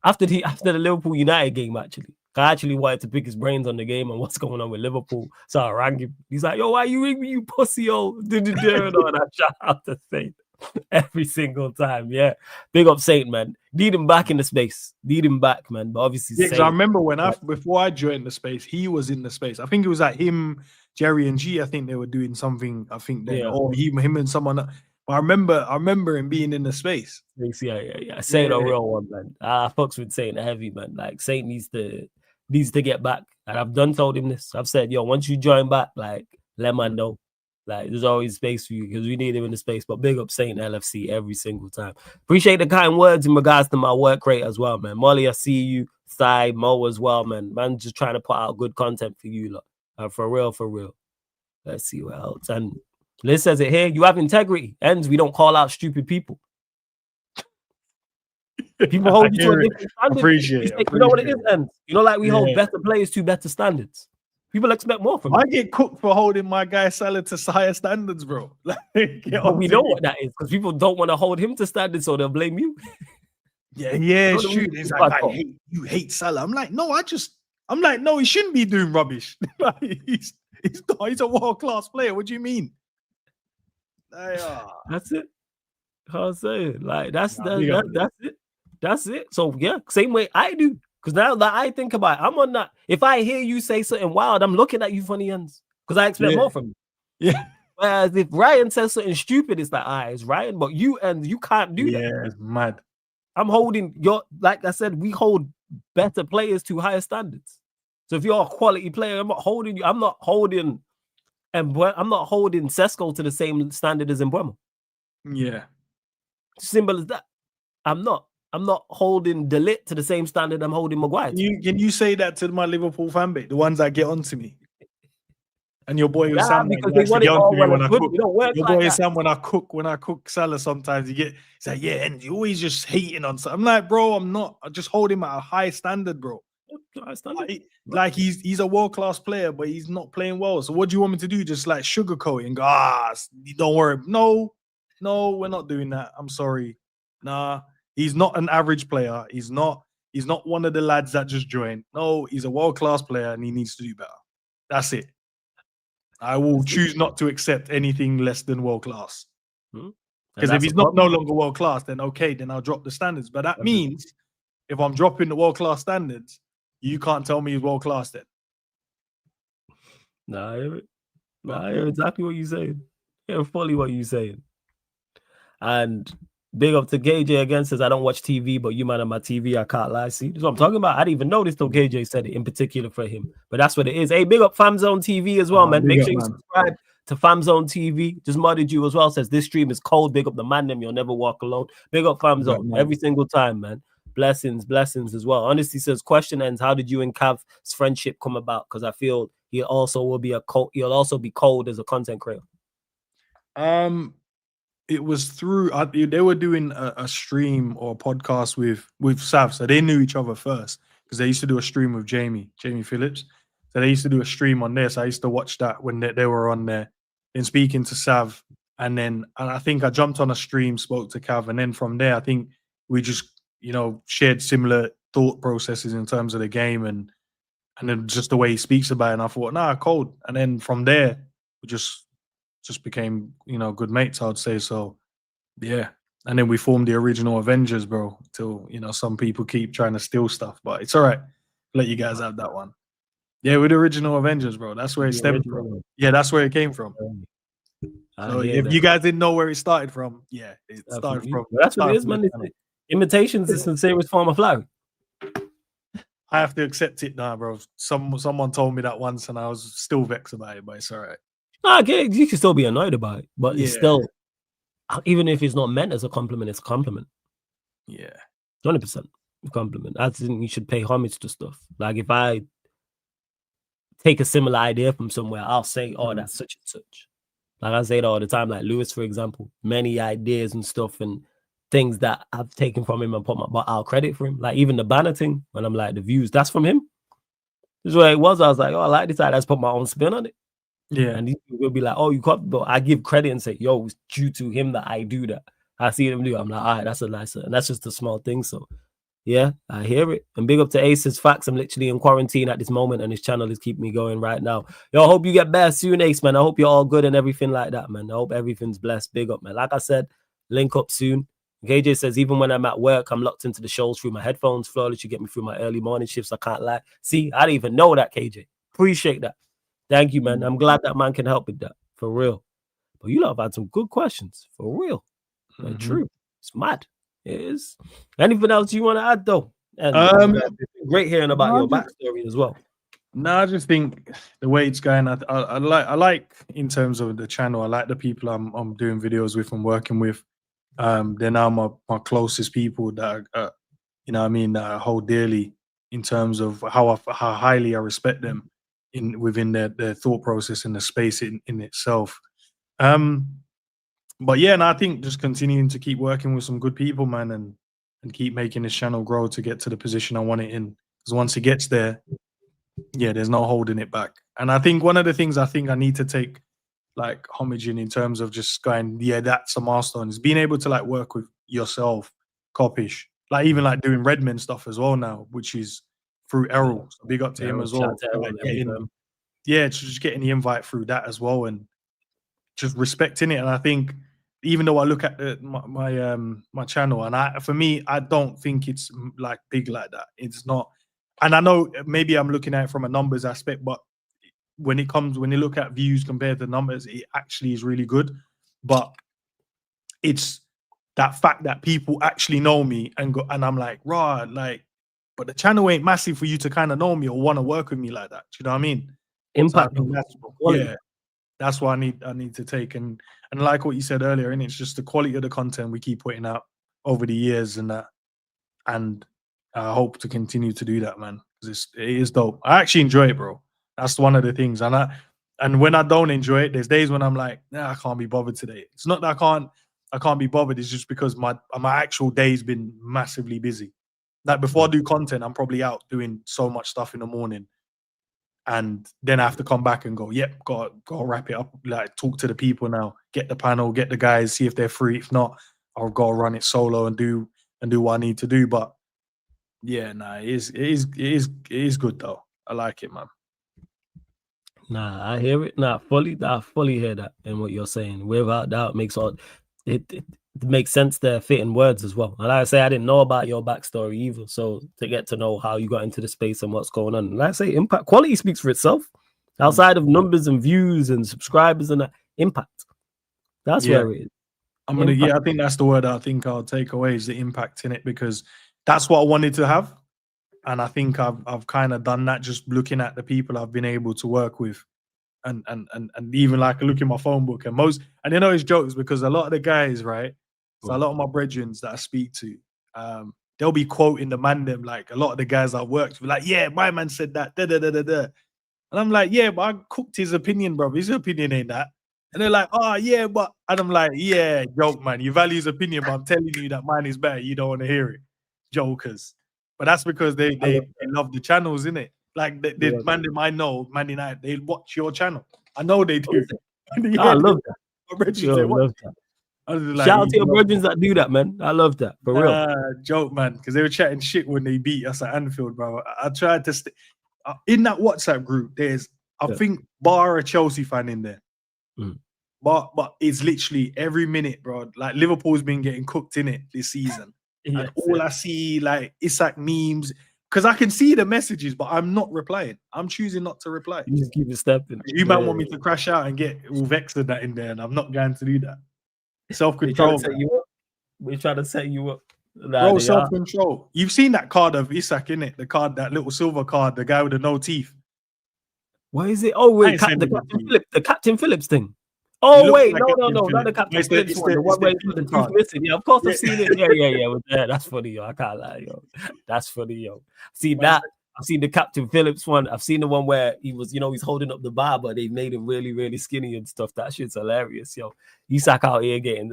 After the Liverpool United game, actually. I actually wanted to pick his brains on the game and what's going on with Liverpool. So I rang him. He's like, yo, why you ring me, you pussy, yo? And I shout out to Saint every single time. Yeah. Big up Saint, man. Need him back in the space. Need him back, man. But obviously, yeah, because I remember before I joined the space, he was in the space. I think it was like him, Jerry, and G. I think they were doing something. I think they or him and someone. But I remember him being in the space. Yeah. Saint a real one, man. I fucks with Saint heavy, man. Like Saint needs to get back. And I've done told him this. I've said, yo, once you join back, like, let man know. Like, there's always space for you because we need him in the space. But big up Saint LFC every single time. Appreciate the kind words in regards to my work rate as well, man. Molly, I see you. Thigh, Mo as well, man. Man, just trying to put out good content for you, lot. For real. Let's see what else. And Liz says it here. You have integrity. Ends, we don't call out stupid people. People hold you to a different standard. Appreciate it. You know what it is, Ends? You know, like we hold better players to better standards. People expect more from me. I get cooked for holding my guy Salah to higher standards, bro. Like, but we know what that is because people don't want to hold him to standards, so they'll blame you. Yeah, it's true. It's like, you hate Salah. I'm like, no, he shouldn't be doing rubbish. Like, he's a world-class player. What do you mean? That's it. I'll say it. Like that's it. That's it. So yeah, same way I do. Because now that I think about it, I'm on that. If I hear you say something wild, I'm looking at you funny ends. Because I expect more from you. Yeah. Whereas if Ryan says something stupid, it's like, it's Ryan, but you can't do that. Yeah, it's mad. I'm holding like I said, we hold better players to higher standards. So if you're a quality player, I'm not holding you. I'm not holding Sesko to the same standard as Mbeumo. Yeah. Simple as that. I'm not holding De Ligt to the same standard I'm holding Maguire. Can you say that to my Liverpool fan base, the ones that get onto me? And your boy Sam, because they want it all when I cook. Your boy Sam, when I cook Salah, sometimes he's like, yeah, and you always just hating on something. I'm like, bro, I'm not. I just hold him at a high standard, bro. Like he's a world-class player, but he's not playing well. So what do you want me to do? Just like sugarcoat it and go, don't worry. No, we're not doing that. I'm sorry. Nah. He's not an average player. He's not one of the lads that just joined. No, he's a world-class player and he needs to do better. That's it. I will choose not to accept anything less than world-class. Because if he's no longer world-class, then okay, then I'll drop the standards. But that means if I'm dropping the world-class standards, you can't tell me he's world-class then. Nah, I hear exactly what you're saying. I hear fully what you're saying. And big up to KJ again, says I don't watch TV, but you man on my TV, I can't lie. See, that's what I'm talking about. I didn't even notice till KJ said it in particular for him, but that's what it is. Hey, big up FamZone TV as well, man. Make sure you subscribe to FamZone TV. Just modded you as well. Says this stream is cold. Big up the man, them. You'll never walk alone. Big up FamZone every single time, man. Blessings as well. Honestly, says question ends. How did you and Cav's friendship come about? Because I feel he'll also be cold as a content creator. It was through they were doing a stream or a podcast with Sav, so they knew each other first because they used to do a stream with Jamie Phillips. So they used to do a stream on there. So I used to watch that when they were on there. Then speaking to Sav, and I think I jumped on a stream, spoke to Cav, and then from there I think we just shared similar thought processes in terms of the game and then just the way he speaks about it. And I thought, cold. And then from there we just became, good mates, I would say. So, yeah. And then we formed the original Avengers, bro, till, some people keep trying to steal stuff. But it's all right. Let you guys have that one. Yeah, with the original Avengers, bro. That's where it stemmed from. Yeah, that's where it came from. So if you guys didn't know where it started from, it started from. That's what it is, man. Imitation's the sincerest form of flattery. I have to accept it now, bro. Someone told me that once, and I was still vexed about it, but it's all right. Nah, you can still be annoyed about it, but it's Yeah. still, even if it's not meant as a compliment, it's a compliment. Yeah. 100% compliment. I think you should pay homage to stuff. Like if I take a similar idea from somewhere, I'll say, "Oh, that's such and such." Like I say it all the time. Like Lewis, for example, many ideas and stuff and things that I've taken from him and but I'll credit for him. Like even the banner thing, when I'm like the views, that's from him. This is where it was. I was like, "Oh, I like this. I just put my own spin on it." Yeah. And these people will be like, "Oh, you copied," but I give credit and say, "Yo, it's due to him that I do that." I see them do. I'm like, "All right, that's a nice," and that's just a small thing. So, yeah, I hear it. And big up to Ace's facts. I'm literally in quarantine at this moment, and his channel is keeping me going right now. Yo, I hope you get better soon, Ace, man. I hope you're all good and everything like that, man. I hope everything's blessed. Big up, man. Like I said, link up soon. KJ says, even when I'm at work, I'm locked into the shows through my headphones. Flawless, you get me through my early morning shifts. I can't lie. See, I didn't even know that, KJ. Appreciate that. Thank you, man. I'm glad that man can help with that. For real. But you lot have had some good questions. For real. Like, true. It's mad. It is. Anything else you want to add, though? And great hearing about your backstory as well. No, I just think the way it's going, I like in terms of the channel, I like the people I'm doing videos with and working with. They're now my closest people that you know what I mean, that I hold dearly in terms of how highly I respect them within their thought process and the space in itself. But yeah, and I think just continuing to keep working with some good people, man, and keep making this channel grow to get to the position I want it in. Because once it gets there, yeah, there's no holding it back. And I think one of the things I think I need to take like homage in terms of just going, yeah, that's a milestone, is being able to like work with yourself, Kopish, like even like doing Redman stuff as well now, which is through Errol. So big up to him as well. Like just getting the invite through that as well and just respecting it. And I think even though I look at my channel and for me, I don't think it's like big like that. It's not. And I know maybe I'm looking at it from a numbers aspect, but when you look at views compared to numbers, it actually is really good. But it's that fact that people actually know me and I'm like, raw, like, but the channel ain't massive for you to kind of know me or want to work with me like that. Do you know what I mean? Impact. So that's what I need to take. And like what you said earlier, and it's just the quality of the content we keep putting out over the years and that. And I hope to continue to do that, man, because it is dope. I actually enjoy it, bro. That's one of the things. And when I don't enjoy it, there's days when I'm like, nah, I can't be bothered today. It's not that I can't be bothered. It's just because my actual day's been massively busy. Like before I do content, I'm probably out doing so much stuff in the morning. And then I have to come back and go, yep, got to wrap it up, like talk to the people now, get the panel, get the guys, see if they're free. If not, I'll go run it solo and do what I need to do. But yeah, it is good though. I like it, man. Nah, I hear it. I fully hear that in what you're saying. Without doubt, it makes sense there, fitting words as well. And like I say, I didn't know about your backstory either. So to get to know how you got into the space and what's going on, and like I say, impact quality speaks for itself. Outside of numbers and views and subscribers and that, impact. That's where it is. I think that's the word I think I'll take away is the impact in it, because that's what I wanted to have. And I think I've kind of done that just looking at the people I've been able to work with. And even like I look in my phone book and you know it's jokes because a lot of the guys, right? So a lot of my brethren that I speak to, they'll be quoting the man them, like a lot of the guys I worked with, like, yeah, my man said that, da da da da da. And I'm like, yeah, but I cooked his opinion, bro. His opinion ain't that. And they're like, oh yeah, but and I'm like, yeah, joke, man. You value his opinion, but I'm telling you that mine is better. You don't want to hear it. Jokers. But that's because they love the channels, innit? Like the man them I know, Man United, they watch your channel. I know they do. I love that. Shout out to your brethren that do that, man. I love that. For real. Joke, man. Because they were chatting shit when they beat us at Anfield, bro. I tried to in that WhatsApp group, there's I think bar a Chelsea fan in there. But it's literally every minute, bro. Like Liverpool's been getting cooked in it this season. And all I see, like, it's like memes. Because I can see the messages, but I'm not replying. I'm choosing not to reply. You just keep it stepping. You might want me to crash out and get all vexed that in there, and I'm not going to do that. Self-control. We try to set you up. Bro, self-control. You've seen that card of Isak, innit? The card, that little silver card, the guy with the no teeth. What is it? Oh wait, the Captain Phillips thing. Oh wait, like no, not the Captain Phillips one. The one where he's got the tooth missing. Yeah, of course I've seen it. Yeah. That's funny, yo. I can't lie, yo. That's funny, yo. See that? I've seen the Captain Phillips one. I've seen the one where he was, he's holding up the bar, but they made him really, really skinny and stuff. That shit's hilarious, yo. Isak out here getting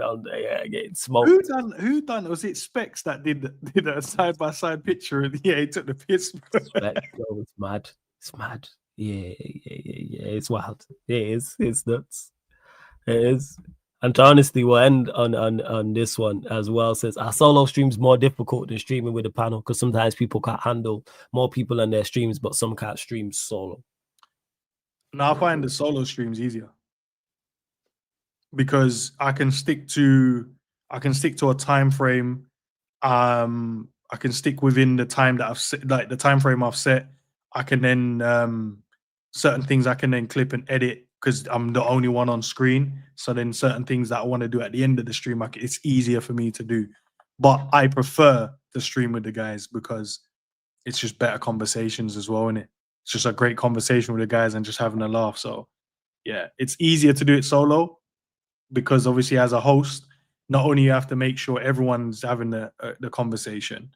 smoked. Who done? Was it Specs that did a side by side picture? And he took the piss. Specs, yo, it's mad. It's mad. Yeah. It's wild. It's nuts. It is. And to honestly, we'll end on this one as well. Says our solo streams more difficult than streaming with a panel because sometimes people can't handle more people on their streams, but some can't stream solo. No, I find the solo streams easier because I can stick to a time frame. I can stick within the time that I've set, like the time frame I've set. I can then certain things I can then clip and edit because I'm the only one on screen. So then certain things that I want to do at the end of the stream, it's easier for me to do. But I prefer to stream with the guys because it's just better conversations as well, isn't it? It's just a great conversation with the guys and just having a laugh. So yeah, it's easier to do it solo because obviously as a host, not only you have to make sure everyone's having the conversation,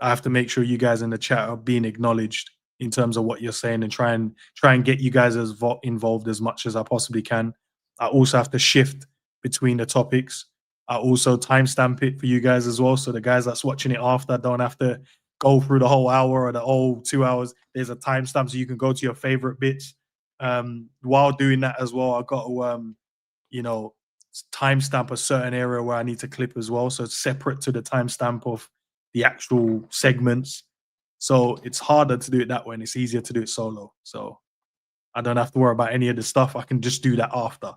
I have to make sure you guys in the chat are being acknowledged in terms of what you're saying and try and get you guys as involved as much as I possibly can. I also have to shift between the topics. I also timestamp it for you guys as well. So the guys that's watching it after don't have to go through the whole hour or the whole 2 hours. There's a timestamp so you can go to your favorite bits. While doing that as well, I've got to, timestamp a certain area where I need to clip as well. So it's separate to the timestamp of the actual segments. So it's harder to do it that way and it's easier to do it solo. So I don't have to worry about any of the stuff. I can just do that after.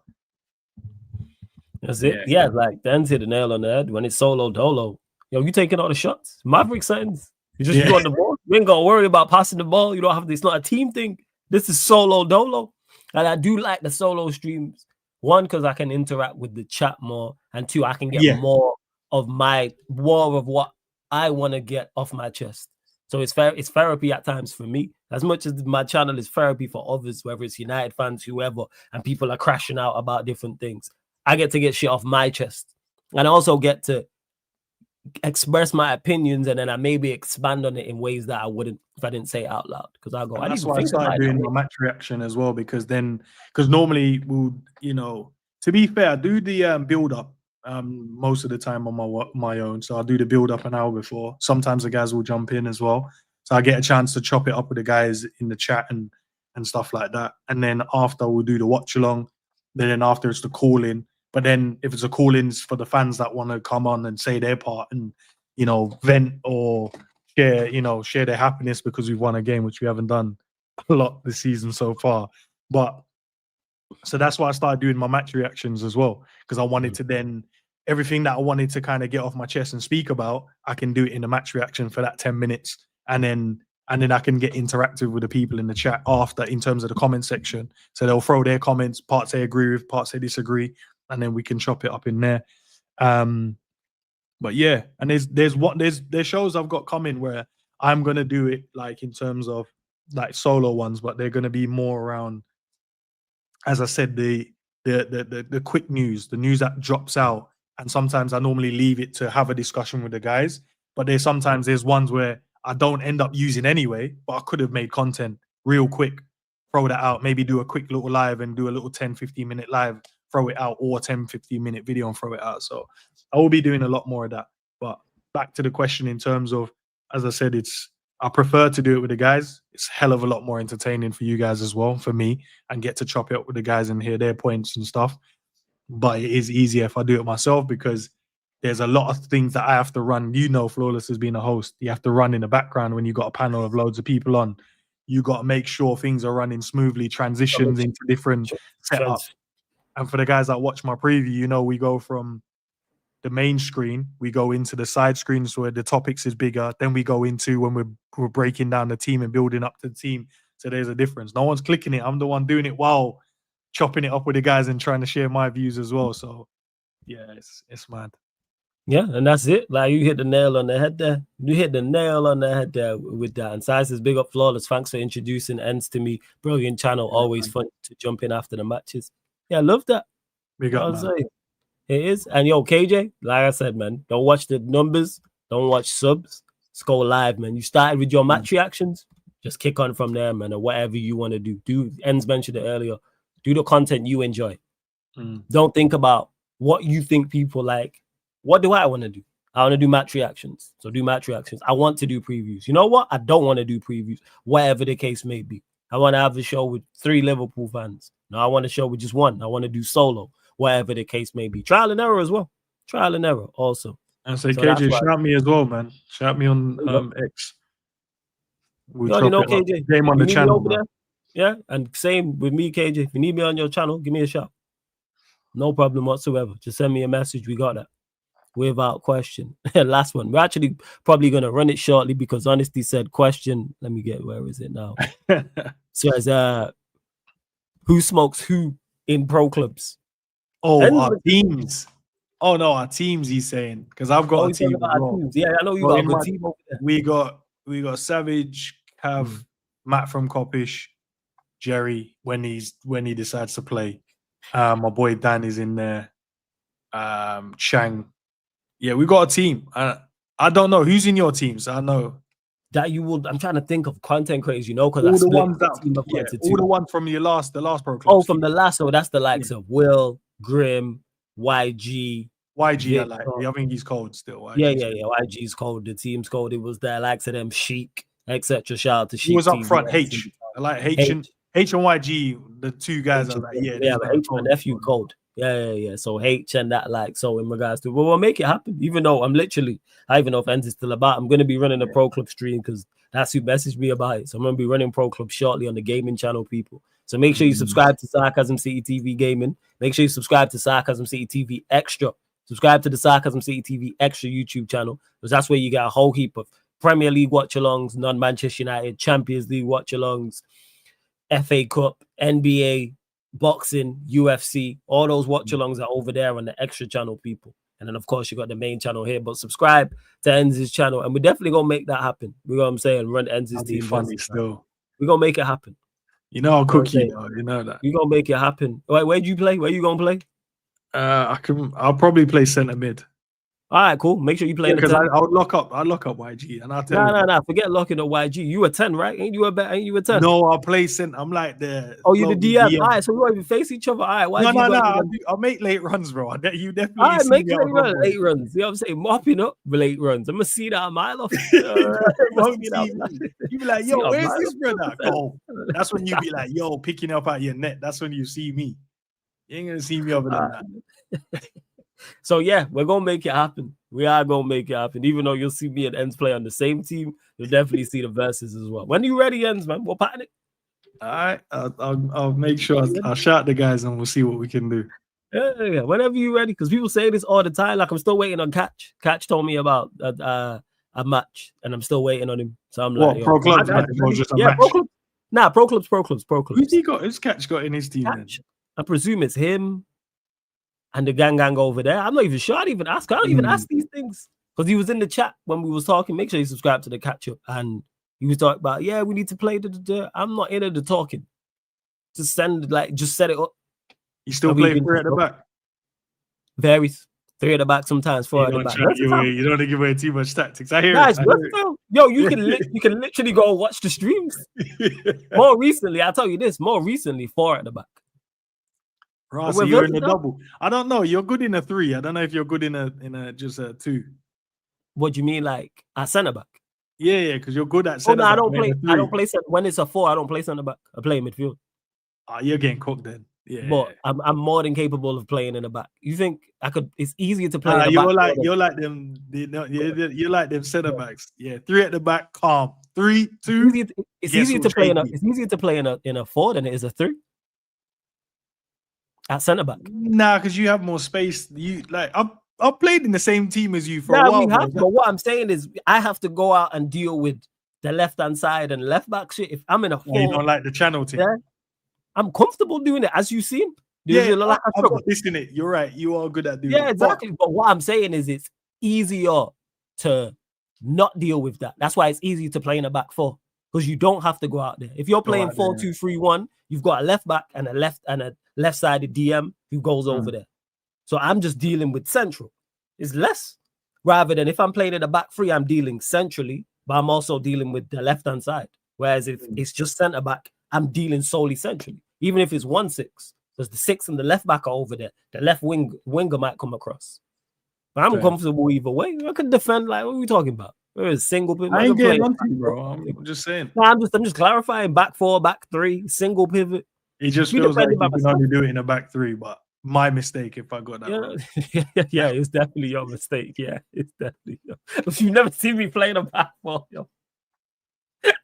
That's it. Yeah, like Dan's hit the nail on the head. When it's solo dolo, you taking all the shots. Maverick settings. You just you on the ball. You ain't gonna worry about passing the ball. You don't have to. It's not a team thing. This is solo dolo. And I do like the solo streams. One, because I can interact with the chat more, and two, I can get more of what I want to get off my chest. So it's therapy at times for me. As much as my channel is therapy for others, whether it's United fans, whoever, and people are crashing out about different things. I get to get shit off my chest. And I also get to express my opinions and then I maybe expand on it in ways that I wouldn't if I didn't say it out loud. Because I go, that's why I started doing my match reaction as well, because normally we'll, to be fair, I do the build up most of the time on my own. So I'll do the build up an hour before. Sometimes the guys will jump in as well. So I get a chance to chop it up with the guys in the chat and stuff like that. And then after we'll do the watch along. Then after it's the call in. But then if it's a call ins for the fans that want to come on and say their part and, vent or share their happiness because we've won a game, which we haven't done a lot this season so far. But so that's why I started doing my match reactions as well, because I wanted to then everything that I wanted to kind of get off my chest and speak about, I can do it in a match reaction for that 10 minutes. And then I can get interactive with the people in the chat after in terms of the comment section. So they'll throw their comments, parts they agree with, parts they disagree, and then we can chop it up in there. But yeah, and there's shows I've got coming where I'm gonna do it like in terms of like solo ones, but they're gonna be more around, as I said, the quick news, the news that drops out. And sometimes I normally leave it to have a discussion with the guys. But there's ones where I don't end up using anyway, but I could have made content real quick, throw that out, maybe do a quick little live and do a little 10-15 minute live, throw it out, or a 10-15 minute video and throw it out. So I will be doing a lot more of that. But back to the question in terms of, as I said, I prefer to do it with the guys. It's a hell of a lot more entertaining for you guys as well, for me, and get to chop it up with the guys and hear their points and stuff. But it is easier if I do it myself because there's a lot of things that I have to run. Flawless as being a host, you have to run in the background when you've got a panel of loads of people on. You got to make sure things are running smoothly, transitions into different setups. And for the guys that watch my preview, we go from the main screen, we go into the side screens where the topics is bigger. Then we go into when we're breaking down the team and building up the team. So there's a difference. No one's clicking it. I'm the one doing it while chopping it up with the guys and trying to share my views as well. So yeah, it's mad. Yeah, and that's it. Like, you hit the nail on the head there. You hit the nail on the head there with that. And Size says, big up Flawless. Thanks for introducing Ends to me. Brilliant channel. Always fun to jump in after the matches. Yeah, I love that. Big up, man. It is. And yo, KJ, like I said, man, don't watch the numbers. Don't watch subs. Let's go live, man. You started with your match reactions. Just kick on from there, man, or whatever you want to do. Ends mentioned it earlier. Do the content you enjoy. Don't think about what you think people like. What do I want to do? I want to do match reactions. So do match reactions. I want to do previews. You know what? I don't want to do previews, whatever the case may be. I want to have a show with 3 Liverpool fans. No, I want a show with just 1. I want to do solo, whatever the case may be. Trial and error as well. Trial and error also. And say, so KJ, shout me as well, man. Shout me on X. We'll you know, KJ. Game on the channel. There. Yeah, and same with me, KJ. If you need me on your channel, give me a shout. No problem whatsoever. Just send me a message. We got that. Without question. Last one. We're actually probably going to run it shortly because Honesty said question. Let me get, where is it now? Says, who smokes who in pro clubs? Oh, our teams. Oh, no, our teams, he's saying. Because I've got a team. Yeah, I know you got a good team over there. We got Savage, Cav, Matt from Kopish, Jerry when he decides to play. My boy Dan is in there. Chang. Yeah, we got a team. I don't know who's in your teams. I know that you will. I'm trying to think of content creators, you know, because all the ones from the last pro club. Oh, from the last. So that's the likes of Will, Grim, YG. YG, I think he's cold still. YG YG's cold. The team's cold. It was there, likes of them, Sheik, etc. Shout out to Sheik. He was up front. H. I like H and YG, the 2 guys. H, are like, but H and F, you cold. Yeah. So H and that, like, so in regards to, we'll make it happen. Even though I even know if Ends is still about, I'm going to be running a pro club stream because that's who messaged me about it. So I'm going to be running pro club shortly on the gaming channel, people. So make sure you subscribe to Sarcasm City TV Gaming. Make sure you subscribe to Sarcasm City TV Extra. Subscribe to the Sarcasm City TV Extra YouTube channel because that's where you get a whole heap of Premier League watch-alongs, non-Manchester United, Champions League watch-alongs, FA Cup, NBA, boxing, UFC, all those watch-alongs are over there on the Extra channel, people. And then, of course, you got the main channel here. But subscribe to Enz's channel, and we're definitely going to make that happen. You know what I'm saying? Run Enz's team. Funny still. We're going to make it happen. You know I'll cook you, though. You know that. You're going to make it happen. Wait, where do you play? Where you going to play? I'll probably play centre mid. All right, cool. Make sure you play because I'll lock up YG and I'll tell you. No. Forget locking up YG. You a 10, right? Ain't you a 10? No, I'll play centre. I'm like the. Oh, you the DM. All right, so we won't even face each other. All right, no. I'll make late runs, bro. You definitely. All right, make late runs. You know what I'm saying? Mopping up late runs. I'm gonna see that a mile off. You be like, yo, where's this brother? Oh, that's when you be like, yo, picking up at your net. That's when you see me. You ain't gonna see me other than that. So yeah, we're gonna make it happen. We are gonna make it happen. Even though you'll see me and Ends play on the same team, you'll definitely see the verses as well. When are you ready, Ends, man? We'll pattern it. All right, I'll make sure I'll shout the guys and we'll see what we can do. Yeah. Whenever you're ready, because people say this all the time. Like, I'm still waiting on Catch. Catch told me about a match, and I'm still waiting on him. So I'm like, pro clubs, or just a match? Pro clubs. Nah, pro clubs. Who's he got? Who's Catch got in his team? I presume it's him and the gang over there. I'm not even sure. I don't even ask these things because he was in the chat when we was talking. Make sure you subscribe to the catch up, and he was talking about, yeah, we need to play I'm not into the talking. Just set it up. You still play 3 at the back? Varies. 3 at the back sometimes, 4 at the back. You don't want to give away too much tactics. I hear it. Yo, you can literally go watch the streams. More recently, I'll tell you this. 4 at the back. Right, so you're in a double. I don't know. You're good in a 3. I don't know if you're good in a just a 2. What do you mean, like at centre back? Yeah, because you're good at centre back. I don't play when it's a 4. I don't play centre back. I play midfield. You're getting cooked then. Yeah, but I'm more than capable of playing in the back. You think I could? It's easier to play. You're like them. You're like them centre backs. Yeah, 3 at the back, calm. 3, 2. It's easier to play in a 4 than it is a 3. At centre back. Nah, because you have more space. You like I've played in the same team as you for a while. But what I'm saying is I have to go out and deal with the left-hand side and left back shit. If I'm in a 4, you don't like the channel team. Yeah, I'm comfortable doing it, as you've seen. I've got this in it. You're right. You are good at doing it. Yeah, exactly. But what I'm saying is easier to not deal with that. That's why it's easy to play in a back four because you don't have to go out there. If you're playing 4-2-3-1, you've got a left back and a left-sided DM who goes over there. So I'm just dealing with central. It's less rather than if I'm playing in a back three, I'm dealing centrally, but I'm also dealing with the left-hand side. Whereas if it's just centre back, I'm dealing solely centrally. Even if it's 1-6, because the 6 and the left back are over there. The left winger might come across. But I'm comfortable either way. I can defend. Like, what are we talking about? There is single pivot. I ain't getting on to you, bro. I'm just saying. No, I'm just clarifying. Back four, back three, single pivot. It just feels like you can only do it in a back three, but my mistake if I got that wrong. Yeah, it's definitely your mistake. Yeah, it's definitely if you've never seen me playing a back four, yo.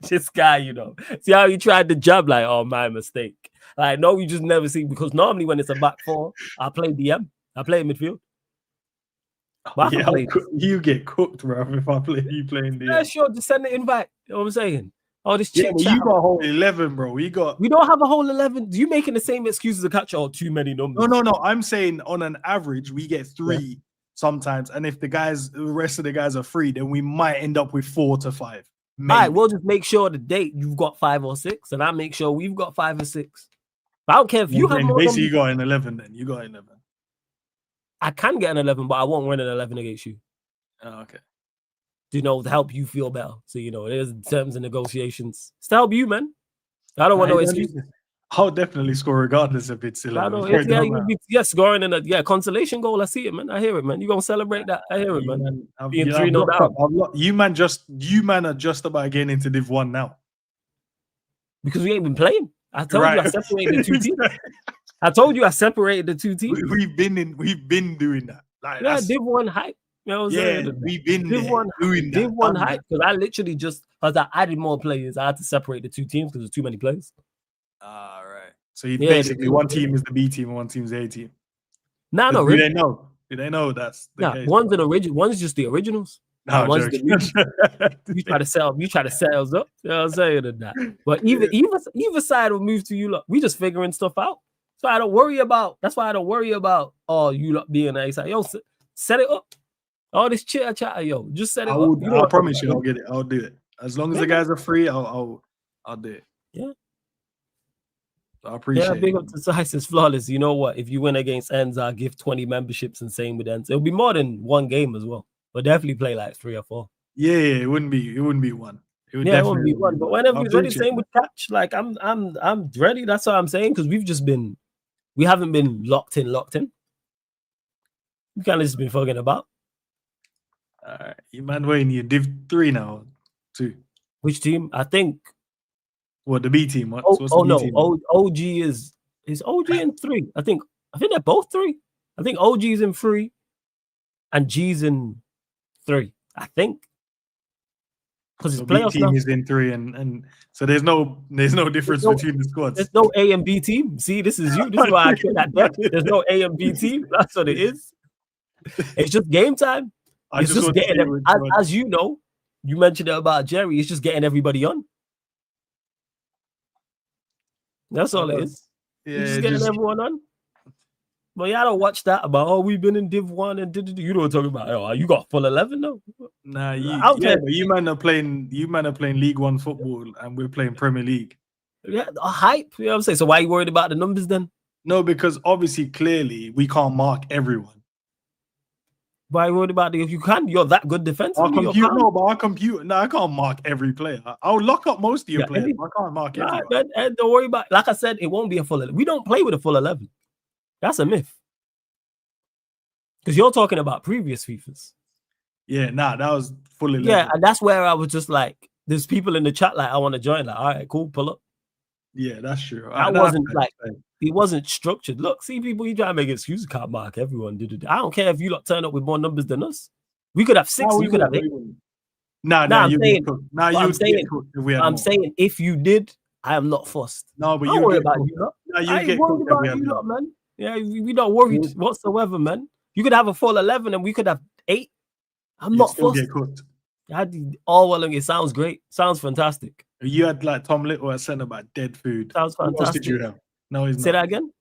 This guy, you know. See how he tried to jab like, oh, my mistake. Like, no, you just never see, because normally when it's a back four, I play DM. I play midfield. But yeah, you get cooked, bro, if I play you playing DM. Yeah, sure, just send the invite. You know what I'm saying? Oh, this you got a whole 11, bro. We don't have a whole 11. You making the same excuses to catch out too many numbers? No. I'm saying on an average, we get 3 sometimes. And if the rest of the guys are 3, then we might end up with 4 to 5. Maybe. All right, we'll just make sure the date you've got 5 or 6, and I make sure we've got 5 or 6. But I don't care if you have more. Basically, you got an 11 then. You got 11. I can get an 11, but I won't win an 11 against you. Oh, okay. You know, to help you feel better. So, you know, there's terms and negotiations. It's to help you, man. I don't want no excuses. I'll definitely score regardless if it's 11. Scoring in a consolation goal. I see it, man. I hear it, man. You gonna celebrate that? I hear it, man. Being 3-0 down. You man are just about getting into Div 1 now. Because we ain't been playing. I told you I separated the 2 teams. I told you I separated the 2 teams. We've been doing that. Like, yeah, Div 1 hype. You know what I'm saying? We've been doing that. Div 1 hype. Because I literally because I added more players, I had to separate the 2 teams because there's too many players. Right. So you basically one team is the B team and one team's the A team. No. Do they know? Do they know that's the case? One's just the originals. No, one's you try to sell us up. You know what I'm saying? But either side will move to you lot. We just figuring stuff out. So I don't worry about. That's why I don't worry about you lot being nice. Yo, set it up. All this chatter, yo, just set it up. I promise you, I'll get it. I'll do it. As long as the guys are free, I'll do it. Yeah. I appreciate it. Big up to Sisis Flawless. You know what? If you win against Ends, I'll give 20 memberships, and same with Ends. It'll be more than one game as well. But definitely play like 3 or 4. Yeah, it wouldn't be one. It wouldn't be one. But whenever you're ready, same with Catch. Like I'm ready. That's what I'm saying. Because we haven't been locked in. We kind of just been fucking about. All right, you man, waiting you Div 3 now, 2. Which team? I think. What, the B team? Team? OG is OG in 3. I think they're both 3. I think OG is in 3, and G's in 3. I think. Because it's playoffs team now. Is in 3, and so there's no difference between the squads. There's no A and B team. See, this is you. This is why I get that depth. There's no A and B team. That's what it is. It's just game time. It's just getting as you know. You mentioned it about Jerry. It's just getting everybody on. That's all it is. Yeah, just getting everyone on. But yeah, I don't watch that about we've been in Div 1 and you know what I'm talking about. You got full 11 though. Nah, but you man are playing League 1 football and we're playing Premier League. Yeah, a hype. You know what I'm saying? So why are you worried about the numbers then? No, because obviously clearly we can't mark everyone. Why are you worried about it? If you can, you're that good defensively. Our computer. No, I can't mark every player. I'll lock up most of your players. I can't mark everyone. And don't worry about. Like I said, it won't be a full 11. We don't play with a full 11. That's a myth. Because you're talking about previous FIFAs. Yeah, that was full 11. Yeah, and that's where I was just like, there's people in the chat like, I want to join. Like, all right, cool, pull up. Yeah, that's true. It wasn't structured. Look, see people, you try to make excuses, can't mark everyone. I don't care if you lot turn up with more numbers than us. We could have 6, you could have 8. I'm saying if you did, I am not fussed. No, but don't worry about you lot. I ain't worried about you lot, man. Yeah, we not worried whatsoever, man. You could have a full 11 and we could have 8. I'm not fussed. Get cooked. It sounds great. Sounds fantastic. You had like Tom Little at centre back, dead food. Sounds fantastic. Did you have? No, he's not. Say that again.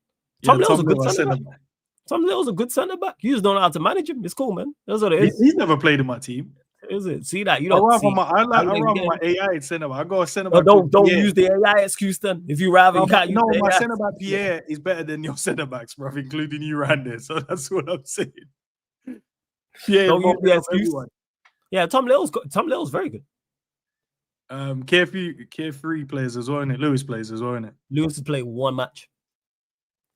Tom Little's a good centre back. Tom Little's a good centre back. You just don't know how to manage him. It's cool, man. That's what it is. He's never played in my team. Is it? See that? You I don't rather see. my AI centre back. I got a centre But back. don't use the AI excuse then. If you rather, you can't use the my AI. centre back Pierre is better than your centre backs, bro, including you, Randy. So that's what I'm saying. Yeah, Don't use the excuse. Yeah, Tom Little's very good. Carefree players as well, innit? Lewis plays as well, innit? Lewis has played one match.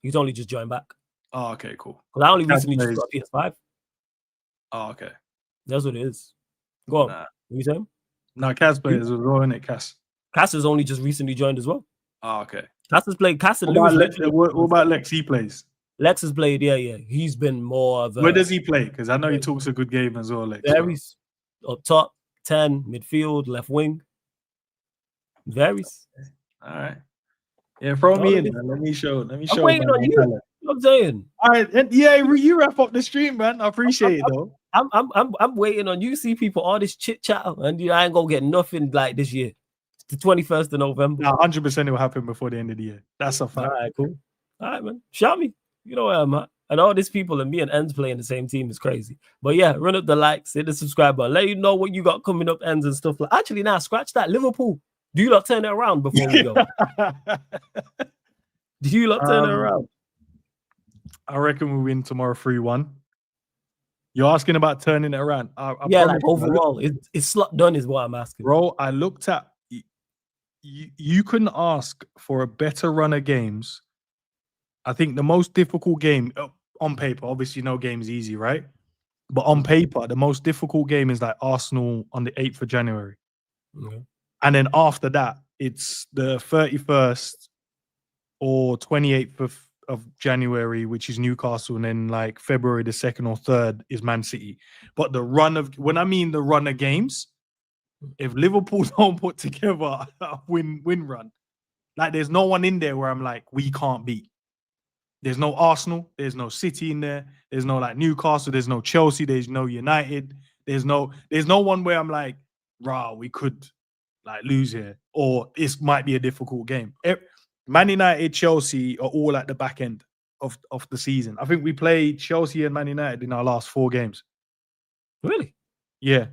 He's only just joined back. Oh, okay, cool. Because I only Cass recently just got PS5. Oh, okay. That's what it is. Go on. Nah. What you saying? No, Cass plays as well, innit? Cass. Cass has only just recently joined as well. Oh, okay. Cass has played. Cass and What Lewis. about Lex? He plays. Lex has played. Yeah. He's been more of a. Where does he play? Because I know he talks a good game as well. Lex. Varies. Up top, 10, midfield, left wing. Varies. All right. Yeah, throw me in, man. Let me show. I'm waiting on you. You know what I'm saying. All right, and yeah, you wrap up the stream, man. I appreciate it though. I'm waiting on you. See people all this chit chat, and I ain't gonna get nothing like this year. It's the 21st of November. Now, 100% it will happen before the end of the year. That's a fact. All right, cool. All right, man. Shout me. You know where I'm at. And all these people and me and Ends playing the same team is crazy. But yeah, run up the likes, hit the subscribe button, let you know what you got coming up, Ends and stuff like. Actually, now scratch that. Liverpool. Do you lot turn it around before we go? Do you lot turn it around? I reckon we win tomorrow 3-1. You're asking about turning it around. Yeah, like overall, it's slot done is what I'm asking. Bro, I looked at you couldn't ask for a better run of games. I think the most difficult game on paper, obviously no game is easy, right? But on paper, the most difficult game is like Arsenal on the 8th of January. Okay. And then after that, it's the 31st or 28th of January, which is Newcastle, and then like February the 2nd or 3rd is Man City. But when I mean the run of games, if Liverpool don't put together a win run, like there's no one in there where I'm like, we can't beat. There's no Arsenal, there's no City in there, there's no like Newcastle, there's no Chelsea, there's no United, there's no one where I'm like, rah, we could like lose here, or this might be a difficult game. Man United, Chelsea are all at the back end of the season. I think we played Chelsea and Man United in our last 4 games. Really? Yeah.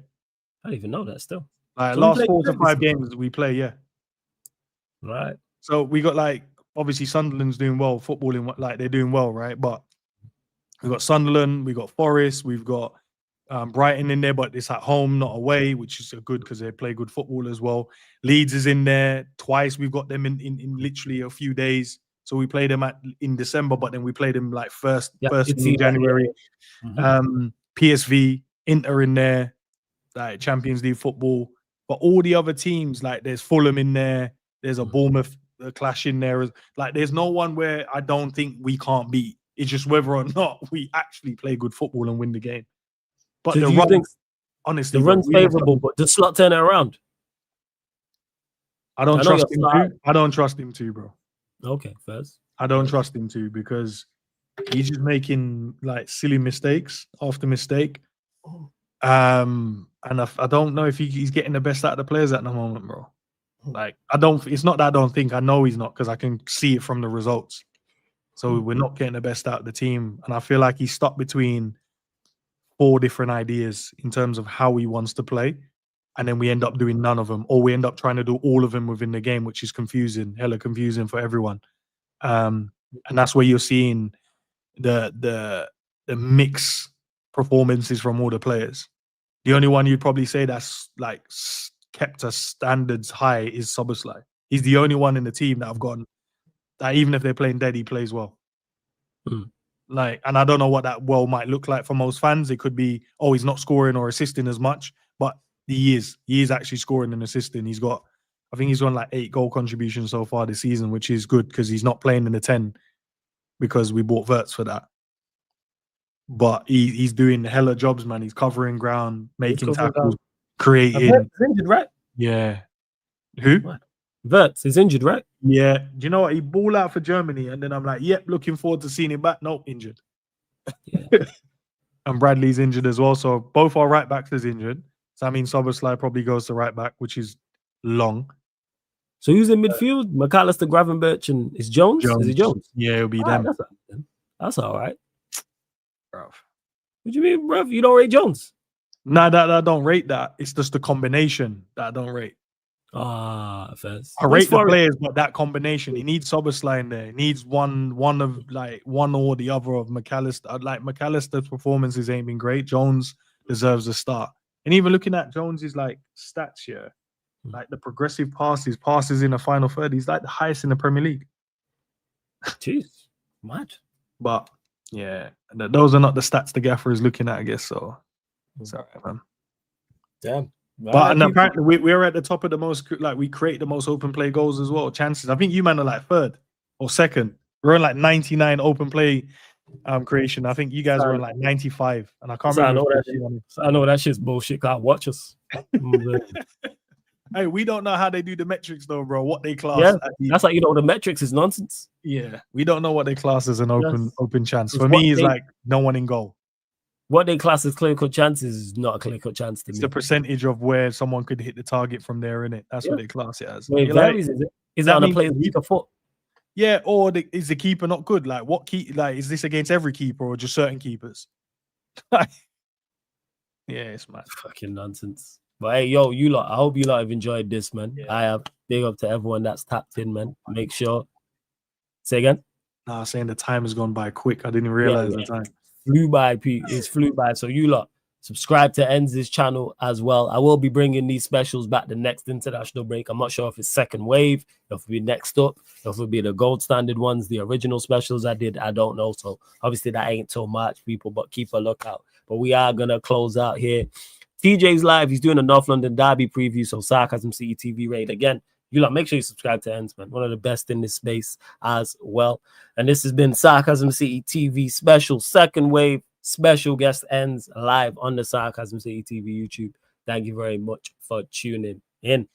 I didn't even know that still. Like so last 4 to 5 games we play, yeah. Right. So we got like, obviously Sunderland's doing well, footballing, like they're doing well, right? But we've got Sunderland, we've got Forest, we've got Brighton in there, but it's at home, not away, which is good because they play good football as well. Leeds is in there twice. We've got them in literally a few days. So we play them in December, but then we play them like first in January. Mm-hmm. PSV, Inter in there, like Champions League football. But all the other teams, like there's Fulham in there, there's a Bournemouth clash in there. Like there's no one where I don't think we can't beat. It's just whether or not we actually play good football and win the game. But so the run, think, honestly, the run's favourable, but the slot turn it around. I don't trust him too. I don't trust him too, bro. Okay, first. I don't trust him too because he's just making like silly mistakes after mistake. And I don't know if he's getting the best out of the players at the moment, bro. Like it's not that I don't think, I know he's not, because I can see it from the results. So we're not getting the best out of the team. And I feel like he's stuck between 4 different ideas in terms of how he wants to play. And then we end up doing none of them, or we end up trying to do all of them within the game, which is hella confusing for everyone. And that's where you're seeing the mixed performances from all the players. The only one you'd probably say that's like kept us standards high is Szoboszlai. He's the only one in the team that I've gotten that even if they're playing dead, he plays well. Like, and I don't know what that well might look like for most fans. It could be, oh, he's not scoring or assisting as much, but he is actually scoring and assisting. I think he's on like 8 goal contributions so far this season, which is good because he's not playing in the 10 because we bought Wirtz for that. But he's doing hella jobs, man. He's covering ground, making tackles, creating. Wirtz is injured, right? Yeah. Who? Wirtz is injured, right? Yeah. Do you know what? He balled out for Germany, and then I'm like, yep, looking forward to seeing him back. No, injured. Yeah. And Bradley's injured as well. So both our right backs is injured. So I mean, Szoboszlai probably goes to right back, which is long. So who's in midfield? McAllister, Gravenberch, and is Jones? Is it Jones? Yeah, it'll be them. That's all right. bro. What do you mean, bruv? You don't rate Jones? Nah, that I don't rate that. It's just the combination that I don't rate. Ah, first. I rate the players, but that combination, he needs Soberslay in there. He needs one or the other of McAllister. Like McAllister's performances ain't been great. Jones deserves a start. And even looking at Jones's like stats here, like the progressive passes in the final third, he's like the highest in the Premier League. Jeez, mad. But yeah, those are not the stats the gaffer is looking at, I guess. So it's all right, man. Damn. But and apparently we're at the top of the most, like we create the most open play goals as well. Chances. I think you man are like third or second. We're on like 99 open play creation. I think you guys are on like 95. And I can't remember. I know that shit's bullshit. Can't watch us. Hey, we don't know how they do the metrics though, bro. What they class. Yeah, that's like, you know, the metrics is nonsense. Yeah, we don't know what they class as an open chance. For me, it's like no one in goal. What they class as clear-cut chances is not a clear-cut chance to me. It's the percentage of where someone could hit the target from there, innit? That's what they class it as. Well, it varies, is it? Is that on a player's weaker foot? Yeah, or is the keeper not good? Like, what key? Like, is this against every keeper or just certain keepers? Yeah, it's mad. Fucking nonsense. But hey, yo, you lot, I hope you lot have enjoyed this, man. Yeah. I have. Big up to everyone that's tapped in, man. Make sure. Say again? Nah, saying the time has gone by quick. I didn't realize the time. Flew by, Pete. It's flew by. So you lot, subscribe to Enz's channel as well. I will be bringing these specials back the next international break. I'm not sure if it's second wave, if it'll be next up, if it'll be the gold standard ones, the original specials I did. I don't know. So obviously that ain't till March, people, but keep a lookout. But we are going to close out here. TJ's live. He's doing a North London Derby preview. So Sarcasm City TV raid again. You lot, make sure you subscribe to Enz, man. One of the best in this space as well. And this has been Sarcasm City TV special, second wave, special guest Enz live on the Sarcasm City TV YouTube. Thank you very much for tuning in.